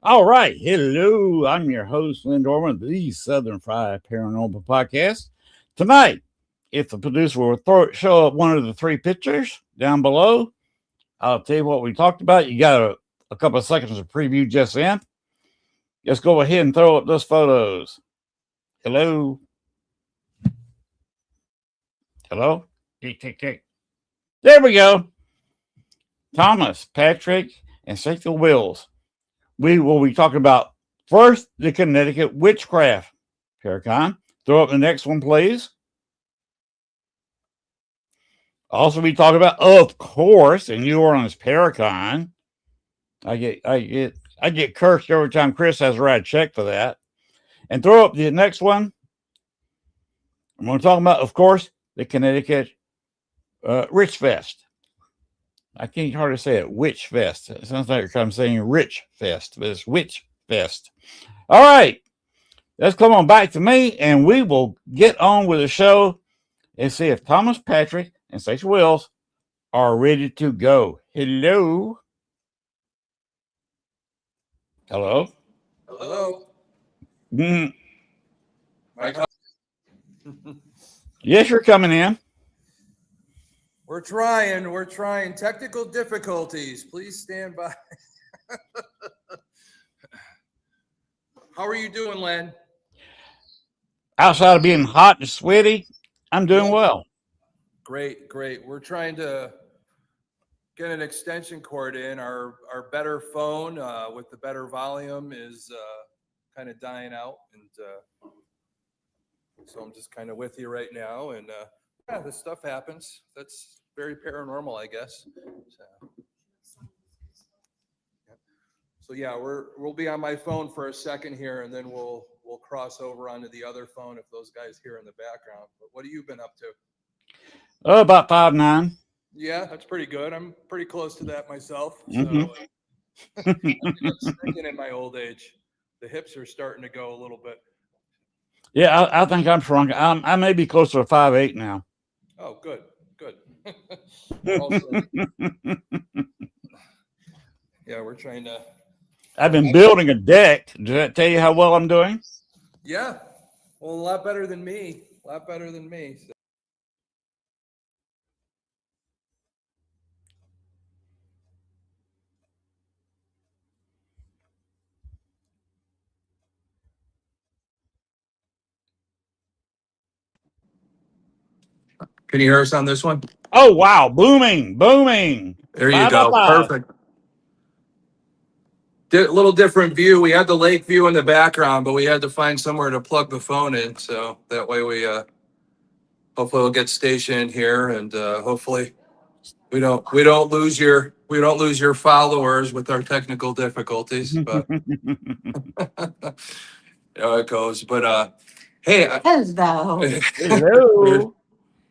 All right. Hello. I'm your host, Len Dorman, the Southern Fried Paranormal Podcast. Tonight, if the producer will show up one of the three pictures down below, I'll tell you what we talked about. You got a couple of seconds of preview just in. Just go ahead and throw up those photos. Hello. Hello. Tick, tick, tick. There we go. Thomas, Patrick, and Cecil Wills. We will be talking about first the Connecticut witchcraft. Paraconn, throw up the next one, please. Also, we talk about, of course, in New Orleans Paraconn. I get cursed every time Chris has to write a check for that. And throw up the next one. I'm going to talk about, of course, the Connecticut Rich Fest. I can't hardly say it, Witch Fest. It sounds like I'm saying Rich Fest, but it's Witch Fest. All right. Let's come on back to me, and we will get on with the show and see if Thomas, Patrick, and Cecil Wills are ready to go. Hello. Hello. Hello. Mm. Yes, you're coming in. We're trying. Technical difficulties. Please stand by. How are you doing, Len? Outside of being hot and sweaty, I'm doing well. Great. We're trying to get an extension cord in. Our better phone with the better volume is kind of dying out, and so I'm just kind of with you right now. And yeah, this stuff happens. That's very paranormal, I guess. So yeah, we'll be on my phone for a second here, and then we'll cross over onto the other phone if those guys hear in the background. But what have you been up to? About 5'9". Yeah, that's pretty good. I'm pretty close to that myself. Mm-hmm. So I think I'm shrinking in my old age. The hips are starting to go a little bit. Yeah, I think I'm shrunk. I may be closer to 5'8" now. Oh, good. Yeah, we're trying to. I've been building a deck. Does that tell you how well I'm doing? Yeah, well, a lot better than me. So. Can you hear us on this one? Oh, wow. Booming. There you go. Perfect. A little different view. We had the lake view in the background, but we had to find somewhere to plug the phone in. So that way we hopefully we'll get stationed here, and hopefully we don't lose your followers with our technical difficulties. But how it goes. But hey. Hello.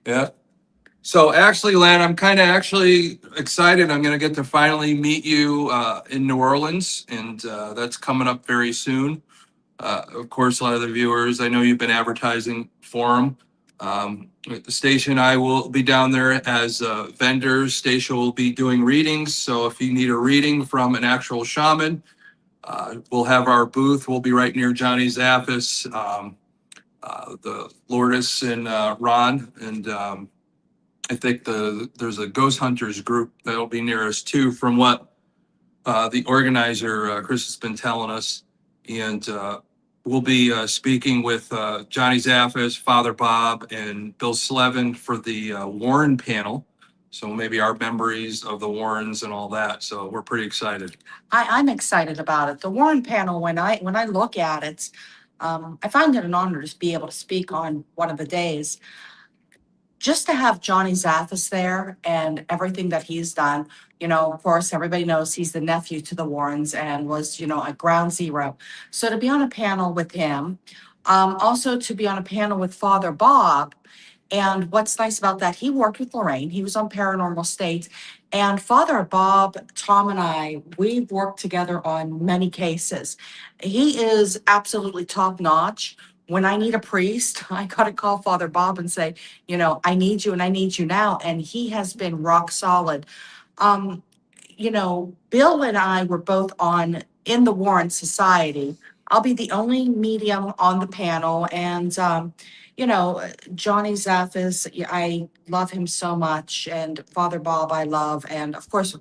Yeah. So actually, Len, I'm kind of actually excited. I'm going to get to finally meet you in New Orleans, and that's coming up very soon. Of course, a lot of the viewers, I know you've been advertising for them. At the station, I will be down there as vendors. Station will be doing readings. So if you need a reading from an actual shaman, we'll have our booth. We'll be right near Johnny Zaffis, the Lourdes and Ron, and I think there's a ghost hunters group that'll be near us too, from what the organizer Chris has been telling us. And we'll be speaking with Johnny Zaffis, Father Bob, and Bill Slevin for the Warren panel. So maybe our memories of the Warrens and all that. So we're pretty excited. I'm excited about it. The Warren panel, when I look at it, I find it an honor to be able to speak on one of the days. Just to have Johnny Zaffis there and everything that he's done, of course, everybody knows he's the nephew to the Warrens and was, at ground zero. So to be on a panel with him, also to be on a panel with Father Bob. And what's nice about that, he worked with Lorraine. He was on Paranormal State. And Father Bob, Tom, and I, we've worked together on many cases. He is absolutely top notch. When I need a priest, I got to call Father Bob and say, I need you and I need you now. And he has been rock solid. Bill and I were both on in the Warren Society. I'll be the only medium on the panel, and Johnny Zaffis, I love him so much, and Father Bob I love, and of course,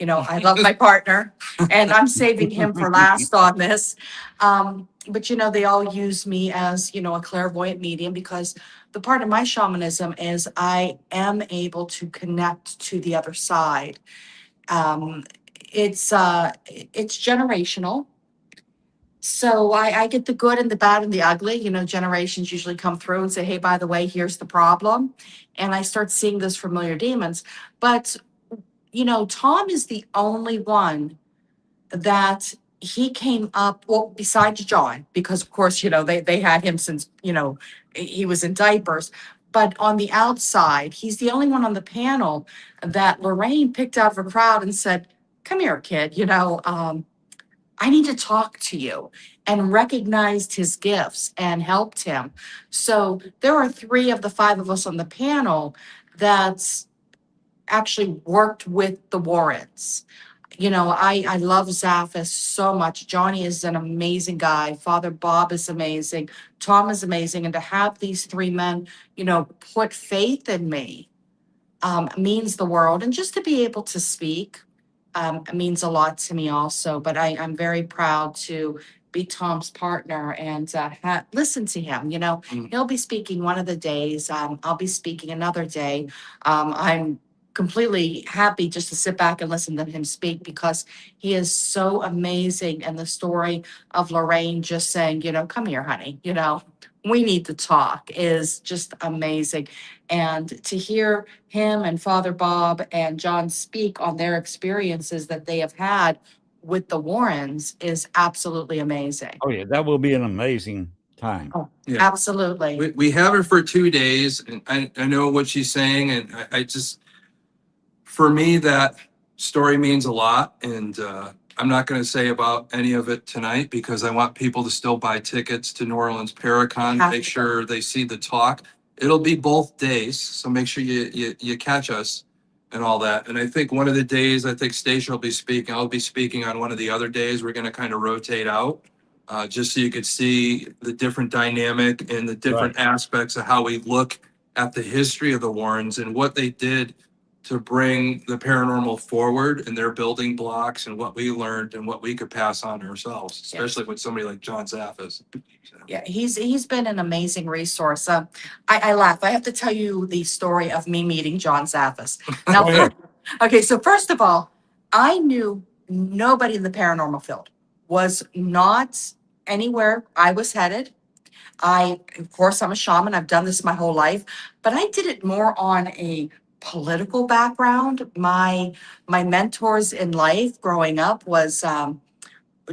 I love my partner, and I'm saving him for last on this. But they all use me as, a clairvoyant medium, because the part of my shamanism is I am able to connect to the other side. Um, it's generational. So I get the good and the bad and the ugly. Generations usually come through and say, hey, by the way, here's the problem. And I start seeing those familiar demons. But Tom is the only one that he came up, well, besides John, because of course, they had him since, he was in diapers. But on the outside, he's the only one on the panel that Lorraine picked out of a crowd and said, come here, kid, I need to talk to you, and recognized his gifts and helped him. So there are 3 of the 5 of us on the panel that actually worked with the Warrens. I love Zaffis so much. Johnny is an amazing guy. Father Bob is amazing. Tom is amazing. And to have these 3 men, put faith in me means the world. And just to be able to speak means a lot to me also. But I'm very proud to be Tom's partner and listen to him. He'll be speaking one of the days. I'll be speaking another day. I'm completely happy just to sit back and listen to him speak, because he is so amazing. And the story of Lorraine just saying, come here, honey, we need to talk, is just amazing. And to hear him and Father Bob and John speak on their experiences that they have had with the Warrens is absolutely amazing. Oh yeah, that will be an amazing time. Oh, Yeah. absolutely. We have it for 2 days, and I know what she's saying, and I just, for me, that story means a lot, and I'm not going to say about any of it tonight, because I want people to still buy tickets to New Orleans Paraconn, make sure they see the talk. It'll be both days, so make sure you catch us and all that. And I think one of the days, I think Stacia will be speaking. I'll be speaking on one of the other days. We're going to kind of rotate out, just so you could see the different dynamic and the different aspects of how we look at the history of the Warrens and what they did to bring the paranormal forward and their building blocks and what we learned and what we could pass on ourselves, especially with somebody like John Zaffis. So. Yeah, he's been an amazing resource. I laugh. I have to tell you the story of me meeting John Zaffis. Now, okay, so first of all, I knew nobody in the paranormal field, was not anywhere I was headed. Of course, I'm a shaman. I've done this my whole life, but I did it more on a political background. My mentors in life growing up was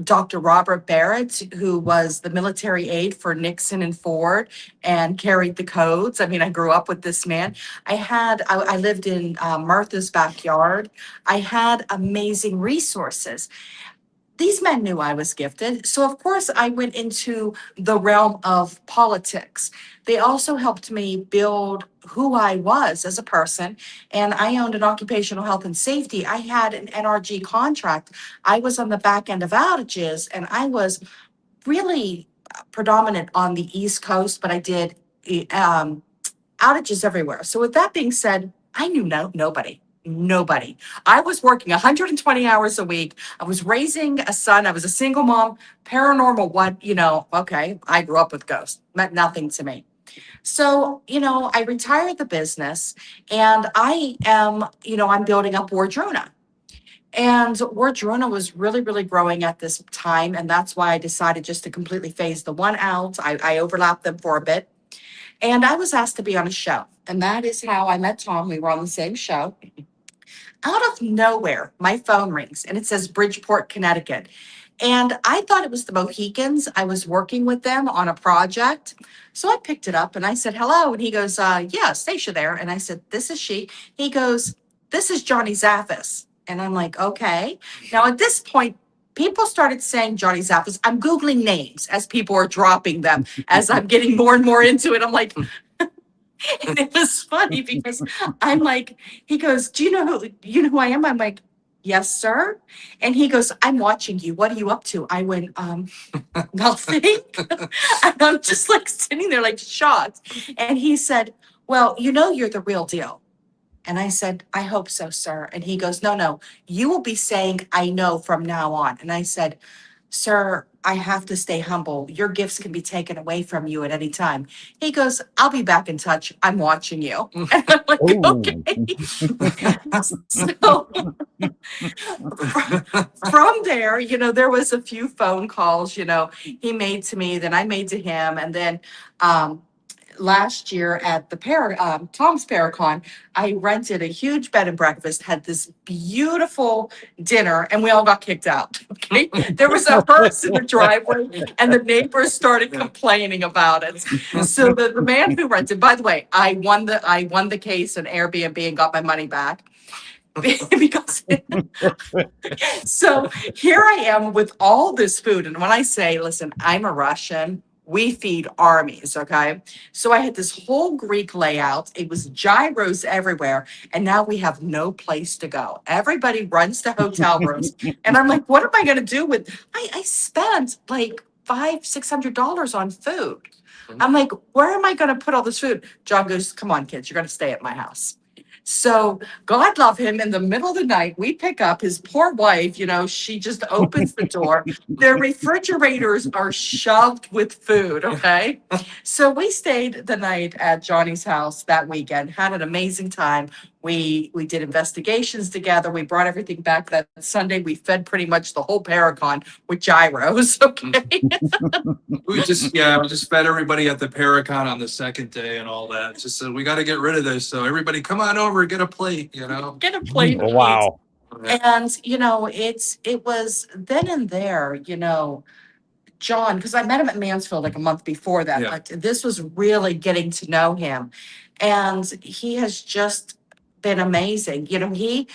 Dr. Robert Barrett, who was the military aide for Nixon and Ford and carried the codes. I mean, I grew up with this man. I lived in Martha's backyard. I had amazing resources. These men knew I was gifted. So, of course, I went into the realm of politics. They also helped me build who I was as a person. And I owned an occupational health and safety. I had an NRG contract. I was on the back end of outages, and I was really predominant on the East Coast, but I did outages everywhere. So, with that being said, I knew nobody. I was working 120 hours a week. I was raising a son. I was a single mom. Paranormal, okay, I grew up with ghosts. Meant nothing to me. So, I retired the business, and I am, I'm building up Wardruna. And Wardruna was really, really growing at this time. And that's why I decided just to completely phase the one out. I overlapped them for a bit. And I was asked to be on a show. And that is how I met Tom. We were on the same show. Out of nowhere, my phone rings and it says Bridgeport, Connecticut. And I thought it was the Mohicans. I was working with them on a project. So I picked it up and I said, hello. And he goes, yeah, Stacia there. And I said, this is she. He goes, this is Johnny Zaffis. And I'm like, okay. Now at this point, people started saying Johnny Zaffis. I'm Googling names as people are dropping them, as I'm getting more and more into it. I'm like, and it was funny because I'm like, he goes, do you know who I am? I'm like, yes, sir. And he goes, I'm watching you. What are you up to? I went, nothing. And I'm just like sitting there like shocked. And he said, well, you know, you're the real deal. And I said, I hope so, sir. And he goes, no, no, you will be saying, I know from now on. And I said, sir, I have to stay humble. Your gifts can be taken away from you at any time. He goes, I'll be back in touch. I'm watching you. And I'm like, Oh. okay. So from there, you know, there was a few phone calls, you know, he made to me, then I made to him. And then last year at the Tom's Paraconn, I rented a huge bed and breakfast, had this beautiful dinner, and we all got kicked out. Okay. There was a hearse in the driveway, and the neighbors started complaining about it. So the man who rented, by the way, I won the case in Airbnb and got my money back. Because so here I am with all this food. And when I say, listen, I'm a Russian, we feed armies, okay? So I had this whole Greek layout. It was gyros everywhere. And now we have no place to go. Everybody runs to hotel rooms. And I'm like, what am I going to do with, I spent like $500-$600 on food. I'm like, where am I going to put all this food? John goes, come on, kids, you're going to stay at my house. So God love him, in the middle of the night, we pick up his poor wife, you know, she just opens the door. Their refrigerators are shoved with food, okay? So we stayed the night at Johnny's house that weekend, had an amazing time. We did investigations together. We brought everything back that Sunday. We fed pretty much the whole Paraconn with gyros, okay? We just fed everybody at the Paraconn on the second day and all that. Just said, we got to get rid of this. So everybody come on over, get a plate, you know? Get a plate of Wow. And, you know, it was then and there, you know, John, because I met him at Mansfield like a month before that, Yeah. but this was really getting to know him. And he has just been amazing. You know, we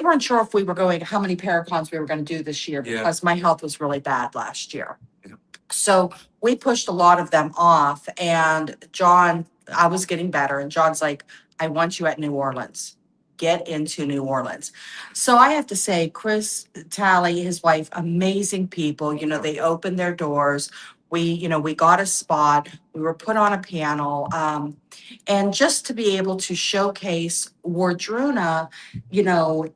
weren't sure if we were going, how many Paracons we were going to do this year Yeah. because my health was really bad last year. Yeah. So we pushed a lot of them off. And John, I was getting better. And John's like, I want you at New Orleans. Get into New Orleans. So I have to say, Chris Talley, his wife, amazing people. You know, they opened their doors. We got a spot. We were put on a panel. And just to be able to showcase Wardruna, you know,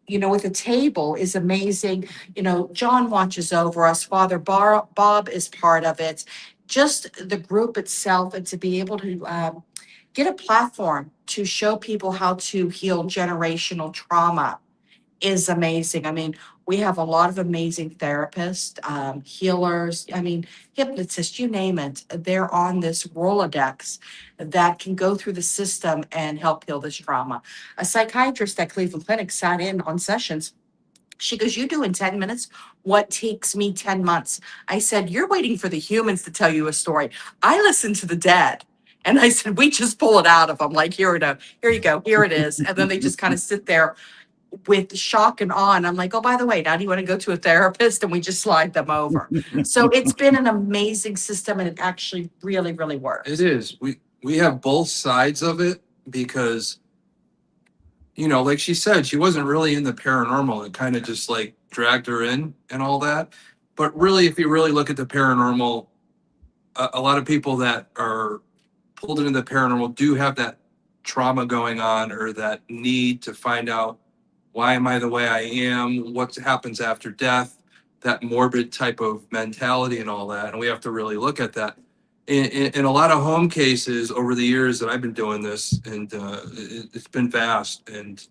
with a table is amazing. You know, John watches over us. Father Bob is part of it. Just the group itself, and to be able to get a platform to show people how to heal generational trauma is amazing. I mean, we have a lot of amazing therapists, healers, I mean, hypnotists, you name it. They're on this Rolodex that can go through the system and help heal this trauma. A psychiatrist at Cleveland Clinic sat in on sessions. She goes, you do in 10 minutes what takes me 10 months. I said, you're waiting for the humans to tell you a story. I listen to the dead. And I said, we just pull it out of them. Like, here you go, here it is. And then they just kind of sit there with shock and awe. And I'm like, oh, by the way, now do you want to go to a therapist? And we just slide them over. So it's been an amazing system, and it actually really, really works. It is. We have both sides of it because, you know, like she said, she wasn't really in the paranormal. It kind of just like dragged her in and all that. But really, if you really look at the paranormal, a lot of people that are pulled into the paranormal do have that trauma going on, or that need to find out, why am I the way I am? What happens after death? That morbid type of mentality and all that. And we have to really look at that. In a lot of home cases over the years that I've been doing this, and it's been vast. And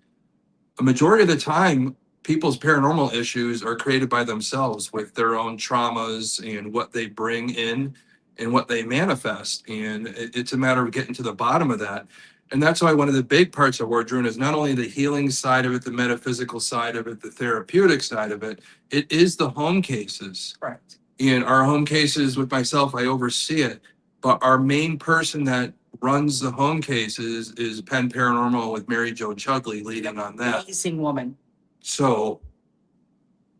a majority of the time, people's paranormal issues are created by themselves with their own traumas and what they bring in and what they manifest. And it's a matter of getting to the bottom of that. And that's why one of the big parts of Wardruna is not only the healing side of it, the metaphysical side of it, the therapeutic side of it, it is the home cases. Correct. In our home cases with myself, I oversee it. But our main person that runs the home cases is Penn Paranormal, with Mary Jo Chugley leading on that. Amazing woman. So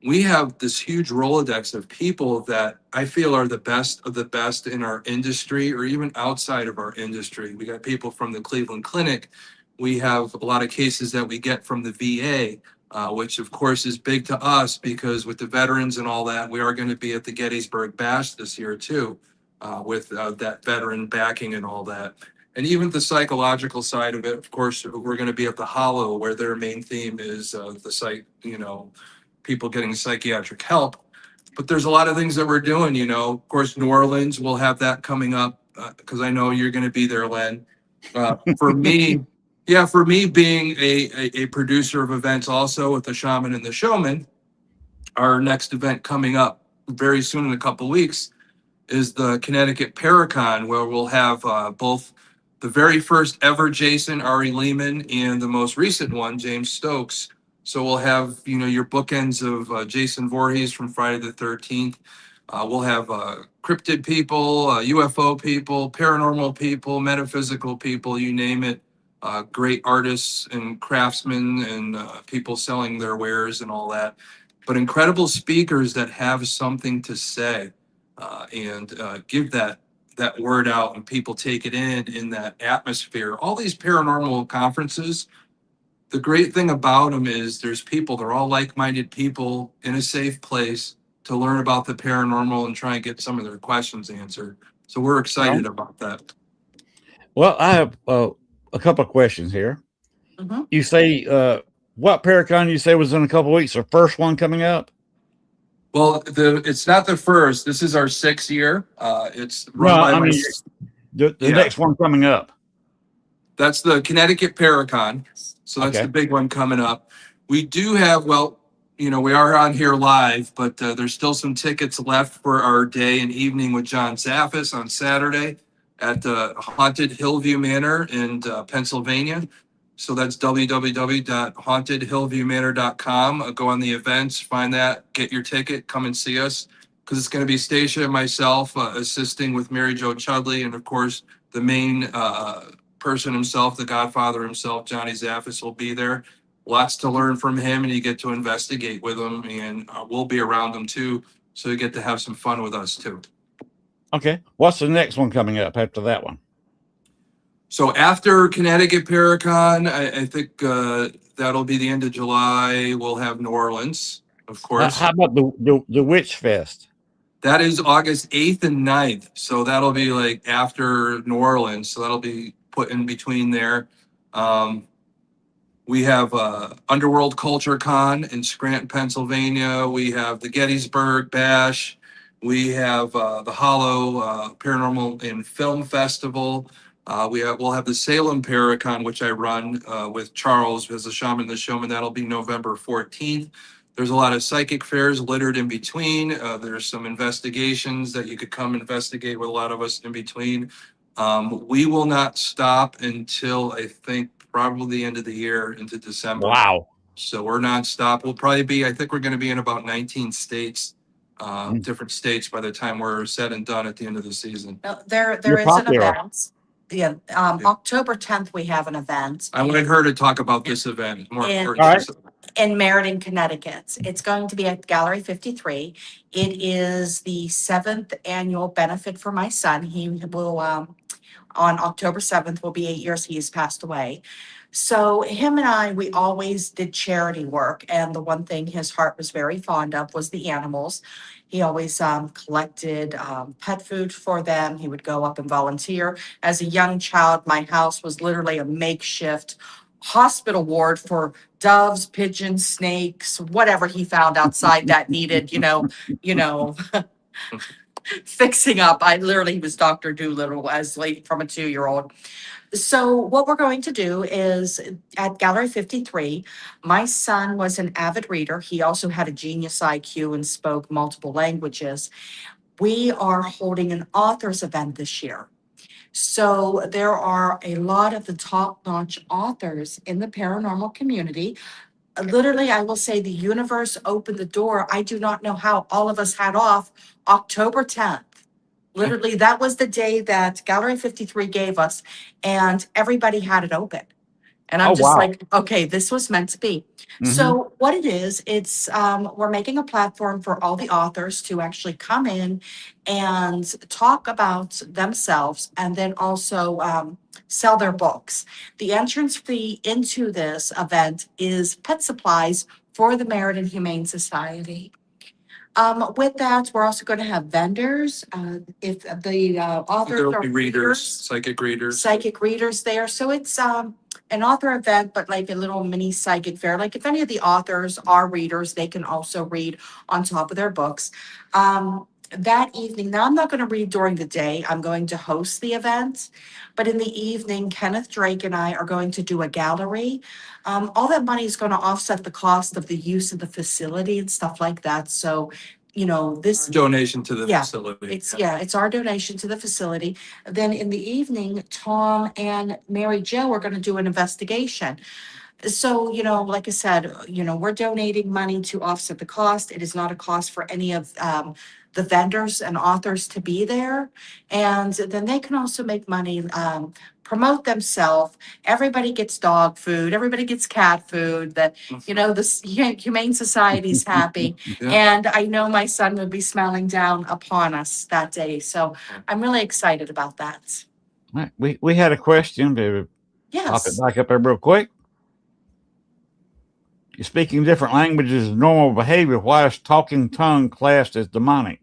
we have this huge Rolodex of people that I feel are the best of the best in our industry, or even outside of our industry. We got people from the Cleveland Clinic. We have a lot of cases that we get from the VA. which of course is big to us because with the veterans and all that, we are going to be at the Gettysburg Bash this year too, with that veteran backing and all that. And even the psychological side of it, of course, we're going to be at the Hollow, where their main theme is people getting psychiatric help. But there's a lot of things that we're doing, Of course, New Orleans, we'll have that coming up because I know you're going to be there, Len. For me, yeah, for me being a producer of events also with the Shaman and the Showman, our next event coming up very soon in a couple weeks is the Connecticut Paraconn, where we'll have both the very first ever Jason Ari Lehman and the most recent one, James Stokes. So we'll have, your bookends of Jason Voorhees from Friday the 13th. We'll have cryptid people, UFO people, paranormal people, metaphysical people, you name it. Great artists and craftsmen and people selling their wares and all that. But incredible speakers that have something to say and give that word out, and people take it in that atmosphere. All these paranormal conferences, the great thing about them is there's people, they're all like-minded people in a safe place to learn about the paranormal and try and get some of their questions answered. So we're excited about that. Well, I have a couple of questions here. Mm-hmm. You say what Paraconn you say was in a couple of weeks? The first one coming up? Well, it's not the first. This is our 6th year. It's run by the next one coming up. That's the Connecticut Paraconn. So that's the big one coming up. We do have, we are on here live, but there's still some tickets left for our day and evening with John Zaffis on Saturday at the Haunted Hillview Manor in Pennsylvania. So that's www.hauntedhillviewmanor.com. Go on the events, find that, get your ticket, come and see us. Because it's going to be Stacia and myself assisting with Mary Jo Chudley. And of course, the main person himself, the Godfather himself, Johnny Zaffis, will be there. Lots to learn from him, and you get to investigate with him. And we'll be around him too. So you get to have some fun with us too. Okay. What's the next one coming up after that one? So after Connecticut Paraconn, I think that'll be the end of July. We'll have New Orleans, of course. How about the Witch Fest? That is August 8th and 9th. So that'll be like after New Orleans. So that'll be put in between there. We have Underworld Culture Con in Scranton, Pennsylvania. We have the Gettysburg Bash. We have the Hollow Paranormal and Film Festival. We'll have the Salem Paraconn, which I run with Charles as the Shaman and the Showman. That'll be November 14th. There's a lot of psychic fairs littered in between. There's some investigations that you could come investigate with a lot of us in between. We will not stop until I think probably the end of the year into December. Wow. So we're nonstop. We'll probably be, I think we're going to be in about 19 states, different states by the time we're said and done at the end of the season. No, there is an event. Yeah, October 10th, we have an event. I wanted her to talk about this event. More in Meriden, Connecticut. It's going to be at Gallery 53. It is the 7th annual benefit for my son. He will, on October 7th, will be 8 years. He has passed away. So him and I, we always did charity work. And the one thing his heart was very fond of was the animals. He always collected pet food for them. He would go up and volunteer. As a young child, my house was literally a makeshift hospital ward for doves, pigeons, snakes, whatever he found outside that needed, fixing up. He was Dr. Doolittle as from a 2-year-old. So what we're going to do is at Gallery 53, my son was an avid reader. He also had a genius IQ and spoke multiple languages. We are holding an authors event this year. So there are a lot of the top-notch authors in the paranormal community. Literally, I will say the universe opened the door. I do not know how all of us had off October 10th. Literally, that was the day that Gallery 53 gave us, and everybody had it open. And I'm Oh, just wow. like, okay, this was meant to be. Mhm. So what it is, it's we're making a platform for all the authors to actually come in and talk about themselves, and then also sell their books. The entrance fee into this event is pet supplies for the Merit and Humane Society. With that, we're also going to have vendors. If the authors There'll are be readers, psychic readers. psychic readers there. So it's an author event, but like a little mini psychic fair. Like if any of the authors are readers, they can also read on top of their books. That evening, now I'm not going to read during the day. I'm going to host the event, but in the evening, Kenneth Drake and I are going to do a gallery. All that money is going to offset the cost of the use of the facility and stuff like that. So, you know, this Donation to the Yeah, facility. it's our donation to the facility. Then in the evening, Tom and Mary Jo are going to do an investigation. So, you know, like I said, you know, we're donating money to offset the cost. It is not a cost for any of the vendors and authors to be there. And then they can also make money, promote themselves. Everybody gets dog food, everybody gets cat food, that, you know, this Humane Society's happy. Yeah. And I know my son will be smiling down upon us that day. So I'm really excited about that. All right. We had a question, to pop it Yes. back up there real quick. You're speaking different languages is normal behavior. Why is talking tongue classed as demonic?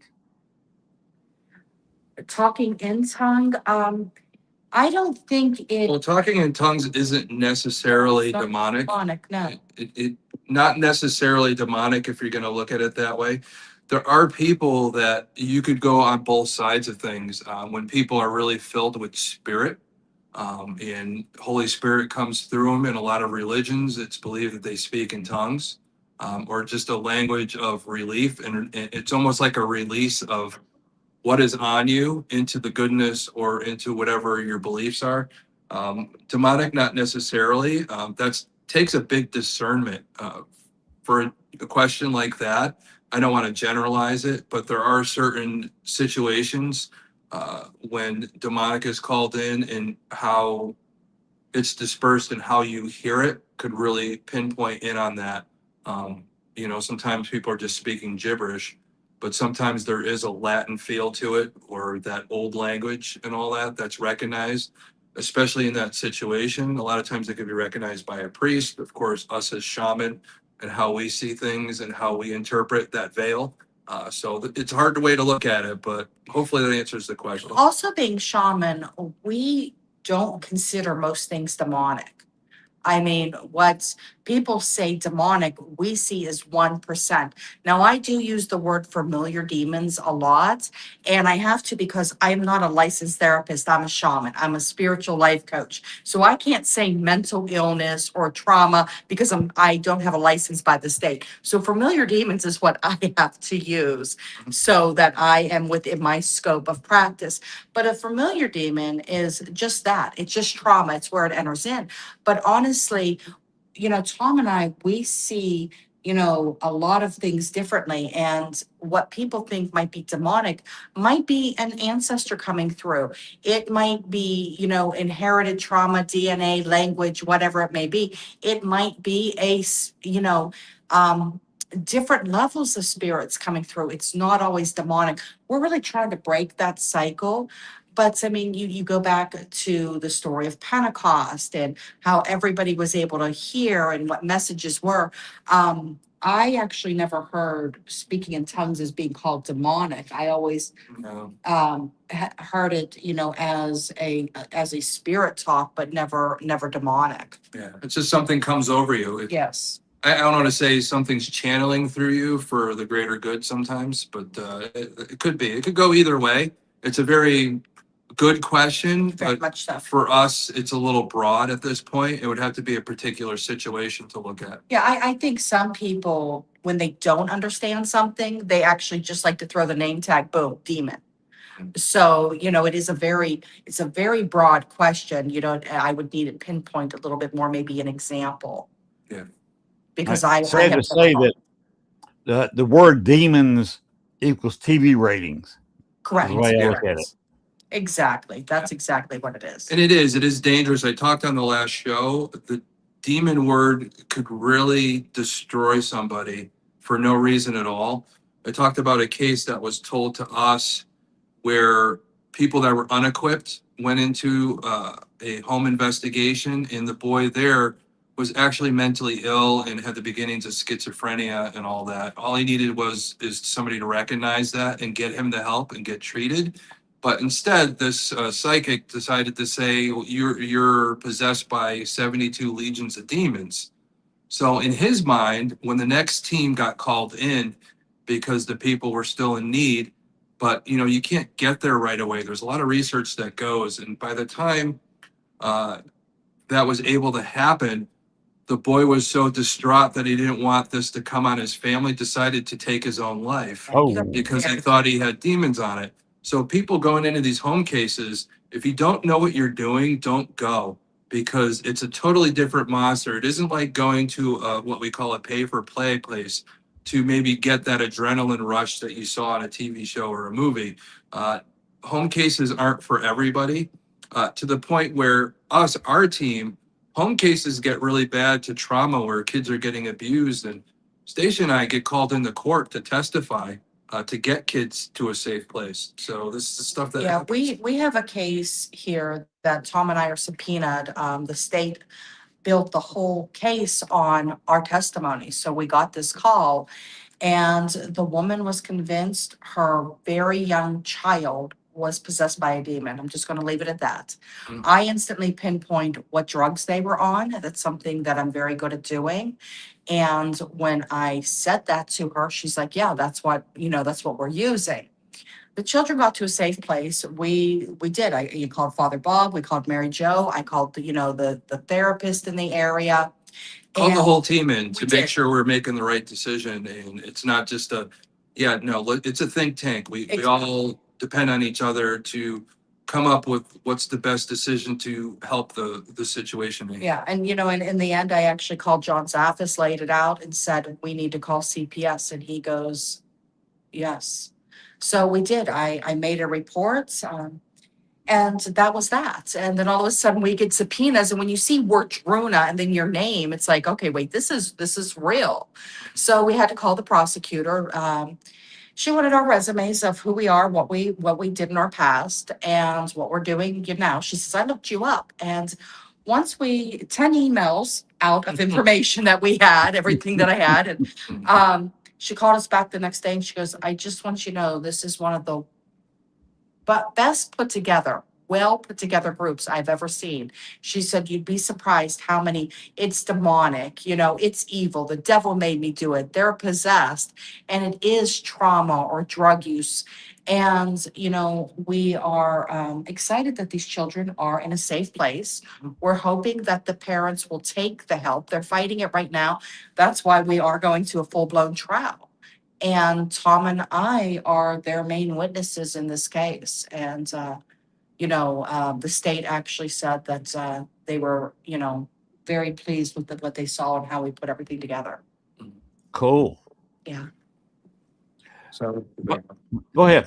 Talking in tongue, I don't think Well, talking in tongues isn't necessarily It's not demonic. demonic, no. It not necessarily demonic if you're going to look at it that way. There are people that you could go on both sides of things. When people are really filled with spirit, and Holy Spirit comes through them. In a lot of religions, it's believed that they speak in tongues, or just a language of relief, and it's almost like a release of what is on you into the goodness or into whatever your beliefs are. Demonic, not necessarily. That's takes a big discernment for a question like that. I don't want to generalize it, but there are certain situations when demonic is called in, and how it's dispersed and how you hear it could really pinpoint in on that. You know, sometimes people are just speaking gibberish, but sometimes there is a Latin feel to it, or that old language and all that that's recognized, especially in that situation. A lot of times it could be recognized by a priest, of course, us as shaman, and how we see things and how we interpret that veil. It's a hard way to look at it, but hopefully that answers the question. Also being shaman, we don't consider most things demonic. I mean, what people say demonic, we see as 1%. Now, I do use the word familiar demons a lot, and I have to because I'm not a licensed therapist. I'm a shaman. I'm a spiritual life coach. So I can't say mental illness or trauma because I don't have a license by the state. So familiar demons is what I have to use so that I am within my scope of practice. But a familiar demon is just that. It's just trauma. It's where it enters in. But honestly, you know, Tom and I, we see, you know, a lot of things differently. And what people think might be demonic might be an ancestor coming through. It might be, you know, inherited trauma, DNA, language, whatever it may be. It might be you know, different levels of spirits coming through. It's not always demonic. We're really trying to break that cycle. But I mean, you go back to the story of Pentecost and how everybody was able to hear and what messages were. I actually never heard speaking in tongues as being called demonic. I always No. heard it, you know, as a spirit talk, but never demonic. Yeah, it's just something comes over you. Yes. I don't want to say something's channeling through you for the greater good sometimes, but it could be. It could go either way. It's a very good question, Very but much so. for us, it's a little broad at this point. It would have to be a particular situation to look at. Yeah, I think some people, when they don't understand something, they actually just like to throw the name tag, boom, demon. So, you know, it's a very broad question. You know, I would need to pinpoint a little bit more, maybe an example. Yeah. Because Right. I Sad have to say that the word demons equals TV ratings. correct. Is the way I look at it. Exactly. That's exactly what it is. And it is dangerous. I talked on the last show that demon word could really destroy somebody for no reason at all. I talked about a case that was told to us where people that were unequipped went into a home investigation, and the boy there was actually mentally ill and had the beginnings of schizophrenia and all that. All he needed is somebody to recognize that and get him the help and get treated. But instead, this psychic decided to say, you're possessed by 72 legions of demons. So in his mind, when the next team got called in, because the people were still in need, but you can't get there right away. There's a lot of research that goes, and by the time that was able to happen, the boy was so distraught that he didn't want this to come on his family, decided to take his own life because he thought he had demons on it. So people going into these home cases, if you don't know what you're doing, don't go, because it's a totally different monster. It isn't like going to what we call a pay-for-play place to maybe get that adrenaline rush that you saw on a TV show or a movie. Home cases aren't for everybody, to the point where our team, home cases get really bad to trauma where kids are getting abused, and Stacia and I get called into court to testify to get kids to a safe place. So this is stuff that happens. we have a case here that Tom and I are subpoenaed. The state built the whole case on our testimony. So we got this call, and the woman was convinced her very young child was possessed by a demon. I'm just going to leave it at that. I instantly pinpoint what drugs they were on. That's something that I'm very good at doing. And when I said that to her, she's like, yeah, that's what we're using. The children got to a safe place. We did. You called Father Bob. We called Mary Jo. I called the therapist in the area. Called the whole team in to We make did. sure we're making the right decision, and it's not just it's a think tank. We all depend on each other to come up with what's the best decision to help the situation. Yeah, and in the end, I actually called John Zaffis, laid it out, and said we need to call CPS, and he goes, yes. So we did. I made a report, and that was that. And then all of a sudden we get subpoenas, and when you see Wardruna and then your name, it's like, okay, wait, this is real. So we had to call the prosecutor. She wanted our resumes of who we are, what we did in our past, and what we're doing now. She says, I looked you up, and once 10 emails out of information that we had, everything that I had, and she called us back the next day, and she goes, I just want you to know this is one of the best put together, well put together groups I've ever seen. She said, you'd be surprised how many, it's demonic, it's evil. The devil made me do it. They're possessed, and it is trauma or drug use. And, we are excited that these children are in a safe place. We're hoping that the parents will take the help. They're fighting it right now. That's why we are going to a full-blown trial. And Tom and I are their main witnesses in this case. And, the state actually said that they were, very pleased with what they saw and how we put everything together. Cool. Yeah. So Go ahead.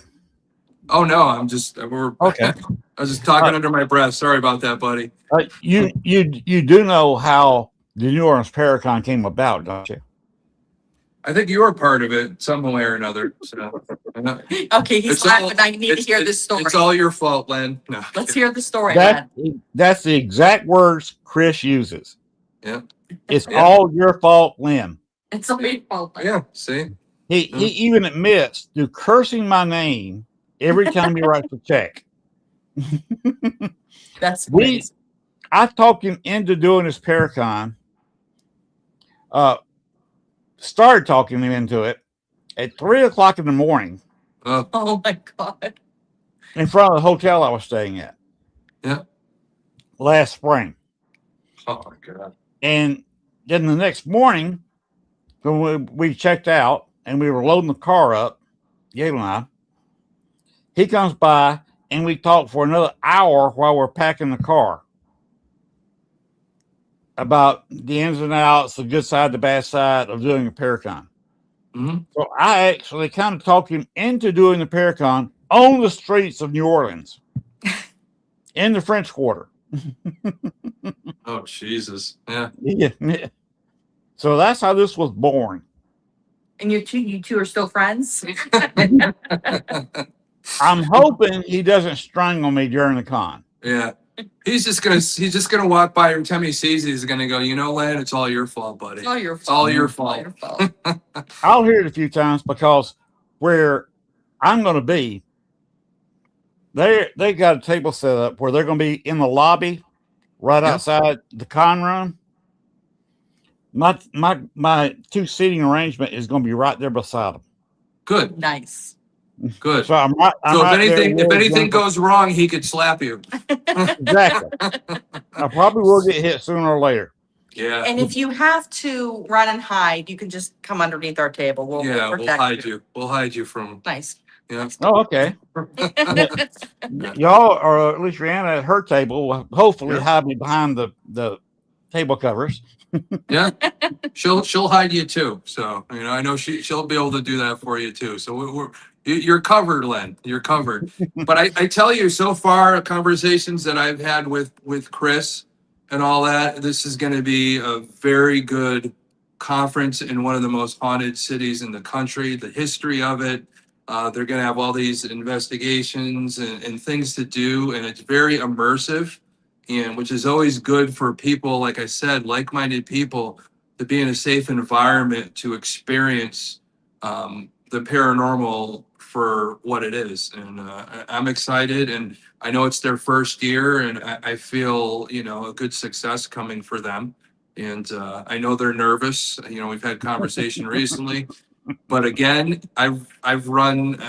oh no, we're Okay. I was just talking under my breath. Sorry about that, buddy. You do know how the New Orleans Paraconn came about, don't you? I think you were part of it some way or another. So Okay, he's It's laughing. all- I need to hear this story. It's all your fault, Len. No. Let's hear the story, Len. That's the exact words Chris uses. Yeah. It's Yeah. all your fault, Lynn. It's a big fault. Yeah. See. He even admits to cursing my name every time he writes a check. That's amazing. I talked him into doing this Paraconn. Started talking him into it at 3:00 in the morning Oh my God. in front of the hotel I was staying at. Yeah. Last spring. Oh my God. And then the next morning, when we checked out and we were loading the car up, Gail and I, he comes by and we talk for another hour while we're packing the car about the ins and outs, the good side, the bad side of doing a Paraconn. Mm-hmm. So I actually kind of talked him into doing the Paraconn on the streets of New Orleans in the French Quarter. Oh Jesus. Yeah. Yeah. So that's how this was born. And you two are still friends? I'm hoping he doesn't strangle me during the con. Yeah. He's just gonna walk by every time he sees you. He's gonna go, you know, Len, it's all your fault, buddy. It's all your It's all your It's all fault. your fault. I'll hear it a few times because where I'm going to be, they got a table set up where they're going to be in the lobby right Yeah. outside the con room. My two seating arrangement is going to be right there beside them. Good. Nice. Good. So I'm right. I'm So right if there anything with Jennifer. goes wrong, he could slap you. Exactly. I probably will get hit sooner or later. Yeah. And if you have to run and hide, you can just come underneath our table. We'll Yeah, we'll protect hide you. We'll hide you from. Nice. Yeah. Oh, okay. Y'all, or at least Rihanna at her table, will hopefully Yeah. hide me behind the table covers. Yeah. She'll hide you too. So I know she'll be able to do that for you too. So you're covered, Len. You're covered. But I tell you, so far, conversations that I've had with Chris and all that, this is going to be a very good conference in one of the most haunted cities in the country. The history of it. They're going to have all these investigations and things to do, and it's very immersive, and which is always good for people, like I said, like-minded people, to be in a safe environment to experience the paranormal for what it is. And I'm excited, and I know it's their first year, and I feel a good success coming for them. And I know they're nervous. We've had conversation recently. But again, I've run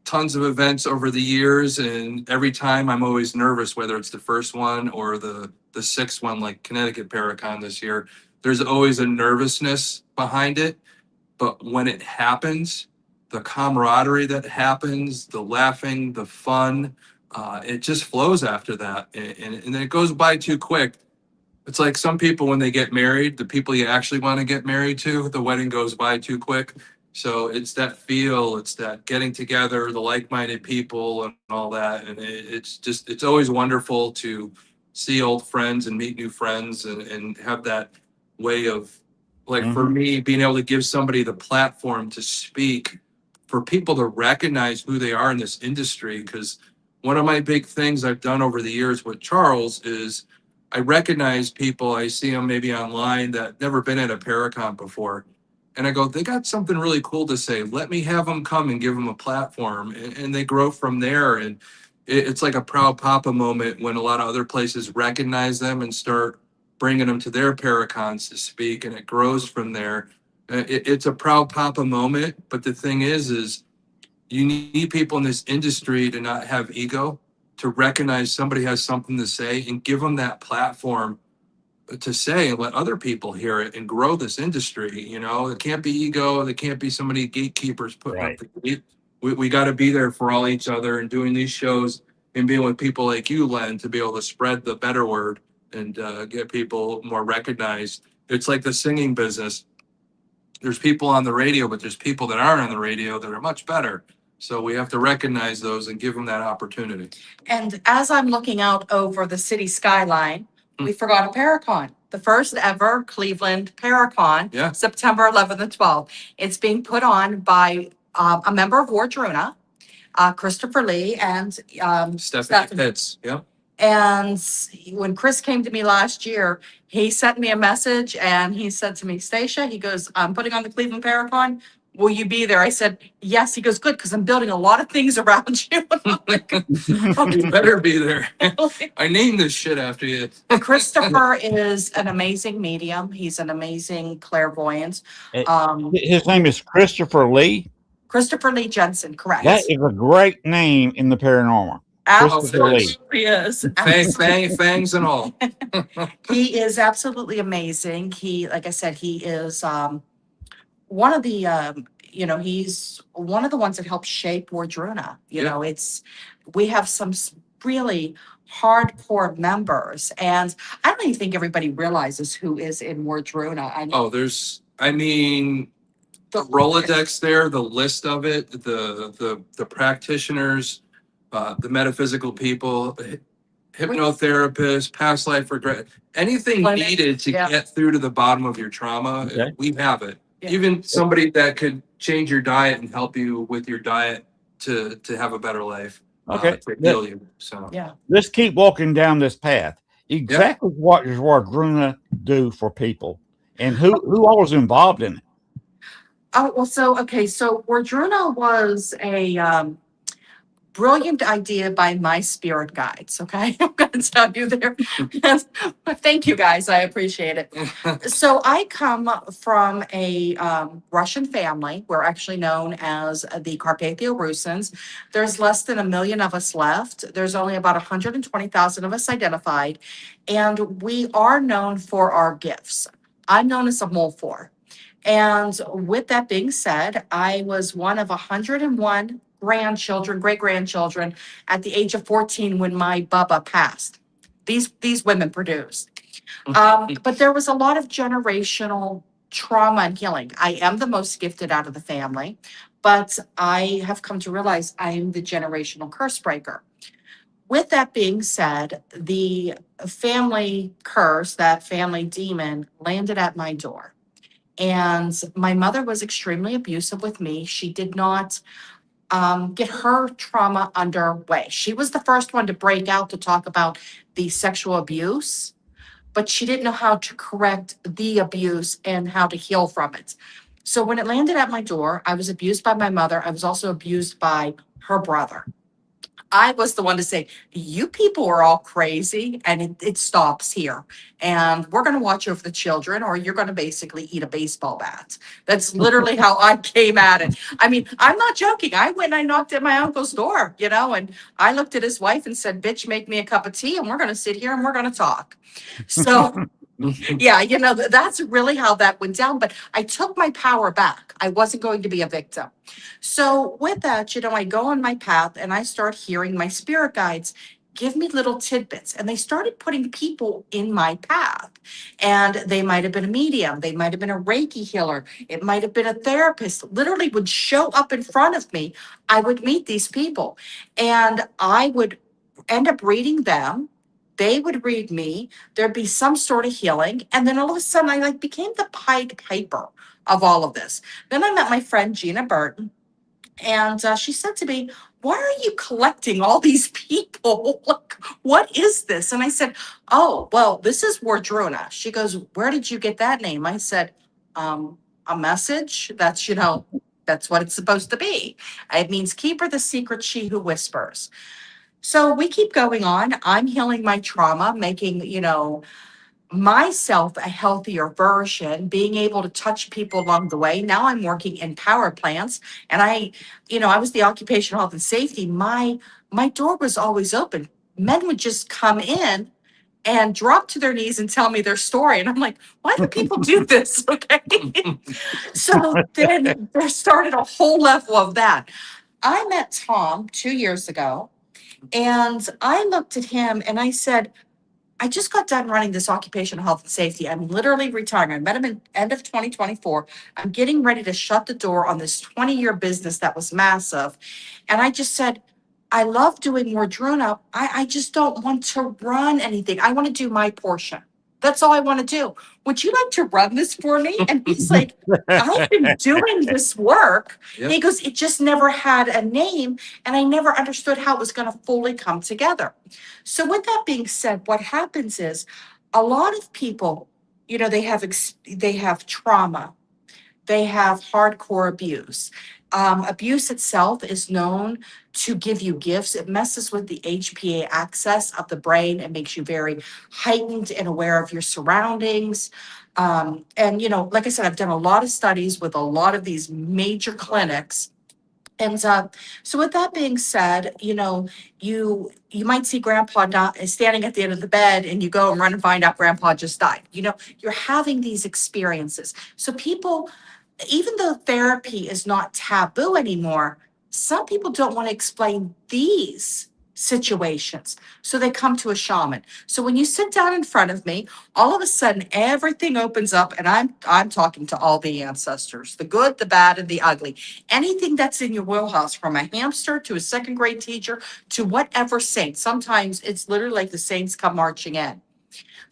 tons of events over the years, and every time I'm always nervous, whether it's the first one or the sixth one, like Connecticut Paraconn this year. There's always a nervousness behind it, but when it happens, the camaraderie that happens, the laughing, the fun, it just flows after that, and then it goes by too quick. It's like some people, when they get married, the people you actually want to get married to, the wedding goes by too quick. So it's that feel, it's that getting together, the like-minded people and all that. And it's always wonderful to see old friends and meet new friends and have that way of, like, for me, being able to give somebody the platform to speak, for people to recognize who they are in this industry. Because one of my big things I've done over the years with Charles is I recognize people, I see them maybe online that never been at a Paraconn before. And I go, they got something really cool to say. Let me have them come and give them a platform. And they grow from there. And it's like a proud papa moment when a lot of other places recognize them and start bringing them to their Paracons to speak. And it grows from there. It's a proud papa moment. But the thing is you need people in this industry to not have ego, to recognize somebody has something to say and give them that platform to say and let other people hear it and grow this industry. It can't be ego. There can't be so many gatekeepers putting up the gate. We got to be there for all each other and doing these shows and being with people like you, Len, to be able to spread the better word and get people more recognized. It's like the singing business. There's people on the radio, but there's people that aren't on the radio that are much better. So we have to recognize those and give them that opportunity. And as I'm looking out over the city skyline, we forgot a Paracon, the first ever Cleveland Paracon, Yeah. September 11th and 12th. It's being put on by a member of Wardruna, Christopher Lee, and Stephanie Pitts. Yeah. And when Chris came to me last year, he sent me a message and he said to me, Stacia, he goes, I'm putting on the Cleveland Paracon. Will you be there? I said, yes. He goes, good, because I'm building a lot of things around you. And I'm like, You better be there. I named this shit after you. Christopher is an amazing medium. He's an amazing clairvoyant. His name is Christopher Lee. Christopher Lee Jensen, correct. That is a great name in the paranormal. Absolutely is. Fangs and all. He is absolutely amazing. Like I said, he is one of the, he's one of the ones that helped shape Wardruna. We have some really hardcore members, and I don't even think everybody realizes who is in Wardruna. The Rolodex there, the list of it, the practitioners, the metaphysical people. hypnotherapist, past life regret, anything Clinic, needed to yeah. get through to the bottom of your trauma, Okay. we have it. Yeah. Even somebody that could change your diet and help you with your diet to have a better life, Okay. to heal you. So Yeah. Let's keep walking down this path. Exactly what does Wardruna do for people, and who all is involved in it? Oh, well, so, okay, so Wardruna was a brilliant idea by my spirit guides. Okay. I'm going to tell you there. Yes. Thank you guys. I appreciate it. So I come from a Russian family. We're actually known as the Carpatho-Russins. There's less than 1 million of us left. There's only about 120,000 of us identified. And we are known for our gifts. I'm known as a Mulfor. And with that being said, I was one of 101 grandchildren, great grandchildren, at the age of 14 when my Bubba passed. These women produced. But there was a lot of generational trauma and healing. I am the most gifted out of the family, but I have come to realize I am the generational curse breaker. With that being said, the family curse, that family demon, landed at my door. And my mother was extremely abusive with me. She did not get her trauma underway. She was the first one to break out to talk about the sexual abuse, but she didn't know how to correct the abuse and how to heal from it. So when it landed at my door, I was abused by my mother. I was also abused by her brother. I was the one to say, you people are all crazy and it stops here. And we're going to watch over the children, or you're going to basically eat a baseball bat. That's literally how I came at it. I mean, I'm not joking. I went and I knocked at my uncle's door, and I looked at his wife and said, bitch, make me a cup of tea and we're going to sit here and we're going to talk. So yeah, that's really how that went down. But I took my power back. I wasn't going to be a victim. So with that, I go on my path and I start hearing my spirit guides give me little tidbits. And they started putting people in my path. And they might have been a medium. They might have been a Reiki healer. It might have been a therapist. Literally would show up in front of me. I would meet these people and I would end up reading them. They would read me. There'd be some sort of healing. And then all of a sudden I became the Pied Piper of all of this. Then I met my friend Gina Burton, and she said to me, why are you collecting all these people? Like, what is this? And I said, oh, well, this is Wardruna. She goes, where did you get that name? I said, a message. That's what it's supposed to be. It means keep her the secret, she who whispers. So we keep going on. I'm healing my trauma, making, myself a healthier version, being able to touch people along the way. Now I'm working in power plants, and I was the occupational health and safety. My door was always open. Men would just come in and drop to their knees and tell me their story. And I'm like, why do people do this? Okay. So then there started a whole level of that. I met Tom 2 years ago, and I looked at him and I said, I just got done running this occupational health and safety. I'm literally retiring. I met him in end of 2024. I'm getting ready to shut the door on this 20-year business that was massive. And I just said, I love doing Wardruna. I just don't want to run anything. I want to do my portion. That's all I want to do. Would you like to run this for me? And he's like, I've been doing this work. Yep. He goes, it just never had a name. And I never understood how it was going to fully come together. So with that being said, what happens is a lot of people, they have trauma. They have hardcore abuse. Abuse itself is known to give you gifts. It messes with the HPA axis of the brain. It makes you very heightened and aware of your surroundings. And like I said, I've done a lot of studies with a lot of these major clinics. And so with that being said, you might see grandpa standing at the end of the bed, and you go and run and find out grandpa just died. You're having these experiences. So people, even though therapy is not taboo anymore, some people don't want to explain these situations. So they come to a shaman. So when you sit down in front of me, all of a sudden everything opens up and I'm talking to all the ancestors, the good, the bad, and the ugly. Anything that's in your wheelhouse, from a hamster to a second grade teacher to whatever saint. Sometimes it's literally like the saints come marching in.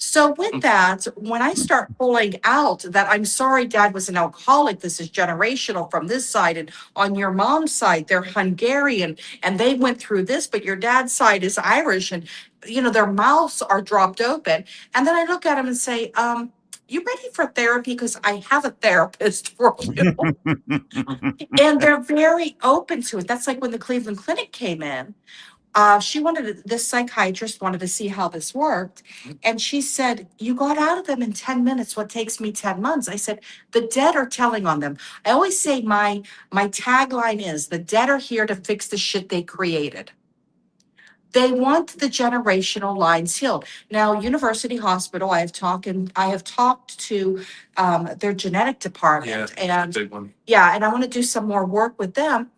So with that, when I start pulling out that I'm sorry dad was an alcoholic, this is generational from this side, and on your mom's side, they're Hungarian and they went through this, but your dad's side is Irish, and their mouths are dropped open. And then I look at them and say, you ready for therapy? Because I have a therapist for you. And they're very open to it. That's like when the Cleveland Clinic came in. This psychiatrist wanted to see how this worked. And she said, you got out of them in 10 minutes. What takes me 10 months? I said, the dead are telling on them. I always say my tagline is the dead are here to fix the shit they created. They want the generational lines healed. Now, University Hospital, I have talked to their genetic department. And big one. yeah, and I want to do some more work with them.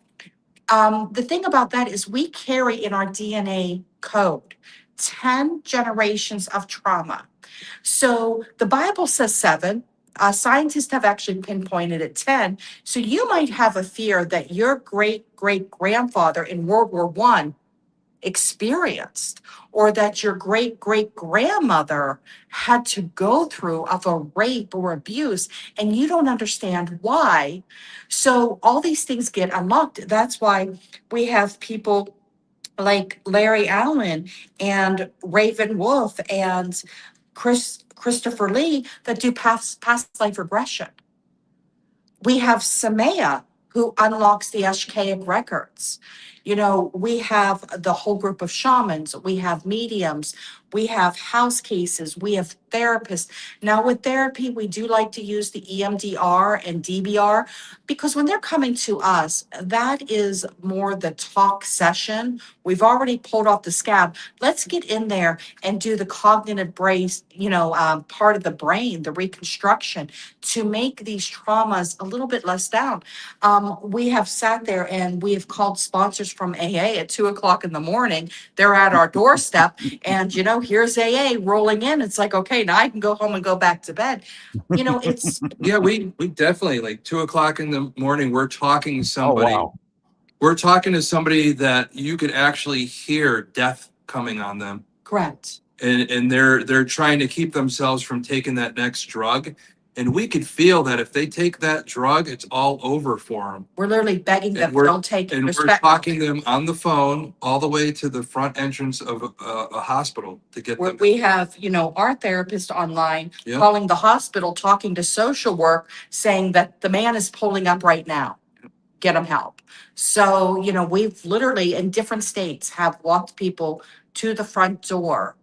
The thing about that is we carry in our DNA code 10 generations of trauma. So the Bible says 7. Scientists have actually pinpointed at 10. So you might have a fear that your great-great-grandfather in World War I experienced, or that your great-great-grandmother had to go through of a rape or abuse, and you don't understand why. So all these things get unlocked. That's why we have people like Larry Allen and Raven Wolf and Christopher Lee that do past life regression. We have Samaya, who unlocks the Ashkaic records. We have the whole group of shamans. We have mediums. We have house cases. We have therapists. Now with therapy, we do like to use the EMDR and DBR, because when they're coming to us, that is more the talk session. We've already pulled off the scab. Let's get in there and do the cognitive brace, part of the brain, the reconstruction, to make these traumas a little bit less down. We have sat there and we have called sponsors from AA at 2:00 in the morning. They're at our doorstep and, here's AA rolling in. It's like, okay, now I can go home and go back to bed. It's. Yeah, we definitely, like 2:00 in the morning, we're talking to somebody. Oh, wow. We're talking to somebody that you could actually hear death coming on them. Correct. And they're trying to keep themselves from taking that next drug. And we could feel that if they take that drug, it's all over for them. We're literally begging them, don't take it. And we're talking them on the phone all the way to the front entrance of a hospital to get them. We have, our therapist online Yeah. calling the hospital, talking to social work, saying that the man is pulling up right now. Get him help. So, we've literally in different states have walked people to the front door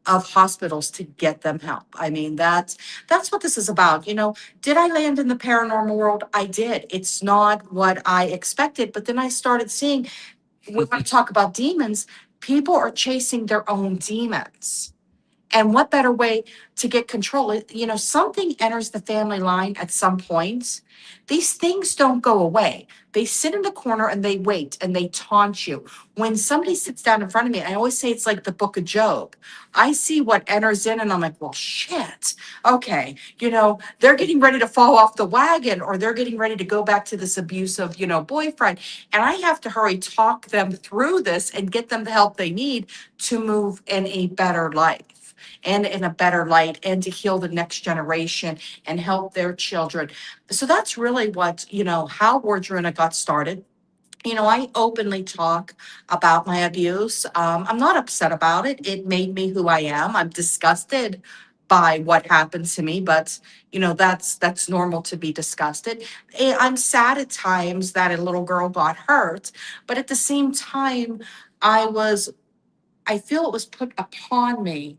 of hospitals to get them help. I mean, that's what this is about. Did I land in the paranormal world? I did. It's not what I expected, but then I started seeing, when I talk about demons, people are chasing their own demons. And what better way to get control? Something enters the family line at some point. These things don't go away. They sit in the corner and they wait and they taunt you. When somebody sits down in front of me, I always say it's like the book of Job. I see what enters in and I'm like, well, shit. Okay. They're getting ready to fall off the wagon, or they're getting ready to go back to this abusive, boyfriend. And I have to hurry, talk them through this and get them the help they need to move in a better life and in a better light, and to heal the next generation and help their children. So that's really what, how Wardruna got started. I openly talk about my abuse. I'm not upset about it. It made me who I am. I'm disgusted by what happened to me, but that's normal to be disgusted. I'm sad at times that a little girl got hurt, but at the same time, I feel it was put upon me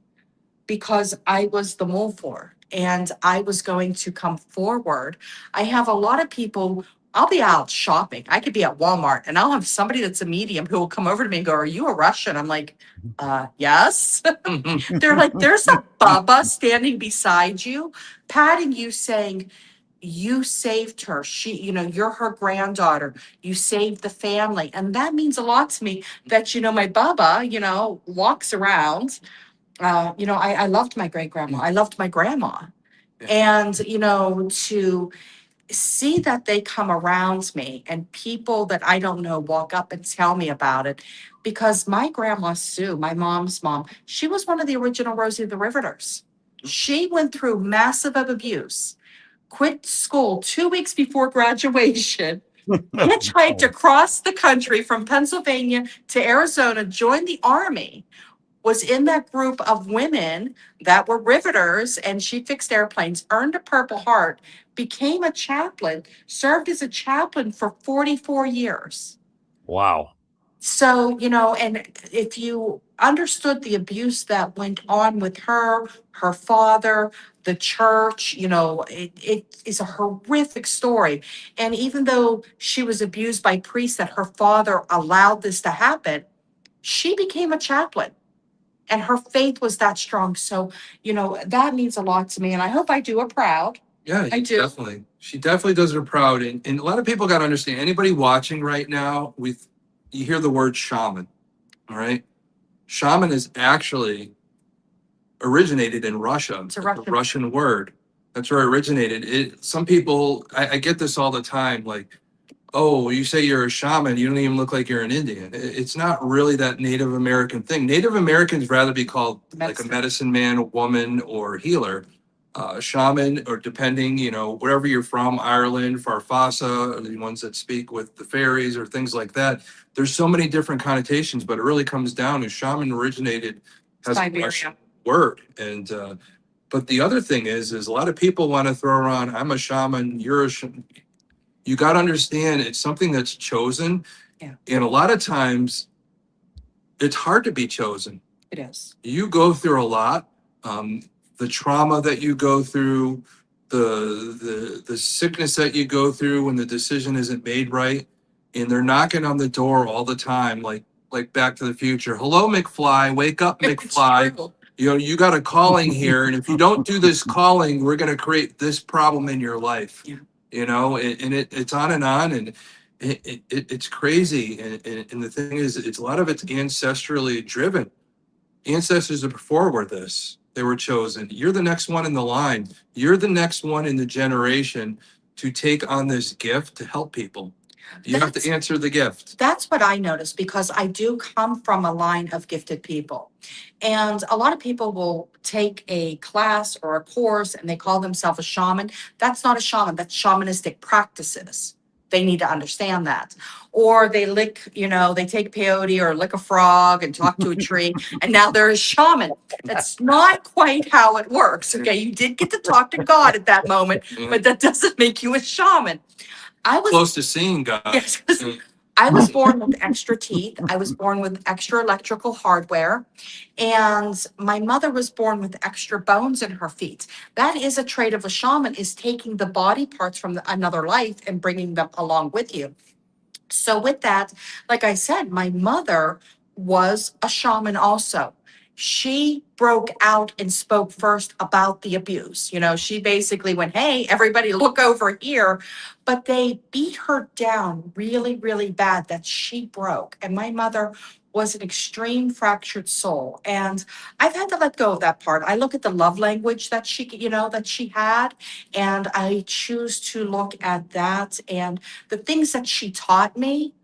because I was the Mulfor and I was going to come forward. I have a lot of people, I'll be out shopping. I could be at Walmart and I'll have somebody that's a medium who will come over to me and go, are you a Russian? I'm like, yes. They're like, there's a Bubba standing beside you, patting you, saying, you saved her. You're her granddaughter. You saved the family. And that means a lot to me that, my Bubba, walks around. I loved my great grandma. I loved my grandma. Yeah. And, to see that they come around me and people that I don't know walk up and tell me about it. Because my grandma Sue, my mom's mom, she was one of the original Rosie the Riveters. She went through massive abuse, quit school 2 weeks before graduation, hitchhiked across the country from Pennsylvania to Arizona, joined the army, was in that group of women that were riveters, and she fixed airplanes, earned a Purple Heart, became a chaplain, served as a chaplain for 44 years. Wow. So, and if you understood the abuse that went on with her father, the church, it is a horrific story. And even though she was abused by priests, that her father allowed this to happen, she became a chaplain. And her faith was that strong. So, that means a lot to me. And I hope I do her proud. Yeah, I do. definitely. She definitely does her proud. And a lot of people got to understand, anybody watching right now, you hear the word shaman, all right? Shaman is actually originated in Russia. It's a Russian word. That's where it originated. Some people, I get this all the time, like, oh, you say you're a shaman, you don't even look like you're an Indian. It's not really that Native American thing. Native Americans rather be called like a medicine man, a woman, or healer. Shaman, or depending, wherever you're from, Ireland, Farfasa, or the ones that speak with the fairies or things like that. There's so many different connotations, but it really comes down to shaman originated as a Russian word. And but the other thing is a lot of people want to throw around, I'm a shaman, you're a shaman. You got to understand, it's something that's chosen. Yeah. And a lot of times it's hard to be chosen. It is. You go through a lot. The trauma that you go through, the sickness that you go through when the decision isn't made right, and they're knocking on the door all the time, like Back to the Future. Hello, McFly. Wake up, McFly. You got a calling here, and if you don't do this calling, we're going to create this problem in your life. Yeah. And it's on, and it's crazy. And the thing is, it's a lot of it's ancestrally driven. Ancestors before were this. They were chosen. You're the next one in the line. You're the next one in the generation to take on this gift to help people. You have to answer the gift. That's what I noticed, because I do come from a line of gifted people. And a lot of people will take a class or a course and they call themselves a shaman. That's not a shaman. That's shamanistic practices. They need to understand that. Or they they take peyote or lick a frog and talk to a tree, and now they're a shaman. That's not quite how it works. Okay, you did get to talk to God at that moment, but that doesn't make you a shaman. I was close to seeing God. Yes, I was born with extra teeth. I was born with extra electrical hardware. And my mother was born with extra bones in her feet. That is a trait of a shaman, is taking the body parts from another life and bringing them along with you. So with that, like I said, my mother was a shaman also. She broke out and spoke first about the abuse. She basically went, hey, everybody look over here. But they beat her down really, really bad that she broke. And my mother was an extreme fractured soul. And I've had to let go of that part. I look at the love language that she had, and I choose to look at that and the things that she taught me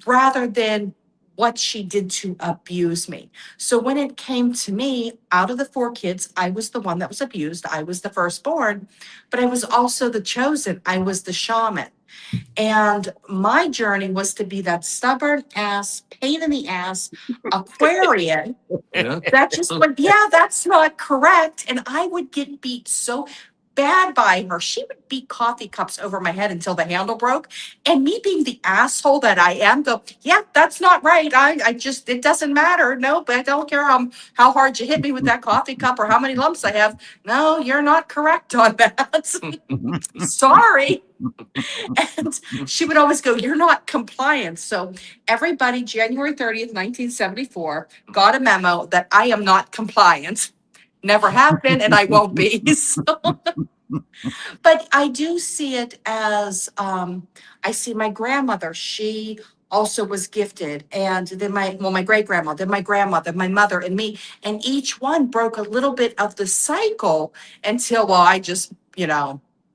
rather than what she did to abuse me. So when it came to me, out of the 4 kids, I was the one that was abused. I was the firstborn, but I was also the chosen. I was the shaman. And my journey was to be that stubborn ass, pain in the ass Aquarian that just went, yeah, that's not correct. And I would get beat so bad by her. She would beat coffee cups over my head until the handle broke. And me being the asshole that I am, go, yeah, that's not right. It doesn't matter. No, but I don't care how hard you hit me with that coffee cup or how many lumps I have. No, you're not correct on that. Sorry. And she would always go, you're not compliant. So everybody, January 30th, 1974, got a memo that I am not compliant. Never have been, and I won't be. So But I do see it as, I see my grandmother, she also was gifted. And then my great grandma, then my grandmother, my mother, and me. And each one broke a little bit of the cycle until, well, I just,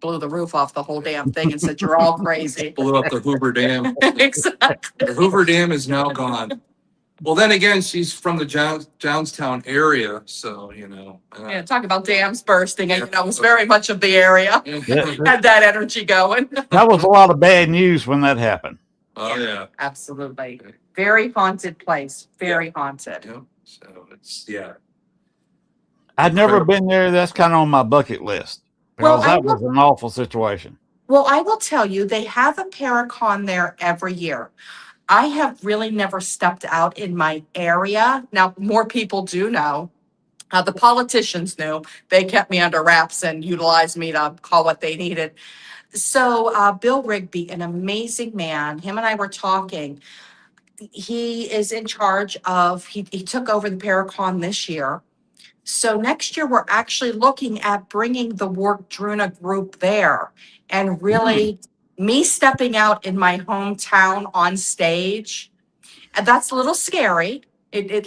blew the roof off the whole damn thing and said, you're all crazy. Blew up the Hoover Dam. Exactly. The Hoover Dam is now gone. Well, then again, she's from the Johnstown area, so, Yeah, talk about dams bursting. And, it was very much of the area. Yeah. Had that energy going. That was a lot of bad news when that happened. Oh, yeah. Absolutely. Very haunted place. Very haunted. Yeah. So it's, yeah. I'd never been there. That's kind of on my bucket list Well, because that was an awful situation. Well, I will tell you, they have a Paraconn there every year. I have really never stepped out in my area. Now, more people do know. The politicians knew. They kept me under wraps and utilized me to call what they needed. So Bill Rigby, an amazing man, him and I were talking. He is in charge of, he took over the Paraconn this year. So next year, we're actually looking at bringing the Wardruna group there and really me stepping out in my hometown on stage. And that's a little scary. It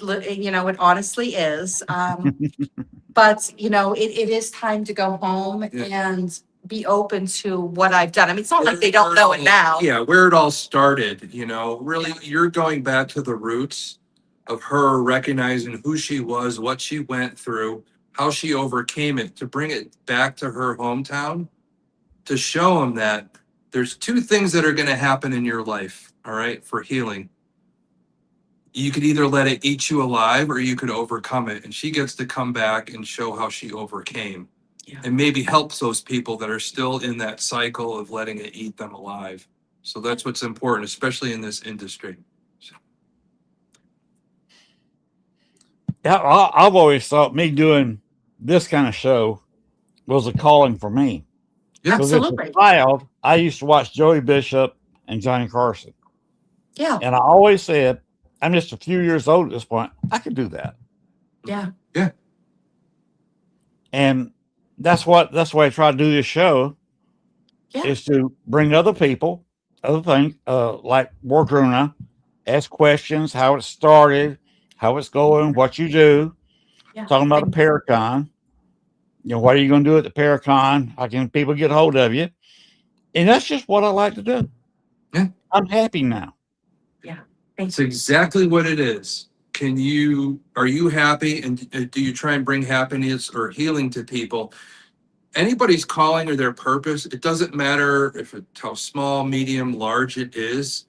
honestly is. But, it is time to go home and be open to what I've done. I mean, it's not like they don't know it now. Yeah, where it all started, really, you're going back to the roots of her recognizing who she was, what she went through, how she overcame it, to bring it back to her hometown, to show them that there's two things that are going to happen in your life, all right, for healing. You could either let it eat you alive or you could overcome it. And she gets to come back and show how she overcame. Yeah. And maybe helps those people that are still in that cycle of letting it eat them alive. So that's what's important, especially in this industry. Yeah, I've always thought me doing this kind of show was a calling for me. Yeah. Because as a child, I used to watch Joey Bishop and Johnny Carson. Yeah. And I always said, I'm just a few years old at this point. I could do that. Yeah. Yeah. And that's why I try to do this show, is to bring other people, other things, like Wardruna, ask questions, how it started, how it's going, what you do, talking about a Paraconn. What are you going to do at the Paraconn? How can people get a hold of you? And that's just what I like to do. Yeah. I'm happy now. Yeah. It's exactly what it is. Are you happy, and do you try and bring happiness or healing to people? Anybody's calling or their purpose, it doesn't matter how small, medium, large it is.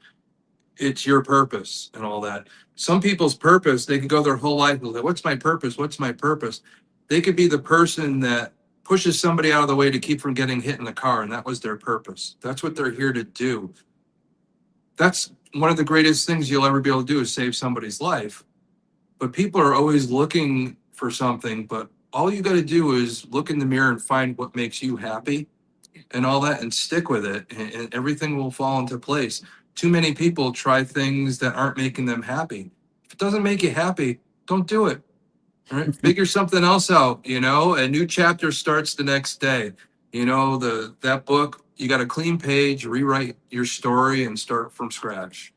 It's your purpose and all that. Some people's purpose, they can go their whole life and say, what's my purpose? What's my purpose? They could be the person that pushes somebody out of the way to keep from getting hit in the car, and that was their purpose. That's what they're here to do. That's one of the greatest things you'll ever be able to do, is save somebody's life. But people are always looking for something, but all you got to do is look in the mirror and find what makes you happy and all that, and stick with it, and everything will fall into place. Too many people try things that aren't making them happy. If it doesn't make you happy, don't do it. All right? Figure something else out. A new chapter starts the next day. That book, you got a clean page, rewrite your story and start from scratch.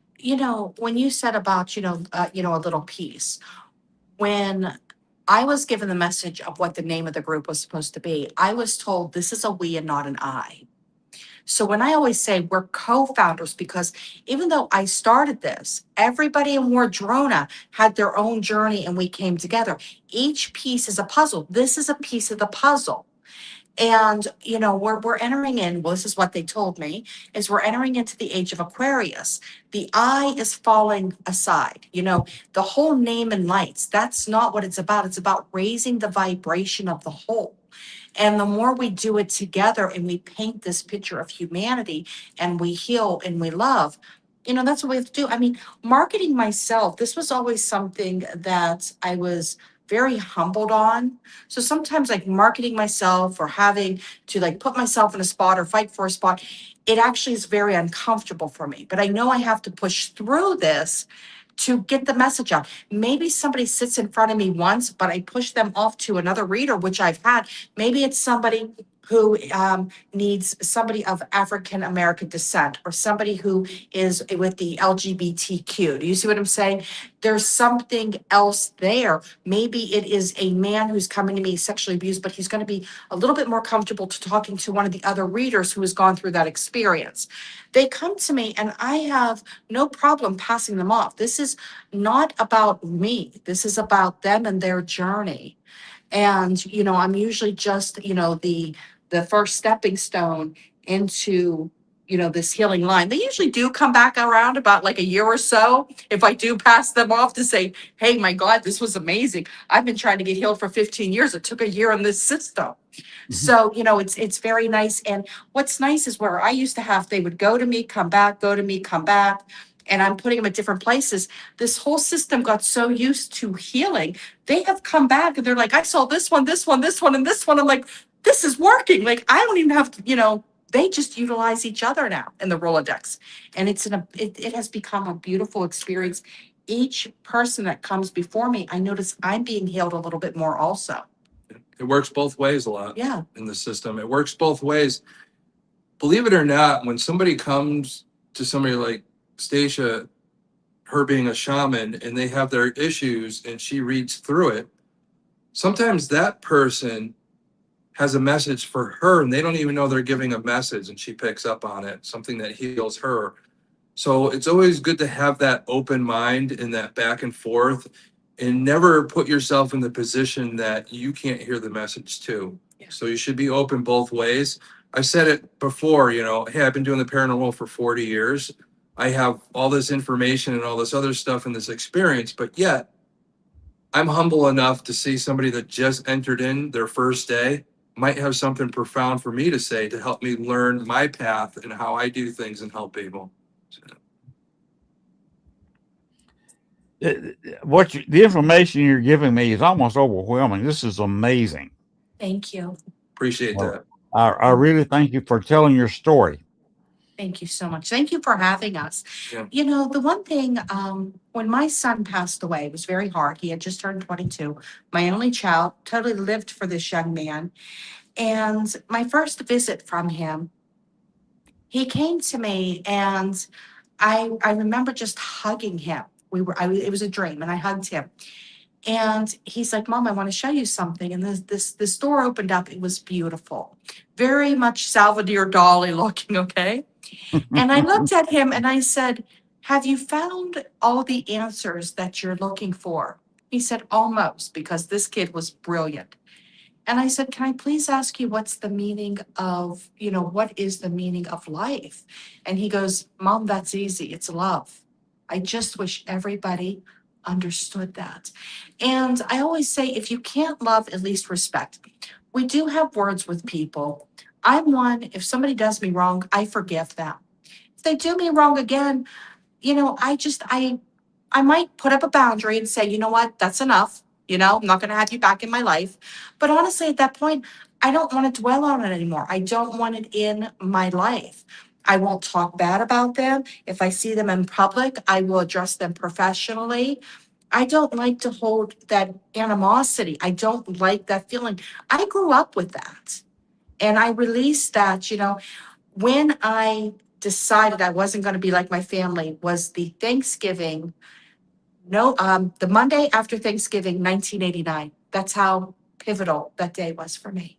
When you said about, a little piece, when I was given the message of what the name of the group was supposed to be, I was told this is a we and not an I. So when I always say we're co-founders, because even though I started this, everybody in Wardruna had their own journey and we came together. Each piece is a puzzle. This is a piece of the puzzle. And, we're entering in, well, this is what they told me, is we're entering into the age of Aquarius. The I is falling aside, the whole name and lights. That's not what it's about. It's about raising the vibration of the whole. And the more we do it together and we paint this picture of humanity and we heal and we love, that's what we have to do. I mean, marketing myself, this was always something that I was very humbled on. So sometimes like marketing myself or having to like put myself in a spot or fight for a spot, it actually is very uncomfortable for me. But I know I have to push through this to get the message out. Maybe somebody sits in front of me once, but I push them off to another reader, which I've had. Maybe it's somebody who needs somebody of African American descent, or somebody who is with the LGBTQ. Do you see what I'm saying? There's something else there. Maybe it is a man who's coming to me sexually abused, but he's going to be a little bit more comfortable to talking to one of the other readers who has gone through that experience. They come to me and I have no problem passing them off. This is not about me. This is about them and their journey. And, I'm usually just, the first stepping stone into, this healing line. They usually do come back around about like a year or so. If I do pass them off to say, hey, my God, this was amazing. I've been trying to get healed for 15 years. It took a year in this system. So, it's very nice. And what's nice is where I used to have, they would go to me, come back, go to me, come back. And I'm putting them at different places. This whole system got so used to healing. They have come back and they're like, I saw this one, this one, this one, and this one. I'm like, this is working. Like, I don't even have to, they just utilize each other now in the Rolodex. And it has become a beautiful experience. Each person that comes before me, I notice I'm being healed a little bit more also. It works both ways a lot. Yeah. In the system. It works both ways. Believe it or not, when somebody comes to somebody like Stacia, her being a shaman, and they have their issues and she reads through it, sometimes that person has a message for her and they don't even know they're giving a message, and she picks up on it, something that heals her. So it's always good to have that open mind and that back and forth, and never put yourself in the position that you can't hear the message too. Yeah. So you should be open both ways. I said it before, hey, I've been doing the paranormal for 40 years. I have all this information and all this other stuff and this experience, but yet I'm humble enough to see somebody that just entered in their first day might have something profound for me to say to help me learn my path and how I do things and help people. The information you're giving me is almost overwhelming. This is amazing. Thank you. Appreciate that. I really thank you for telling your story. Thank you so much. Thank you for having us. Yeah. The one thing, when my son passed away, it was very hard. He had just turned 22. My only child, totally lived for this young man. And my first visit from him, he came to me and I remember just hugging him. It was a dream and I hugged him. And he's like, Mom, I want to show you something. And this door opened up. It was beautiful. Very much Salvador Dali looking, okay? And I looked at him and I said, have you found all the answers that you're looking for? He said, almost, because this kid was brilliant. And I said, can I please ask you what's the meaning of, what is the meaning of life? And he goes, Mom, that's easy. It's love. I just wish everybody understood that. And I always say, if you can't love, at least respect. We do have words with people. I'm one, if somebody does me wrong, I forgive them. If they do me wrong again, I might put up a boundary and say, you know what, that's enough. I'm not going to have you back in my life. But honestly, at that point, I don't want to dwell on it anymore. I don't want it in my life. I won't talk bad about them. If I see them in public, I will address them professionally. I don't like to hold that animosity. I don't like that feeling. I grew up with that. And I released that, when I decided I wasn't going to be like my family was the Thanksgiving. No, the Monday after Thanksgiving, 1989. That's how pivotal that day was for me.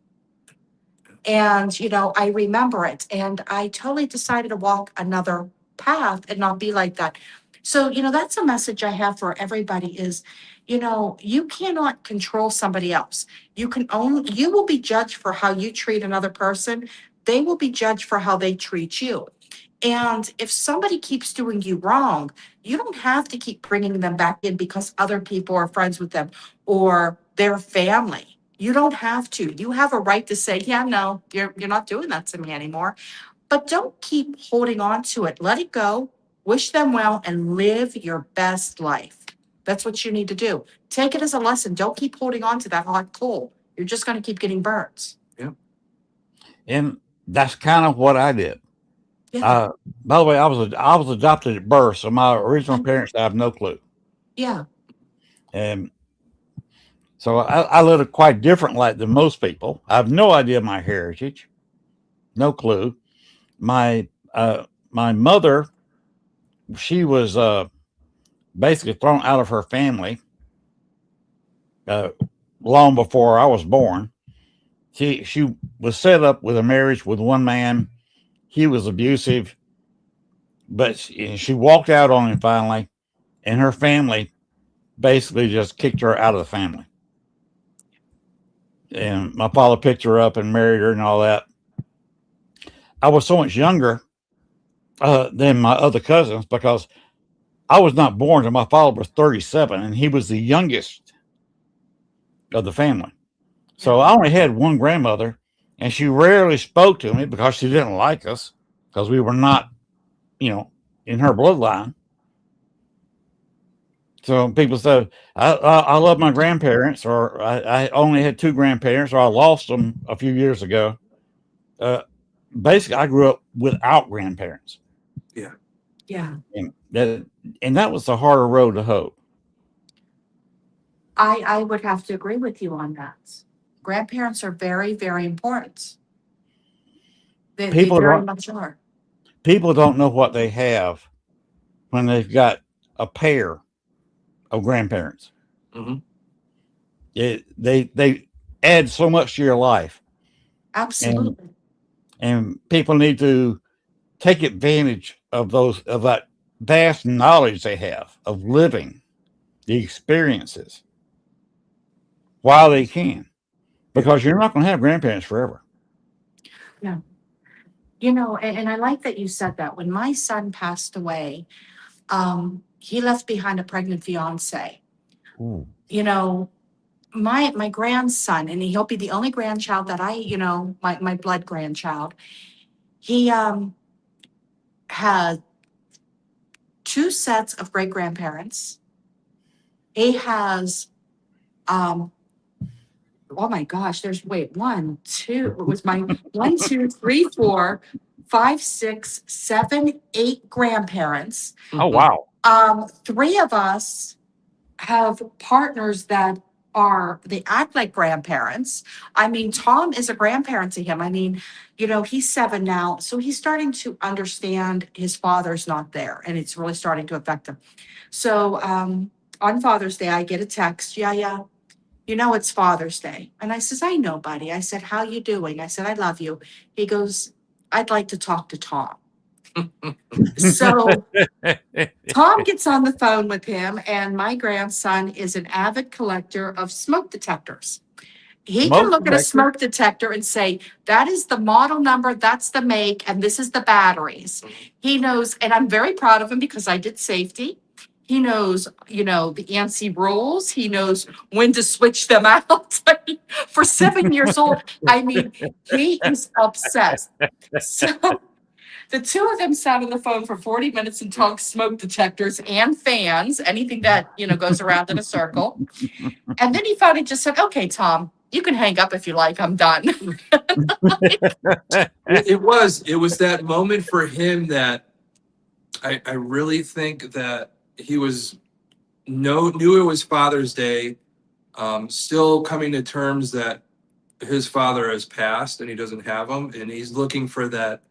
And, I remember it. And I totally decided to walk another path and not be like that. So, that's a message I have for everybody is, you cannot control somebody else. You will be judged for how you treat another person. They will be judged for how they treat you. And if somebody keeps doing you wrong, you don't have to keep bringing them back in because other people are friends with them or their family. You don't have to. You have a right to say, yeah, no, you're not doing that to me anymore. But don't keep holding on to it. Let it go. Wish them well and live your best life. That's what you need to do. Take it as a lesson. Don't keep holding on to that hot coal. You're just going to keep getting burns. Yeah. And that's kind of what I did. Yeah. By the way, I was adopted at birth, so my original parents I have no clue. Yeah. And So I live a quite different life than most people. I have no idea my heritage, no clue. My my mother, she was basically thrown out of her family uh, long before I was born. She was set up with a marriage with one man. He was abusive, but she walked out on him finally, and her family basically just kicked her out of the family. And my father picked her up and married her and all that. I was so much younger than my other cousins because I was not born until my father was 37, and he was the youngest of the family. So I only had one grandmother, and she rarely spoke to me because she didn't like us because we were not, in her bloodline. So people said, I love my grandparents, or I only had two grandparents, or I lost them a few years ago. Basically, I grew up without grandparents. Yeah. Yeah. And that was the harder road to hoe. I would have to agree with you on that. Grandparents are very, very important. They People very don't much are. people don't know what they have when they've got a pair of grandparents. Mm-hmm. They add so much to your life, Absolutely. and people need to take advantage of that vast knowledge they have of living, the experiences, while they can, because you're not going to have grandparents forever. And I like that you said that. When my son passed away, he left behind a pregnant fiance. Ooh. My grandson, and he'll be the only grandchild that my blood grandchild. He had two sets of great grandparents. He has oh my gosh, there's one, two, it was my 1, 2, 3, 4, 5, 6, 7, 8 grandparents. Oh wow! Three of us have partners that they act like grandparents. I mean, Tom is a grandparent to him. I mean, he's 7 now, so he's starting to understand his father's not there, and it's really starting to affect him. So on Father's Day, I get a text, yeah, it's Father's Day. And I says, I know, buddy. I said, how you doing? I said, I love you. He goes, I'd like to talk to Tom. So Tom gets on the phone with him, and my grandson is an avid collector of smoke detectors. He can look at a smoke detector and say, that is the model number, that's the make, and this is the batteries. He knows, and I'm very proud of him because I did safety. He knows, the ANSI rules. He knows when to switch them out. For 7 years old, he is obsessed. So the two of them sat on the phone for 40 minutes and talked smoke detectors and fans, anything that, goes around in a circle. And then he finally just said, okay, Tom, you can hang up if you like. I'm done. It was that moment for him that I really think that he knew it was Father's Day, still coming to terms that his father has passed and he doesn't have him, and he's looking for that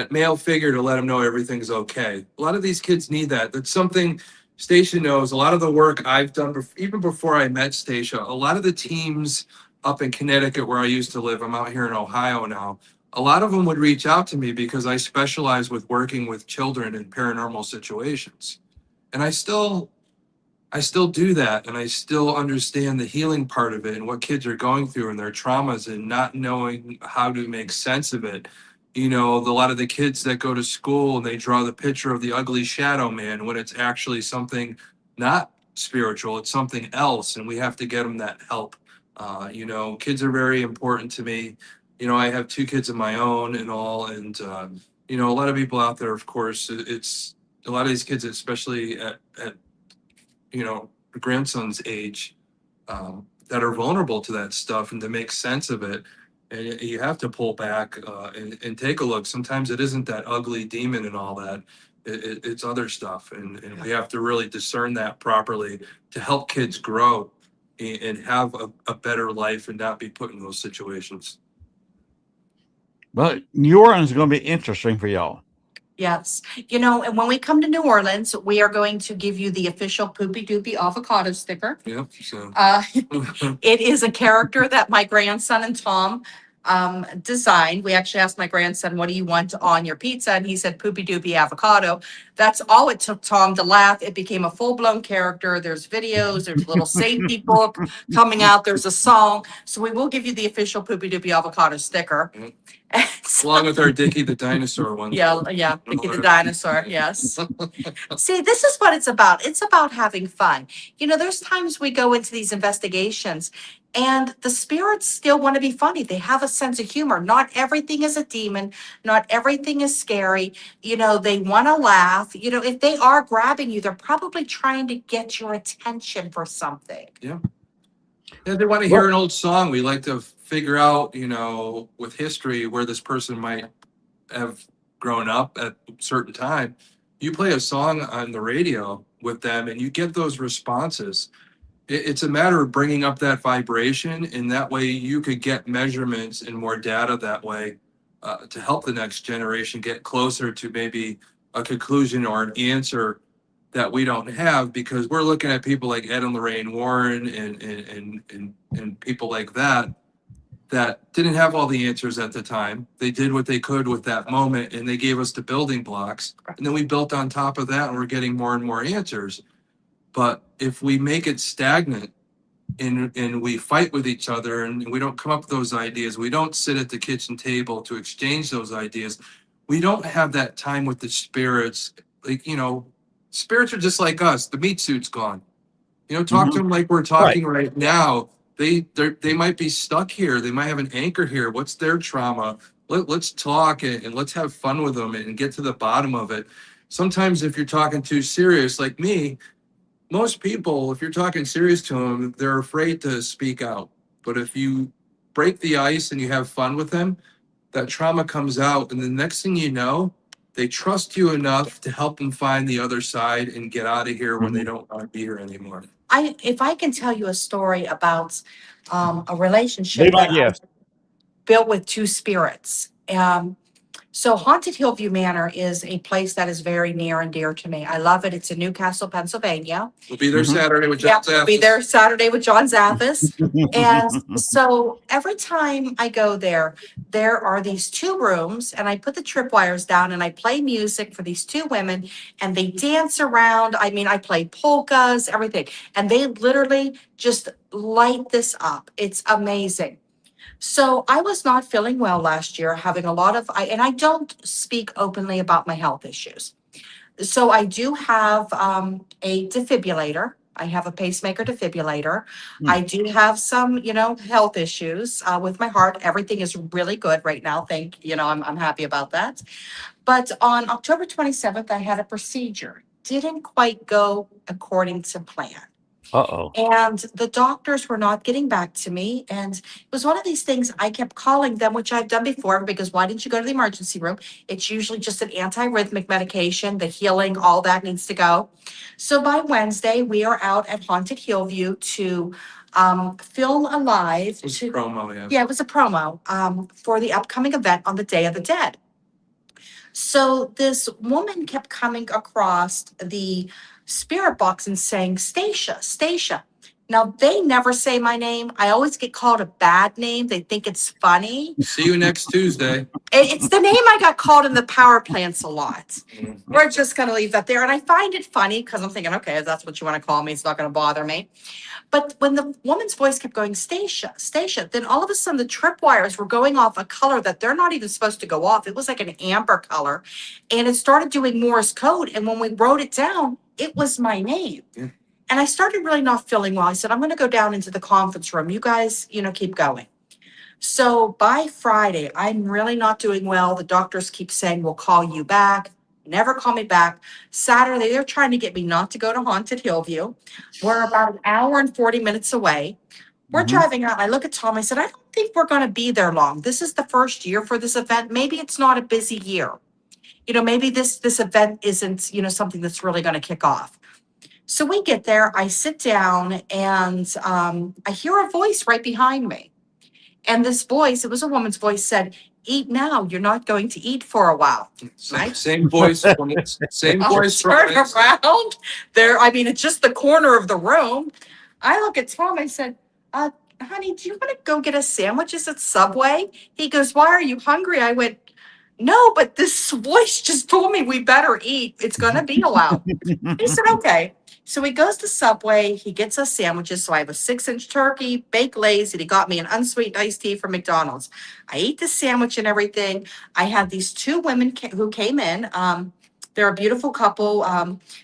male figure to let him know everything's okay. A lot of these kids need that. That's something Stacia knows. A lot of the work I've done, even before I met Stacia, a lot of the teams up in Connecticut where I used to live, I'm out here in Ohio now, a lot of them would reach out to me because I specialize with working with children in paranormal situations. And I still do that, and I still understand the healing part of it and what kids are going through and their traumas and not knowing how to make sense of it. A lot of the kids that go to school and they draw the picture of the ugly shadow man when it's actually something not spiritual, it's something else, and we have to get them that help. Kids are very important to me. I have 2 kids of my own and all, and a lot of people out there, of course, it's a lot of these kids, especially at the grandson's age, that are vulnerable to that stuff, and to make sense of it. And you have to pull back and take a look. Sometimes it isn't that ugly demon and all that. It's other stuff. And we have to really discern that properly to help kids grow. and have a better life and not be put in those situations. But New Orleans is going to be interesting for y'all. Yes. You know, and when we come to New Orleans, we are going to give you the official Poopy Doopy avocado sticker. Yep. So It is a character that my grandson and Tom designed. We actually asked my grandson, what do you want on your pizza? And he said Poopy Doopy avocado. That's all it took Tom to laugh. It became a full-blown character. There's videos, there's a little safety book coming out, there's a song. So we will give you the official Poopy Doopy avocado sticker. Mhm. And so- along with our Dickie the dinosaur one. yeah, Dickie the dinosaur, yes. See, this is what it's about. It's about having fun. You know, there's times we go into these investigations and the spirits still want to be funny. They have a sense of humor. Not everything is a demon. Not everything is scary. You know, they want to laugh. You know, if they are grabbing you, they're probably trying to get your attention for something. Yeah, they want to hear an old song. We like to figure out, you know, with history where this person might have grown up at a certain time. You play a song on the radio with them and you get those responses. It's a matter of bringing up that vibration, and that way you could get measurements and more data that way to help the next generation get closer to maybe a conclusion or an answer that we don't have, because we're looking at people like Ed and Lorraine Warren and people like that didn't have all the answers at the time. They did what they could with that moment, and they gave us the building blocks, and then we built on top of that, and we're getting more and more answers. But if we make it stagnant and we fight with each other and we don't come up with those ideas, we don't sit at the kitchen table to exchange those ideas, we don't have that time with the spirits. Like, you know, spirits are just like us. The meat suit's gone. You know, talk to them like we're talking right now. They might be stuck here. They might have an anchor here. What's their trauma? Let's talk and let's have fun with them and get to the bottom of it. Sometimes if you're talking too serious, like me, most people, if you're talking serious to them, they're afraid to speak out. But if you break the ice and you have fun with them, that trauma comes out. And the next thing you know, they trust you enough to help them find the other side and get out of here when they don't want to be here anymore. If I can tell you a story about a relationship that I Yes. built with two spirits. So Haunted Hillview Manor is a place that is very near and dear to me. I love it. It's in Newcastle, Pennsylvania. We'll be there Saturday with Yeah, John we'll be Zaffis. there Saturday with John Zaffis. And so every time I go there, there are these two rooms, and I put the tripwires down and I play music for these two women, and they dance around. I mean, I play polkas, everything, and they literally just light this up. It's amazing. So I was not feeling well last year, having a lot of, and I don't speak openly about my health issues. So I do have a defibrillator. I have a pacemaker defibrillator. I do have some, you know, health issues with my heart. Everything is really good right now. I'm happy about that. But on October 27th, I had a procedure. Didn't quite go according to plan. Uh-oh. And the doctors were not getting back to me. And it was one of these things I kept calling them, which I've done before, because why didn't you go to the emergency room? It's usually just an antiarrhythmic medication, the healing, all that needs to go. So by Wednesday, we are out at Haunted Hillview to film a live. It was a promo, yeah. Yeah, it was a promo for the upcoming event on the Day of the Dead. So this woman kept coming across the spirit box and saying, Stacia, Stacia. Now, they never say my name. I always get called a bad name. They think it's funny. See you next Tuesday. It's the name I got called in the power plants a lot. We're just going to leave that there. And I find it funny because I'm thinking, okay, if that's what you want to call me, it's not going to bother me. But when the woman's voice kept going, Stacia, Stacia, then all of a sudden the tripwires were going off a color that they're not even supposed to go off. It was like an amber color. And it started doing Morse code. And when we wrote it down, it was my name. Yeah. And I started really not feeling well. I said, I'm going to go down into the conference room. You guys, keep going. So by Friday, I'm really not doing well. The doctors keep saying, we'll call you back. Never call me back. Saturday, they're trying to get me not to go to Haunted Hillview. We're about an hour and 40 minutes away. We're driving out. And I look at Tom. I said, I don't think we're going to be there long. This is the first year for this event. Maybe it's not a busy year. Maybe this event isn't, something that's really going to kick off. So we get there, I sit down, and I hear a voice right behind me. And this voice, it was a woman's voice, said, "Eat now. You're not going to eat for a while." Same voice. Same I'll voice. turn around there. I mean, it's just the corner of the room. I look at Tom. I said, honey, do you want to go get us sandwiches at Subway? He goes, "Why are you hungry?" I went, "No, but this voice just told me we better eat. It's going to be a while." He said, "Okay." So he goes to Subway. He gets us sandwiches. So I have a 6-inch turkey, baked Lay's, and he got me an unsweetened iced tea from McDonald's. I ate the sandwich and everything. I had these two women who came in. They're a beautiful couple,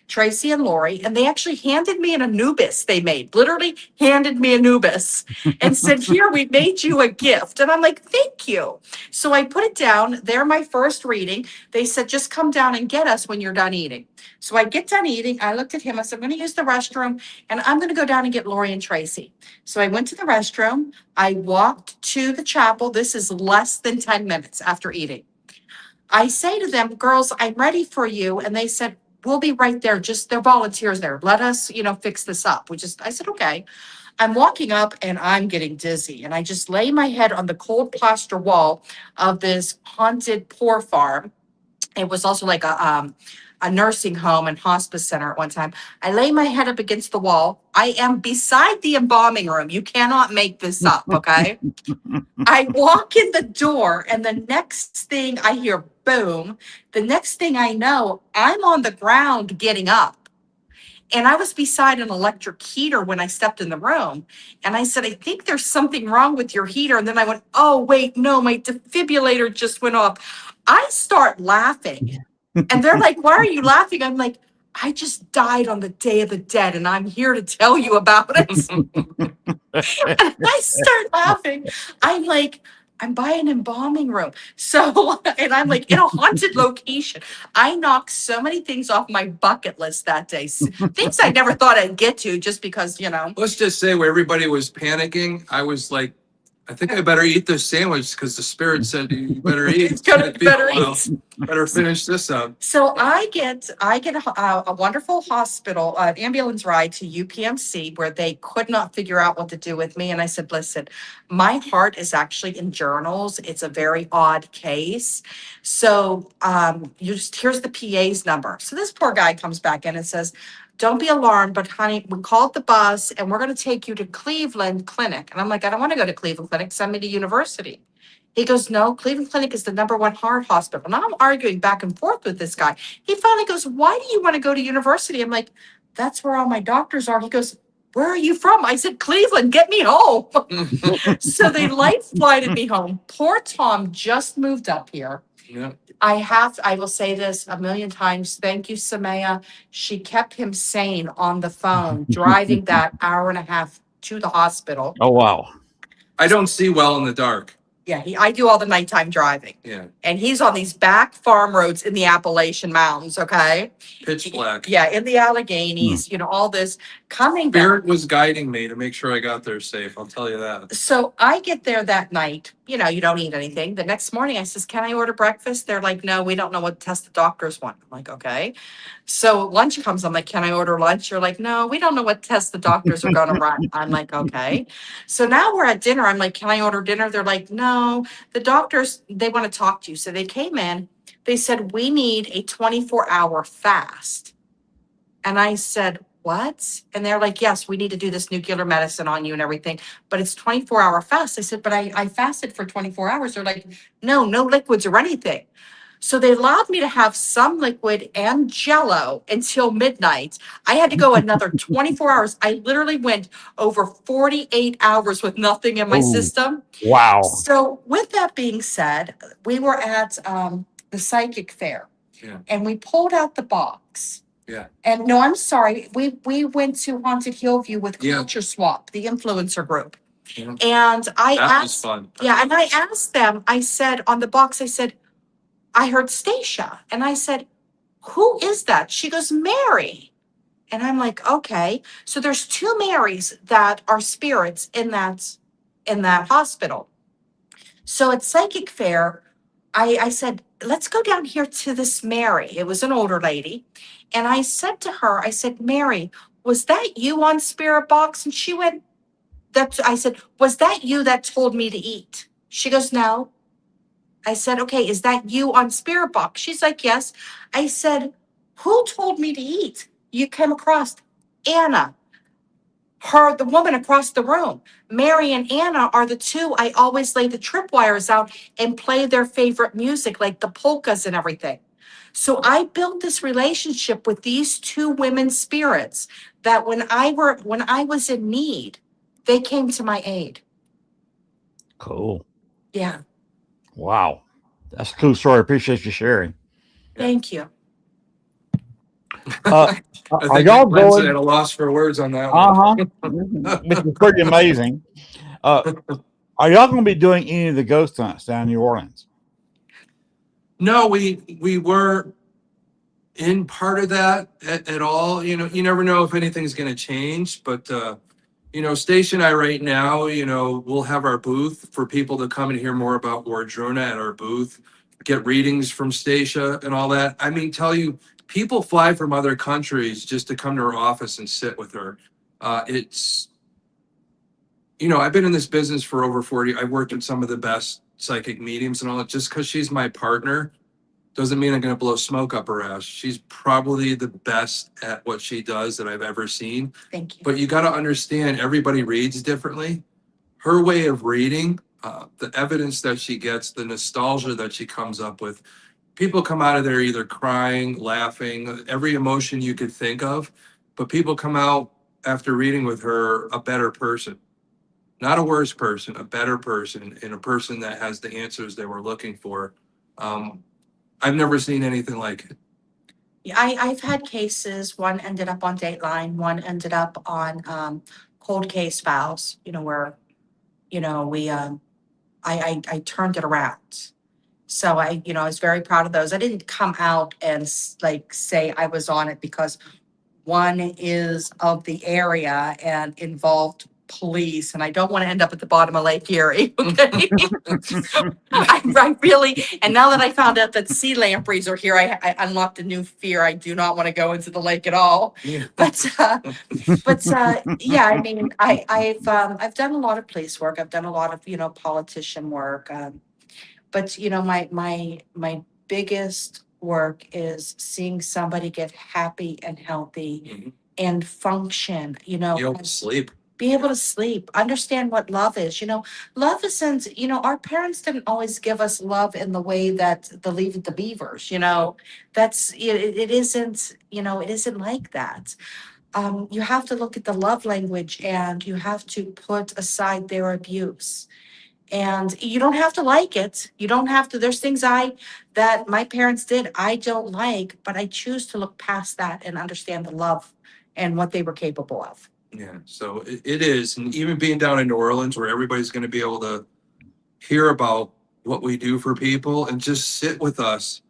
Tracy and Lori, and they actually handed me an Anubis they made, literally handed me Anubis and said, "Here, we made you a gift." And I'm like, "Thank you." So I put it down. They're my first reading. They said, "Just come down and get us when you're done eating." So I get done eating. I looked at him. I said, "I'm going to use the restroom, and I'm going to go down and get Lori and Tracy." So I went to the restroom. I walked to the chapel. This is less than 10 minutes after eating. I say to them, "Girls, I'm ready for you." And they said, "We'll be right there. Just, they're volunteers there. Let us, fix this up." I said, "Okay." I'm walking up and I'm getting dizzy. And I just lay my head on the cold plaster wall of this haunted poor farm. It was also like a nursing home and hospice center at one time. I lay my head up against the wall. I am beside the embalming room. You cannot make this up, okay? I walk in the door, and the next thing I hear, boom. The next thing I know, I'm on the ground getting up. And I was beside an electric heater when I stepped in the room. And I said, "I think there's something wrong with your heater." And then I went, "Oh, wait, no, my defibrillator just went off." I start laughing. And they're like, "Why are you laughing?" I'm like, "I just died on the Day of the Dead, and I'm here to tell you about it." And I start laughing. I'm like, I'm by an embalming room. So, and I'm like in a haunted location. I knocked so many things off my bucket list that day. Things I never thought I'd get to just because, Let's just say where everybody was panicking, I was like, I think I better eat this sandwich because the spirit said you better eat. It's gonna be a better while. eat. Better finish this up. So I get a wonderful hospital, ambulance ride to UPMC where they could not figure out what to do with me. And I said, "Listen, my heart is actually in journals. It's a very odd case. So here's the PA's number." So this poor guy comes back in and says, "Don't be alarmed, but honey, we called the bus and we're going to take you to Cleveland Clinic." And I'm like, "I don't want to go to Cleveland Clinic. Send me to University." He goes, "No, Cleveland Clinic is the #1 heart hospital." Now I'm arguing back and forth with this guy. He finally goes, "Why do you want to go to University?" I'm like, "That's where all my doctors are." He goes, "Where are you from?" I said, "Cleveland, get me home." So they light flighted me home. Poor Tom just moved up here. Yeah. I will say this a million times. Thank you, Samaya. She kept him sane on the phone, driving that hour and a half to the hospital. Oh, wow. I don't see well in the dark. Yeah, I do all the nighttime driving. Yeah. And he's on these back farm roads in the Appalachian Mountains, okay? Pitch black. Yeah, in the Alleghenies, all this coming back. Spirit was guiding me to make sure I got there safe. I'll tell you that. So I get there that night. You don't eat anything. The next morning I says, "Can I order breakfast?" They're like, "No, we don't know what test the doctors want." I'm like, "Okay." So lunch comes. I'm like, "Can I order lunch?" You're like, "No, we don't know what test the doctors are going to run." I'm like, "Okay." So now we're at dinner. I'm like, "Can I order dinner?" They're like, "No, the doctors, they want to talk to you." So they came in. They said, "We need a 24-hour fast." And I said, "What?" And they're like, "Yes, we need to do this nuclear medicine on you and everything, but it's 24-hour fast." I said, "But I fasted for 24 hours. They're like, "No, no liquids or anything." So they allowed me to have some liquid and Jello until midnight. I had to go another 24 hours. I literally went over 48 hours with nothing in my Ooh. system. Wow. So with that being said, we were at the psychic fair. Yeah. And we pulled out the box. Yeah. And no, I'm sorry. We went to Haunted Hillview with Yeah. Culture Swap, the influencer group. Yeah. And I That was asked, fun. yeah, and I asked them, I said on the box, I said, "I heard Stacia." And I said, "Who is that?" She goes, "Mary." And I'm like, "Okay." So there's 2 Marys that are spirits in that hospital. So at Psychic Fair, I said, "Let's go down here to this Mary." It was an older lady. And I said to her, I said, "Mary, was that you on Spirit Box? And she went, I said, was that you that told me to eat? She goes, no. I said, okay, is that you on Spirit Box? She's like, yes. I said, who told me to eat? You came across Anna, the woman across the room. Mary and Anna are the two I always lay the tripwires out and play their favorite music, like the polkas and everything. So I built this relationship with these two women spirits that when I was in need, they came to my aid. Cool. Yeah. Wow. That's a cool story. Appreciate you sharing. Thank you. I Are think y'all Len's at going? a loss for words on that Which is pretty amazing. Are y'all going to be doing any of the ghost hunts down in New Orleans? No, we weren't in part of that at all. You know, you never know if anything's going to change, but Stacia and I right now, we'll have our booth for people to come and hear more about Wardruna at our booth, get readings from Stacia and all that. I mean, tell you, people fly from other countries just to come to her office and sit with her. It's, I've been in this business for over 40. I've worked with some of the best psychic mediums and all that. Just because she's my partner doesn't mean I'm going to blow smoke up her ass. She's probably the best at what she does that I've ever seen. Thank you. But you got to understand, everybody reads differently. Her way of reading, the evidence that she gets, the nostalgia that she comes up with, people come out of there either crying, laughing, every emotion you could think of. But people come out after reading with her a better person. Not a worse person, a better person, and a person that has the answers they were looking for. I've never seen anything like it. Yeah, I've had cases, one ended up on Dateline, one ended up on cold case files, where, I turned it around. So I was very proud of those. I didn't come out and say I was on it because one is of the area and involved police, and I don't want to end up at the bottom of Lake Erie. Okay. I really, and now that I found out that sea lampreys are here, I unlocked a new fear. I do not want to go into the lake at all. Yeah. But yeah, I mean, I've done a lot of police work. I've done a lot of politician work. But my biggest work is seeing somebody get happy and healthy Mhm. and function. You'll as- sleep. be able to sleep, understand what love is. Love isn't, our parents didn't always give us love in the way that the Leave It to Beavers, that's, it isn't, it isn't like that. You have to look at the love language and you have to put aside their abuse. And you don't have to like it. You don't have to, there's things that my parents did, I don't like, but I choose to look past that and understand the love and what they were capable of. Yeah, so it is. And even being down in New Orleans where everybody's going to be able to hear about what we do for people and just sit with us.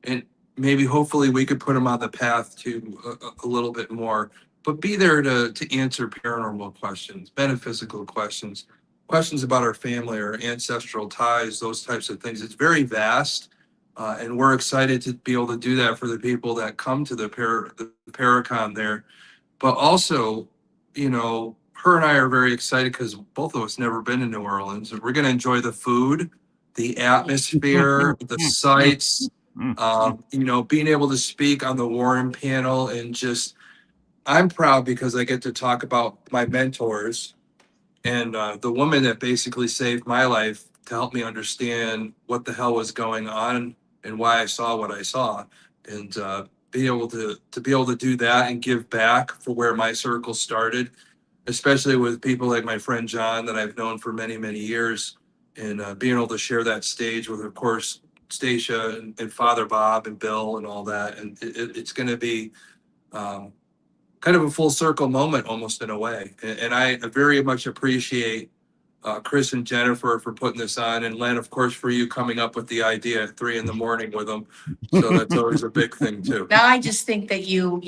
And maybe hopefully we could put them on the path to a little bit more, but be there to answer paranormal questions, metaphysical questions, questions about our family, our ancestral ties, those types of things. It's very vast. And we're excited to be able to do that for the people that come to the Paraconn there. But also, her and I are very excited because both of us never been to New Orleans. We're going to enjoy the food, the atmosphere, the sights, being able to speak on the Warren panel. And just, I'm proud because I get to talk about my mentors and the woman that basically saved my life to help me understand what the hell was going on and why I saw what I saw. And be able to do that and give back for where my circle started, especially with people like my friend John that I've known for many, many years, and being able to share that stage with, of course, Stacia and Father Bob and Bill and all that. And it's going to be kind of a full circle moment almost in a way. And I very much appreciate Chris and Jennifer for putting this on, and Len, of course, for you coming up with the idea at 3 a.m. with them. So that's always a big thing too. Now, I just think that you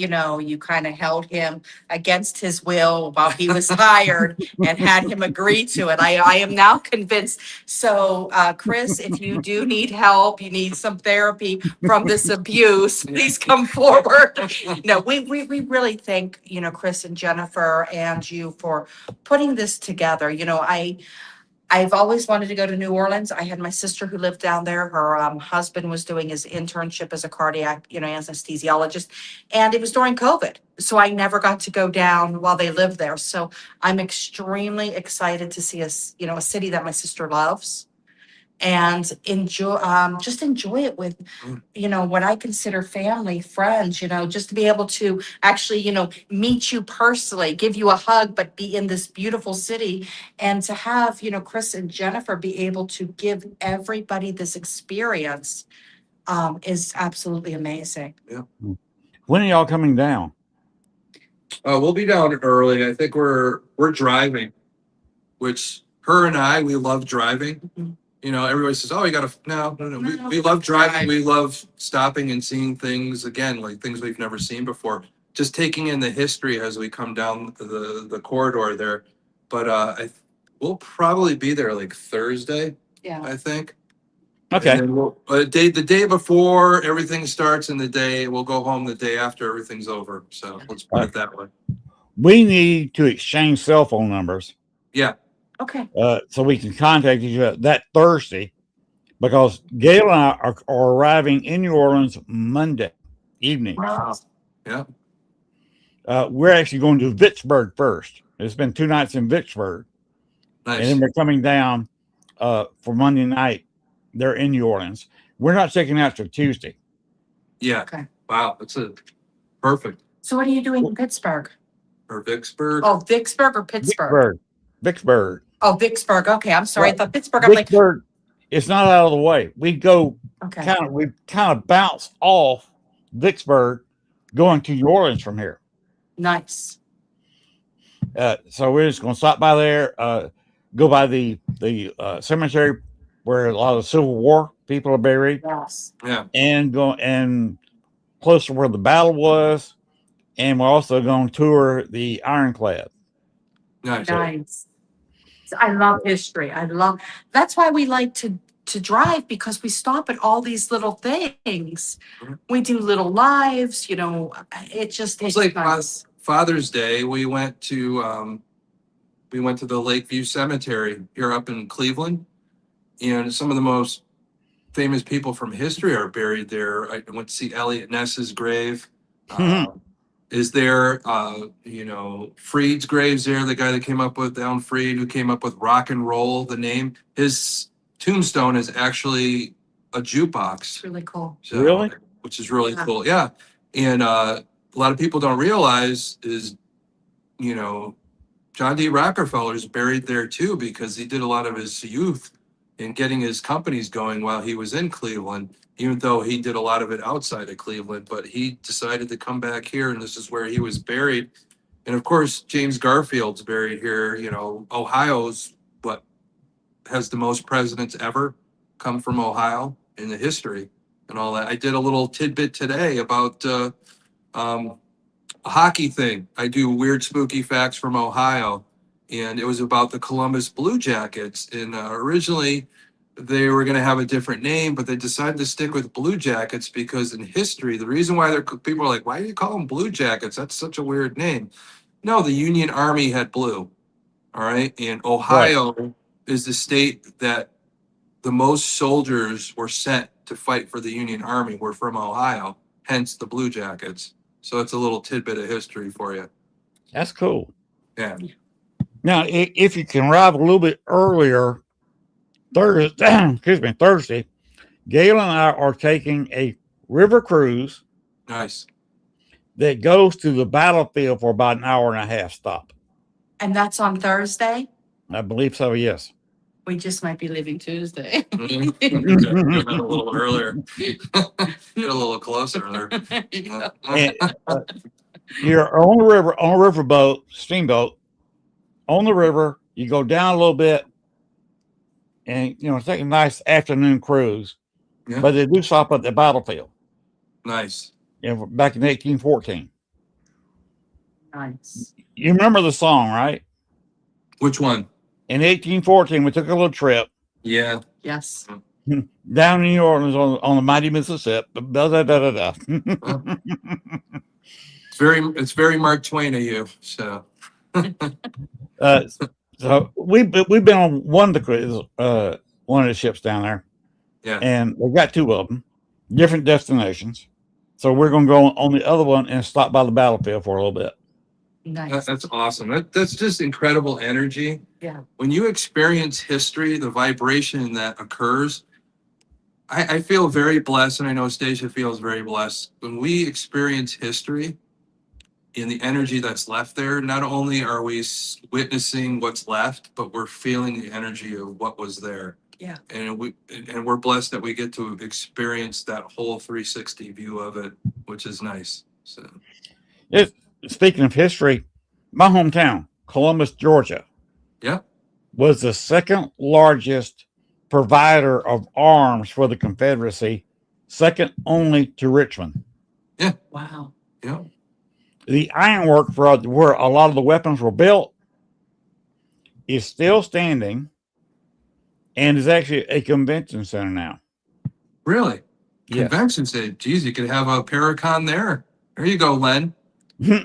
kind of held him against his will while he was hired and had him agree to it. I am now convinced. So, Chris, if you do need help, you need some therapy from this abuse, please come forward. No, we really thank, Chris and Jennifer and you for putting this together. I've always wanted to go to New Orleans. I had my sister who lived down there. Her husband was doing his internship as a cardiac, anesthesiologist, and it was during COVID. So I never got to go down while they lived there. So I'm extremely excited to see a city that my sister loves and just enjoy it with, what I consider family, friends, just to be able to actually, meet you personally, give you a hug, but be in this beautiful city. And to have, Chris and Jennifer be able to give everybody this experience is absolutely amazing. When are y'all coming down? We'll be down early. I think we're driving, which her and we love driving. Mhm. Everybody says, "Oh, you got to." No. We love driving. We love stopping and seeing things again, like things we've never seen before. Just taking in the history as we come down the corridor there. But we'll probably be there like Thursday. Yeah. I think. Okay. And then the day before everything starts, and we'll go home the day after everything's over. So let's put it that way. We need to exchange cell phone numbers. Yeah. Okay. So we can contact each other that Thursday, because Gail and I are arriving in New Orleans Monday evening. Wow. Yeah. We're actually going to Vicksburg first. It's been 2 nights in Vicksburg. Nice. And then we're coming down for Monday night. They're in New Orleans. We're not checking out till Tuesday. Yeah. Okay. Wow. That's perfect. So what are you doing in Pittsburgh? Or Vicksburg. Oh, Vicksburg or Pittsburgh? Vicksburg. Oh, Vicksburg. Okay, I'm sorry. I thought Pittsburgh. I'm Vicksburg, it's not out of the way. We go okay. we kind of bounce off Vicksburg going to New Orleans from here. Nice. So we're just going to stop by there, go by the cemetery where a lot of Civil War people are buried. Yes. Yeah. And go and close to where the battle was. And we're also going to tour the Ironclad. Nice. Nice. I love history. That's why we like to drive, because we stop at all these little things. Mhm. We do little lives, it just It was is like nice. Father's Day. We went to the Lakeview Cemetery here up in Cleveland, and some of the most famous people from history are buried there. I went to see Elliot Ness's grave. Is there, Freed's grave's there, the guy that came up with Alan Freed, who came up with rock and roll, the name. His tombstone is actually a jukebox. It's really cool. So, Really? Which is really Yeah. cool. Yeah. And a lot of people don't realize is, John D. Rockefeller's buried there too, because he did a lot of his youth in getting his companies going while he was in Cleveland, even though he did a lot of it outside of Cleveland. But he decided to come back here, and this is where he was buried. And of course, James Garfield's buried here. Ohio's has the most presidents ever come from Ohio in the history and all that. I did a little tidbit today about a hockey thing. I do weird, spooky facts from Ohio, and it was about the Columbus Blue Jackets. And originally, they were going to have a different name, but they decided to stick with Blue Jackets because in history, the reason why people are like, why do you call them Blue Jackets? That's such a weird name. No, the Union Army had blue. All right. And Ohio is the state that the most soldiers were sent to fight for the Union Army were from Ohio, hence the Blue Jackets. So it's a little tidbit of history for you. That's cool. Yeah. Now, if you can arrive a little bit earlier, Thursday, Gail and I are taking a river cruise Nice. that goes to the battlefield for about an hour and a half stop. And that's on Thursday? I believe so, yes. We just might be leaving Tuesday. A little earlier. Get a little closer there. And, you're on the river, on a riverboat, steamboat, on the river. You go down a little bit, and take a nice afternoon cruise. Yeah. But they do stop at the battlefield. Nice. Back in 1814. Nice. You remember the song, right? Which one? In 1814, we took a little trip. Yeah. Yes. Down in New Orleans on the mighty Mississippi. Da, da, da, da, da. It's very Mark Twain of you. So so we've been on one of the ships down there. Yeah. And we've got two of them, different destinations. So we're going to go on the other one and stop by the battlefield for a little bit. Nice. That's awesome. That's just incredible energy. Yeah. When you experience history, the vibration that occurs, I feel very blessed, and I know Stacia feels very blessed. When we experience history in the energy that's left there, not only are we witnessing what's left, but we're feeling the energy of what was there. Yeah. And we're blessed that we get to experience that whole 360 view of it, which is nice. So speaking of history, my hometown, Columbus, Georgia, was the second largest provider of arms for the Confederacy, second only to Richmond. Yeah. Wow. Yeah. The ironwork for where a lot of the weapons were built is still standing and is actually a convention center now. Really? Yes. Convention center. Geez, you could have a Paraconn there. There you go, Len.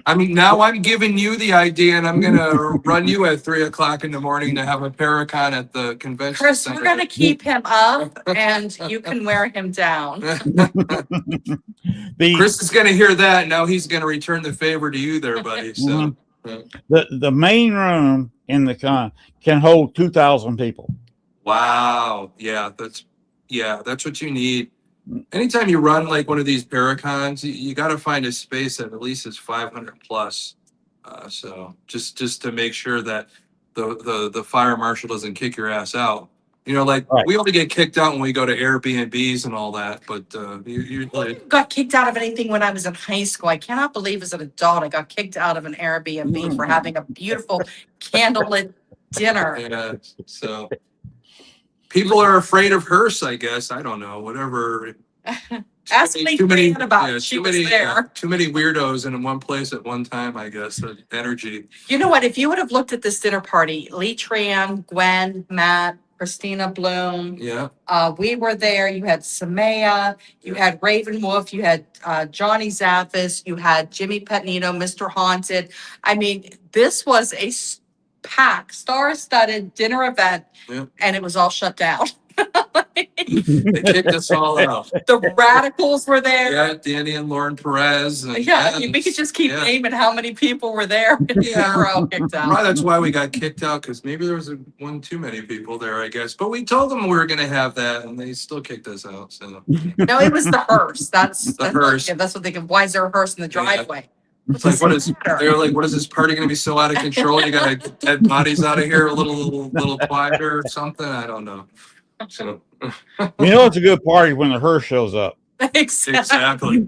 I mean, now I'm giving you the idea, and I'm gonna run you at 3:00 in the morning to have a Paraconn at the convention Chris, center. we're going to keep him up and you can wear him down. Chris is gonna hear that, and now he's gonna return the favor to you there, buddy. So the main room in the con can hold 2,000 people. wow, yeah, that's what you need. Anytime you run like one of these Paracons, you got to find a space that at least is 500 plus. So just to make sure that the fire marshal doesn't kick your ass out. Right. We only get kicked out when we go to Airbnbs and all that, but you got kicked out of anything when I was in high school. I cannot believe as an adult I got kicked out of an Airbnb for having a beautiful candlelit dinner. Yeah, so people are afraid of hearse, I guess. I don't know, whatever. Ask me about it. Too many weirdos in one place at one time, I guess. The energy. You know what? If you would have looked at this dinner party, Lee Tran, Gwen, Matt, Christina Bloom. Yeah. We were there. You had Samaya, you had Raven Wolf, you had Johnny Zaffis, you had Jimmy Petnito, Mr. Haunted. I mean, this was a packed, star-studded dinner event, and it was all shut down. They kicked us all out. The radicals were there. Yeah, Danny and Lauren Perez. And we could just keep naming how many people were there. Yeah, we're all kicked out. Probably that's why we got kicked out, because maybe there was one too many people there, I guess. But we told them we were going to have that, and they still kicked us out. So no, it was the hearse. That's hearse. That's what they can. Why is there a hearse in the driveway? It's like, they're like, what is this party going to be so out of control? You got to get dead bodies out of here a little quieter or something. I don't know. So it's a good party when the hearse shows up. Exactly.